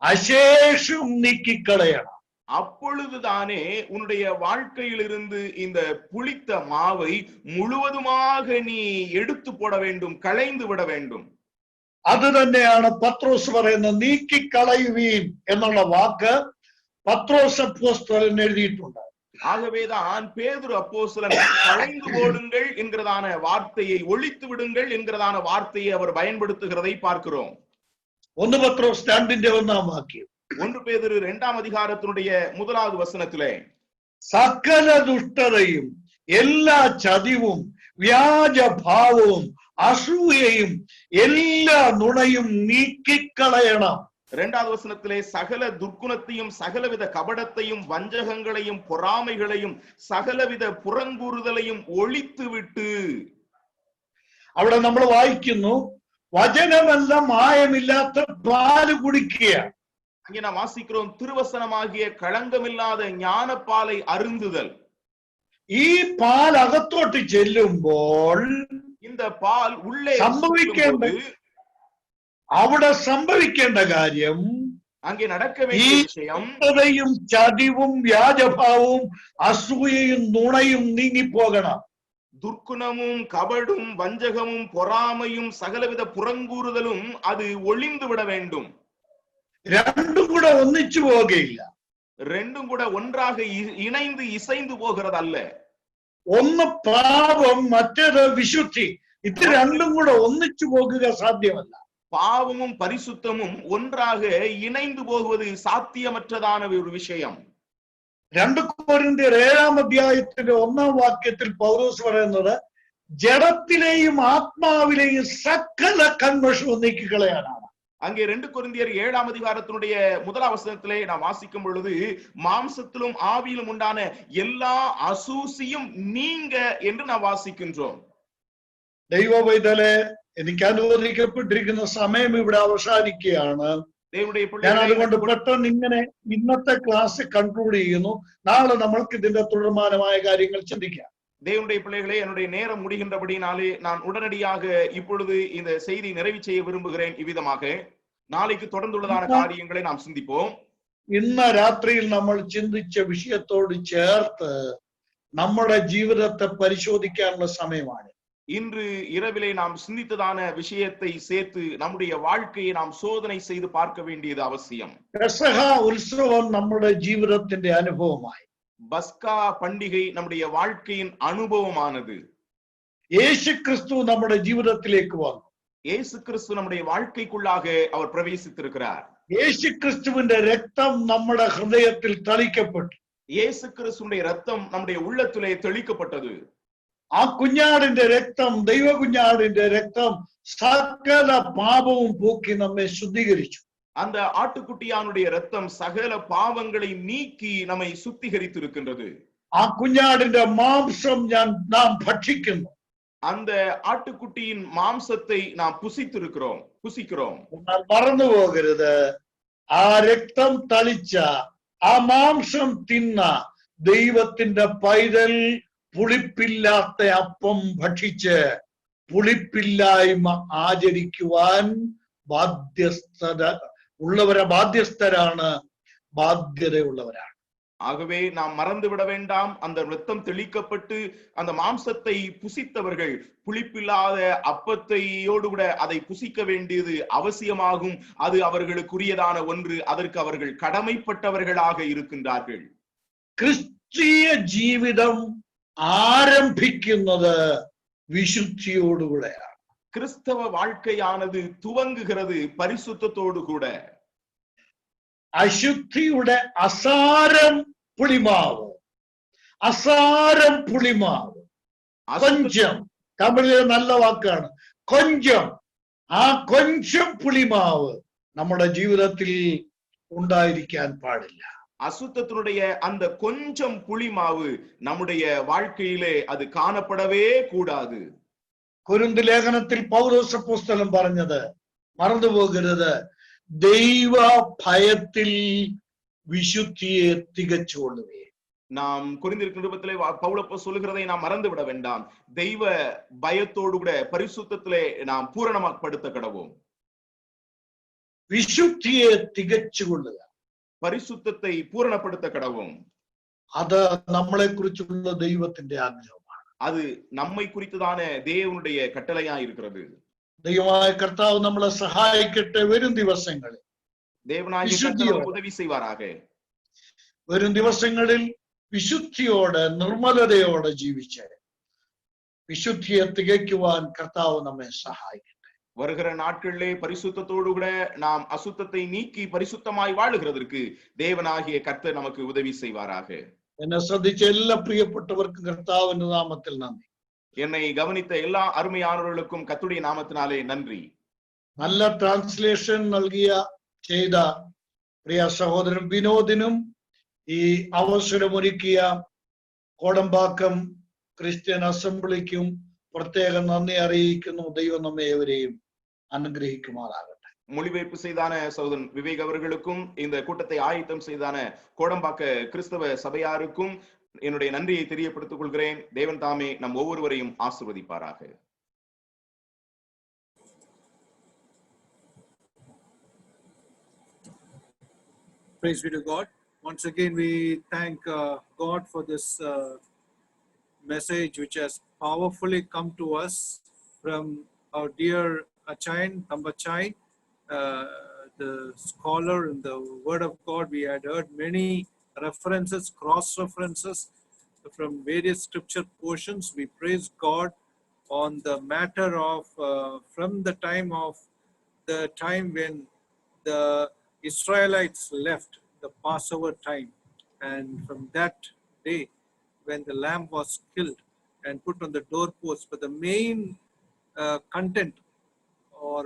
S5: അശേഷം നീക്കിക്കളയണം.
S6: அப்பொழுதுதானே உன்னுடைய வாழ்க்கையிலிருந்து இந்த புளித்த மாவை முழுவதுமாக நீ எடுத்து போட வேண்டும், களைந்து விட வேண்டும்.
S5: അത് തന്നെയാണ് പത്രോസ് പറയുന്നത്. നീക്കിക്കളയുവീൻ എന്നുള്ള വാക്ക് പത്രോസ് അപ്പോസ്തലൻ എഴുതിയിട്ടുണ്ട്.
S6: ஆகவேதான் பேதுரு அப்போஸ்தலன் களைந்து போடுங்கள் என்கிறதான வார்த்தையை, ஒழித்து விடுங்கள் என்கிறதான வார்த்தையை அவர் பயன்படுத்துகிறதை பார்க்கிறோம்.
S5: 1 പത്രോസ് 2-ാം വാക്യം.
S6: 1 பேதுரு 2-ாம் அதிகாரத்தினுடைய 1வது வசனத்திலே,
S5: സകല ദുഷ്ടതയും എല്ലാ ചതിവും വ്യാജഭാവവും അസൂയയും എല്ലാ നുണയും നീക്കിക്കളയണം.
S6: 2வது வசனத்திலே, சகல துர்க்குணத்தையும், சகலவித கபடத்தையும், வஞ்சகங்களையும், பொறாமைகளையும், சகலவித புறங்கூறுதலையும் ஒழித்து விட்டு.
S5: അവിടെ നമ്മൾ വായിക്കുന്നു, വചനമെല്ലാം മായമില്ലാത്ത പാല് കുടിക്കുക.
S6: அங்கே நாம் வாசிக்கிறோம், திருவசனமாகிய കളങ്കമില്ലാத ஞானப்பாலை அருந்துதல்.
S5: ഈ പാൽ അകത്തോട്ട് ചെല്ലുമ്പോൾ
S6: இந்த பால் உள்ளே
S5: അവിടെ സംഭവിക്കേണ്ട കാര്യം,
S6: அங்கே நடக்க வேண்டிய விஷயம்,
S5: ചതിവും വ്യാജഭാവവും അസൂയയും നുണയും നീങ്ങിപ്പോകണം.
S6: துர்க்குணமும் கபடும் வஞ்சகமும் பொறாமையும் சகலவித புறங்கூறுதலும் அது ஒளிந்து விட வேண்டும்.
S5: രണ്ടും കൂടെ ഒന്നിച്ചു പോകുകയില്ല.
S6: ரெண்டும் கூட ஒன்றாக இணைந்து இசைந்து போகிறது அல்ல.
S5: ഒന്ന് പാപം, മറ്റേത് വിശുദ്ധി. ഇത് രണ്ടും കൂടെ ഒന്നിച്ചു പോകുക സാധ്യമല്ല.
S6: பாவமும் பரிசுத்தமும் ஒன்றாக இணைந்து போகுவது சாத்தியமற்றதான ஒரு விஷயம்.
S5: 2 കൊരിന്ത്യർ 7-ാം അധ്യായത്തിന്റെ 1-ാം വാക്യത്തിൽ പൗലോസ് പറയുന്നത്, ജഡത്തിലെയും ആത്മാവിലെയും സകല കന്മഷവും നീക്കിക്കളയാനാണ്.
S6: அங்கே 2 கொரிந்தியர் 7-ாம் அதிகாரத்தினுடைய 1வது வசனத்திலே நாம் வாசிக்கும் பொழுது, மாம்சத்திலும் ஆவியிலும் உண்டான எல்லா அசூசியும் நீங்க என்று நாம் வாசிக்கின்றோம்.
S5: ദൈവ പൈതലേ, എനിക്ക് അനുവദിക്കപ്പെട്ടിരിക്കുന്ന സമയം ഇവിടെ അവസാനിക്കുകയാണ്. ഞാൻ അതുകൊണ്ട് പെട്ടെന്ന് ഇങ്ങനെ ഇന്നത്തെ ക്ലാസ് കൺക്ലൂഡ് ചെയ്യുന്നു. നാളെ നമ്മൾക്ക് ഇതിന്റെ തുടർമാനമായ കാര്യങ്ങൾ ചിന്തിക്കാം.
S6: தேவனுடைய பிள்ளைகளே, என்னுடைய நேரம் முடிகின்றபடினாலே நான் உடனடியாக இப்பொழுது இந்த செய்தி நிறைவு செய்ய விரும்புகிறேன். இவ்விதமாக நாளைக்கு தொடர்ந்துள்ளதான காரியங்களை நாம் சிந்திப்போம்.
S5: ഇന്ന് രാത്രിയിൽ നമ്മൾ ചിന്തിച്ച വിഷയത്തോട് ചേർത്ത് നമ്മുടെ ജീവിതത്തെ പരിശോധിക്കാനുള്ള സമയമാണ്.
S6: இன்று இரவிலே நாம் சிந்தித்ததான விஷயத்தை சேர்த்து நம்முடைய வாழ்க்கையை நாம் சோதனை செய்து பார்க்க வேண்டியது அவசியம்.
S5: പെസഹ ഉത്സവം നമ്മുടെ ജീവിതത്തിന്റെ അനുഭവമായി.
S6: பஸ்கா பண்டிகை நம்முடைய வாழ்க்கையின் அனுபவமானது.
S5: യേശു ക്രിസ്തു നമ്മുടെ ജീവിതത്തിലേക്ക് വന്നു.
S6: இயேசு கிறிஸ்து நம்முடைய வாழ்க்கைக்குள்ளாக அவர் பிரவேசித்திருக்கிறார்.
S5: യേശു ക്രിസ്തുവിന്റെ രക്തം നമ്മുടെ ഹൃദയത്തിൽ തളിക്കപ്പെട്ടു.
S6: இயேசு கிறிஸ்துவினுடைய ரத்தம் நம்முடைய உள்ளத்திலே தெளிக்கப்பட்டது.
S5: ആ കുഞ്ഞാടിന്റെ രക്തം, ദൈവ കുഞ്ഞാടിന്റെ രക്തം സകല പാപവും പോക്കി നമ്മെ ശുദ്ധീകരിച്ചു.
S6: அந்த ஆட்டுக்குட்டியானுடைய ரத்தம் சகல பாவங்களை நீக்கி நம்மை சுத்திகரித்திருக்கின்றது.
S5: ആ കുഞ്ഞാടിന്റെ മാംസം നാം ഭക്ഷിക്കുന്നു.
S6: அந்த ஆட்டுக்குட்டியின் மாம்சத்தை நாம் புசிக்கிறோம்.
S5: എന്നാൽ മറന്നു പോകരുത്, ആ രക്തം തളിച്ച ആ മാംസം തിന്ന ദൈവത്തിന്റെ പൈതൽ പുളിപ്പില്ലാത്ത അപ്പം ഭക്ഷിച്ച് പുളിപ്പില്ലായ്മ ആചരിക്കുവാൻ ബാധ്യതയുള്ളവരാണ്.
S6: ஆகவே நாம் மறந்து விட வேண்டாம், அந்த ரத்தம் தெளிக்கப்பட்டு அந்த மாம்சத்தை புசித்தவர்கள் புளிப்பில்லாத அப்பத்தையோடு கூட அதை புசிக்க வேண்டியது அவசியமாகும். அது அவர்களுக்குரியதான ஒன்று. அதற்கு அவர்கள் கடமைப்பட்டவர்களாக இருக்கின்றார்கள்.
S5: ക്രിസ്തീയ ജീവിതം ആരംഭിക്കുന്നത് വിശുദ്ധിയോടുകൂടെയാണ്.
S6: கிறிஸ்தவ வாழ்க்கையானது துவங்குகிறது பரிசுத்தத்தோடு கூட.
S5: അശുദ്ധിയുടെ അസാരം പുളിമാവ്, അസാരം പുളിമാവ്, കൊഞ്ചം, തമിഴിലെ നല്ല വാക്കാണ് കൊഞ്ചം. ആ കൊഞ്ചം പുളിമാവ് നമ്മുടെ ജീവിതത്തിൽ ഉണ്ടായിരിക്കാൻ പാടില്ല.
S6: அசுத்தத்தினுடைய அந்த கொஞ்சம் புளிமாவு நம்முடைய வாழ்க்கையிலே அது காணப்படவே கூடாது.
S5: കൊരിന്ത് ലേഖനത്തിൽ പൗലോസ് അപ്പോസ്തലൻ പറഞ്ഞത് മറന്നുപോകരുത്, ദൈവ ഭയത്തിൽ വിശുദ്ധിയെ തികച്ചുകൊള്ളുവേ.
S6: நாம் கொரிந்தியர் நிருபத்திலே பவுலப்போஸ்தலன் சொல்லுகிறதை நாம் மறந்து விட வேண்டாம். தெய்வ பயத்தோடு கூட பரிசுத்தத்திலே நாம் பூரணமாக்கப்படுத்த கடவோம்.
S5: വിശുദ്ധിയെ തികച്ചുകൊള്ളുക,
S6: பரிசுத்தத்தை பூரணப்படுத்த கடவோம்.
S5: അത് നമ്മളെ കുറിച്ചുള്ള ദൈവത്തിന്റെ ആഗ്രഹമാണ്.
S6: அது நம்மை குறித்ததான தேவனுடைய கட்டளையா இருக்கிறது.
S5: ദൈവമായ കർത്താവ് നമ്മളെ സഹായിക്കട്ടെ. വരും ദിവസങ്ങളിൽ
S6: தேவனாகிய கர்த்தர் உதவி செய்வாராக.
S5: വരും ദിവസങ്ങളിൽ വിശുദ്ധിയോടെ നിർമ്മലതയോടെ ജീവിച്ച് വിശുദ്ധിയെ തികയ്ക്കുവാൻ കർത്താവ് നമ്മെ സഹായിക്കട്ടെ.
S6: வருகிற நாட்களிலே பரிசுத்தத்தோடு கூட நாம் அசுத்தத்தை நீக்கி பரிசுத்தமாய் வாழுகிறதற்கு தேவனாகிய கர்த்தர் நமக்கு உதவி செய்வாராக.
S5: എന്നെ ശ്രദ്ധിച്ച എല്ലാ പ്രിയപ്പെട്ടവർക്കും കർത്താവിന്റെ നാമത്തിൽ നന്ദി.
S6: என்னை கவனித்த எல்லா அருமையானவர்களுக்கும் கர்த்தருடைய நாமத்தினாலே நன்றி.
S5: നല്ല ട്രാൻസ്ലേഷൻ ചെയ്ത പ്രിയ സഹോദരൻ വിനോദിനും ഈ അവസരമൊരുക്കിയ കോടമ്പാക്കം ക്രിസ്ത്യൻ അസംബ്ലിക്കും പ്രത്യേകം നന്ദി അറിയിക്കുന്നു. ദൈവം നമ്മെ ഏവരെയും അനുഗ്രഹിക്കുമാറാകട്ടെ.
S6: மொழிபெயர்ப்பு செய்தான சகோதரன் விவேக் அவர்களுக்கும் இந்த கூட்டத்தை ஆயத்தம் செய்தான கோடம்பாக்க கிறிஸ்தவ சபையாருக்கும் என்னுடைய நன்றியை தெரியப்படுத்திக் கொள்கிறேன். தேவன் தாமே நம் ஒவ்வொருவரையும் ஆசீர்வதிப்பாராக.
S1: Praise be to God. Once again, we thank God for this message which has powerfully come to us from our dear Achain Tambachai, the scholar in the Word of God. We had heard many references, cross-references from various scripture portions. We praise God on the matter of from the time when the Israelites left, the Passover time, and from that day when the lamb was killed and put on the doorpost. But the main content or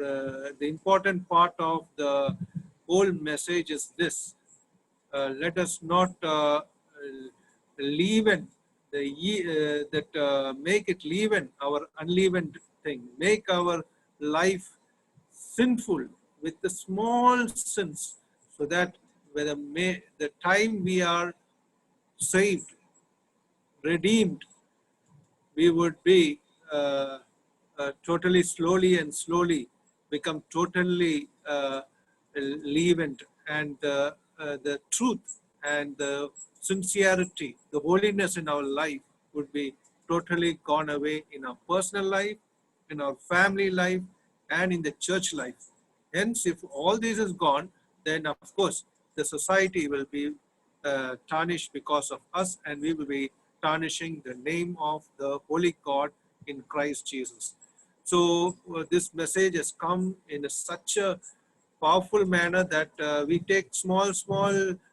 S1: the important part of the whole message is this: let us not leaven make it leaven our unleavened thing, make our life sinful with the small sins, so that by the time we are saved, redeemed, we would be totally slowly become totally leavened, and the truth and the sincerity, the holiness in our life would be totally gone away in our personal life, in our family life, and in the church life. Hence, if all this is gone, then of course the society will be tarnished because of us, and we will be tarnishing the name of the Holy God in Christ Jesus. So this message has come in such a powerful manner that we take small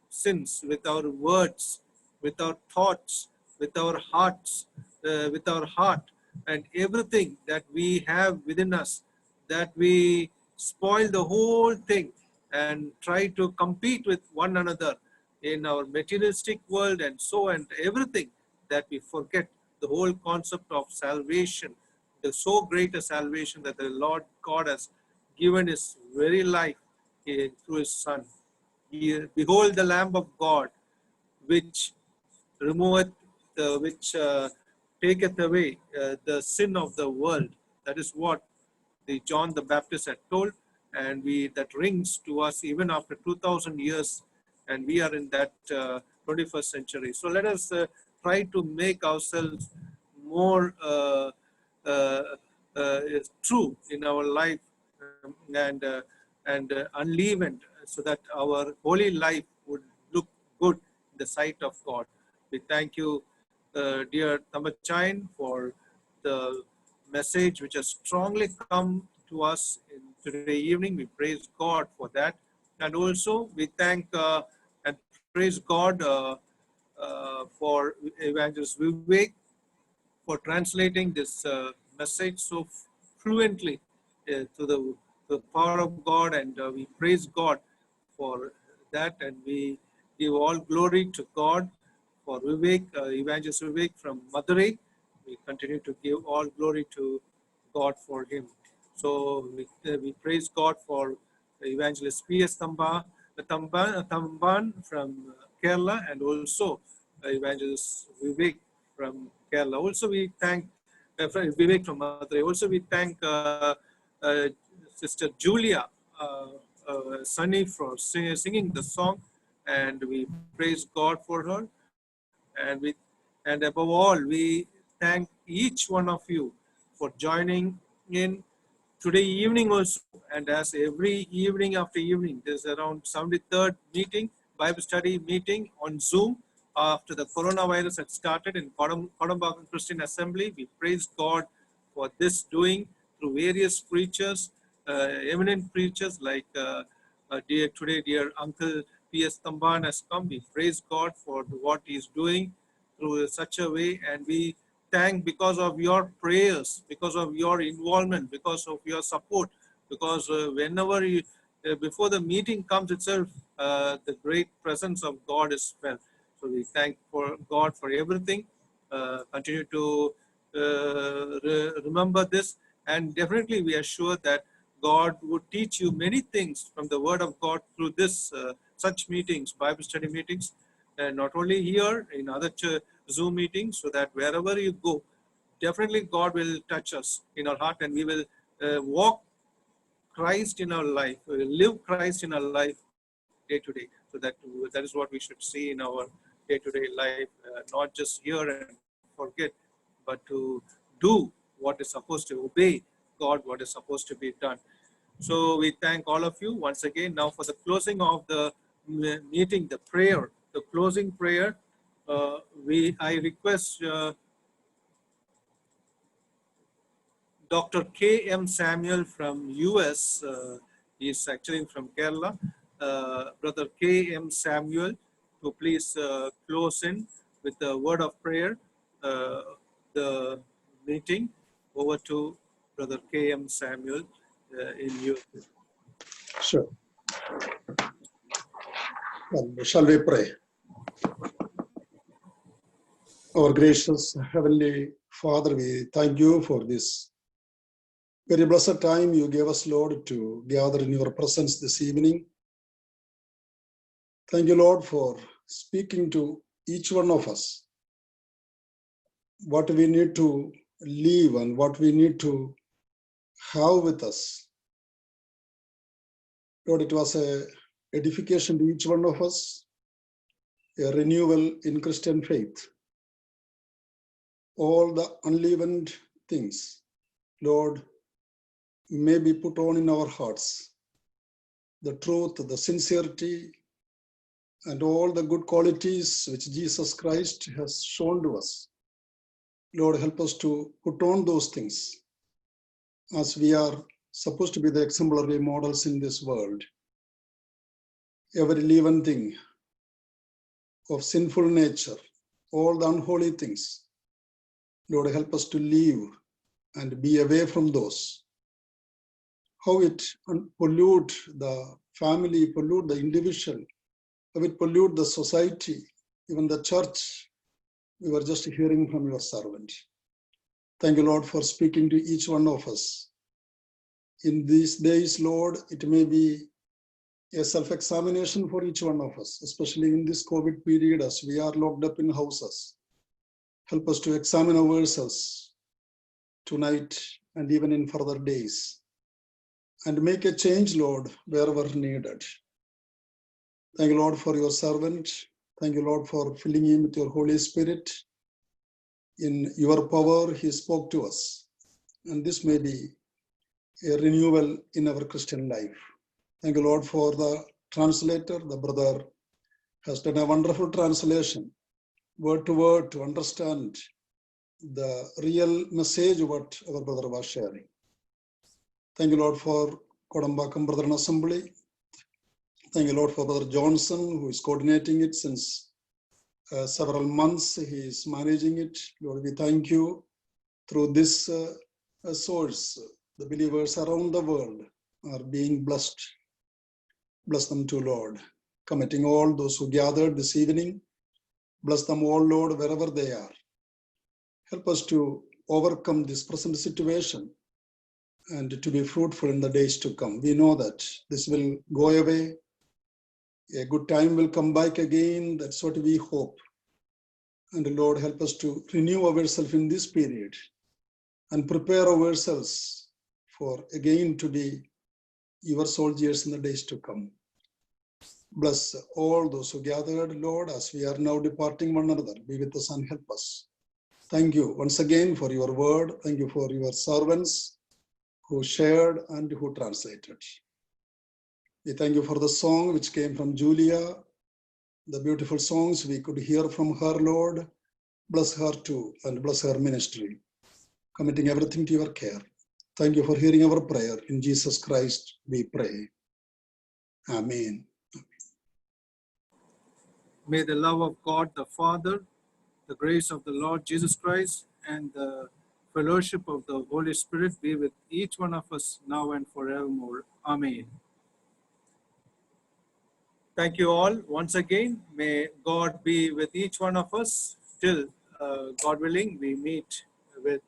S1: sins with our words, with our thoughts, with our hearts, with our heart, and everything that we have within us, that we spoil the whole thing and try to compete with one another in our materialistic world, and so and everything, that we forget the whole concept of salvation, the so great a salvation that the Lord God has given his very life through his Son. Behold the Lamb of God, which removeth, which taketh away the sin of the world. That is what the John the Baptist had told, and that rings to us even after 2000 years, and we are in that 21st century. So let us try to make ourselves more true in our life, and unleavened, so that our holy life would look good in the sight of God. We thank you, dear Thambachayan, for the message which has strongly come to us in today evening. We praise God for that. And also we thank and praise God for Evangelist Vivek for translating this message so fluently to the power of God, and we praise God for that, and we give all glory to God for Vivek, Evangelist Vivek from Madurai. We continue to give all glory to God for him. So we praise God for Evangelist P.S. Tamban from Kerala, and also Evangelist Vivek from Kerala. Also we thank Vivek from Madurai. Also we thank Sister Julia Sunny for singing the song, and we praise God for her. And above all, we thank each one of you for joining in today evening also. And as every evening after evening, there's around 73rd meeting, Bible study meeting on Zoom after the coronavirus had started in Kodambakkam Christian Assembly. We praise God for this doing through various preachers, eminent preachers like dear Uncle P.S. Tamban has come. We praise God for what he is doing through such a way, and we thank because of your prayers, because of your involvement, because of your support, because whenever you, before the meeting comes itself, the great presence of God is felt. So we thank for God for everything. Continue to remember this, and definitely we are sure that God would teach you many things from the Word of God through this such meetings, Bible study meetings, and not only here, in other Zoom meetings, so that wherever you go, definitely God will touch us in our heart, and we will walk Christ in our life, we will live Christ in our life day to day. So that is what we should see in our day-to-day life, not just hear and forget, but to do what is supposed to, obey God, what is supposed to be done. So we thank all of you once again. Now for the closing of the meeting, the prayer, the closing prayer, I request Dr. K.M. Samuel from US, he's actually from Kerala, Brother K.M. Samuel, to please close in with the word of prayer, the meeting. Over to Brother K.M. Samuel in US.
S7: Sure. Shall we pray? Our gracious Heavenly Father, we thank you for this very blessed time you gave us, Lord, to gather in your presence this evening. Thank you, Lord, for speaking to each one of us what we need to live and what we need to have with us. Lord, it was an edification to each one of us, a renewal in Christian faith. all the unleavened things, Lord, may be put on in our hearts. The truth, the sincerity, and all the good qualities which Jesus Christ has shown to us. Lord, help us to put on those things as we are supposed to be the exemplary models in this world. Every leaven thing of sinful nature, all the unholy things, Lord, help us to leave and be away from those. How it pollute the family, pollute the individual, how it pollute the society, even the church. We were just hearing from your servant. Thank you, Lord, for speaking to each one of us. In these days, Lord, it may be a self-examination for each one of us, especially in this COVID period as we are locked up in houses. Help us to examine ourselves tonight and even in further days and make a change, Lord, wherever needed. Thank you, Lord, for your servant. Thank you, Lord, for filling him with your Holy Spirit. In your power, he spoke to us. And this may be a renewal in our Christian life. Thank you, Lord, for the translator. The brother has done a wonderful translation, word to word, to understand the real message what our brother was sharing. Thank you, Lord, for Kodambakam Brethren Assembly. Thank you, Lord, for Brother Johnson, who is coordinating it since several months. He is managing it. Lord, we thank you. Through this source, the believers around the world are being blessed. Bless them too, Lord. Committing all those who gathered this evening. Bless them all, Lord, wherever they are. Help us to overcome this present situation and to be fruitful in the days to come. We know that this will go away. A good time will come back again. That's what we hope. And Lord, help us to renew ourselves in this period and prepare ourselves for again to be your soldiers in the days to come. Bless all those who gathered, Lord, as we are now departing one another. Be with us and help us. Thank you once again for your word. Thank you for your servants who shared and who translated. We thank you for the song which came from Julia, the beautiful songs we could hear from her, Lord. Bless her too and bless her ministry, committing everything to your care. Thank you for hearing our prayer. In Jesus Christ we pray. Amen.
S1: May the love of God the Father, the grace of the Lord Jesus Christ, and the fellowship of the Holy Spirit be with each one of us now and forevermore. Amen. Thank you all once again. May God be with each one of us till, God willing, we meet with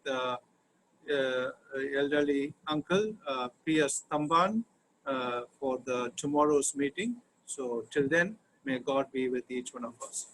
S1: elderly uncle P.S. Tamban for the tomorrow's meeting. So till then, may God be with each one of us.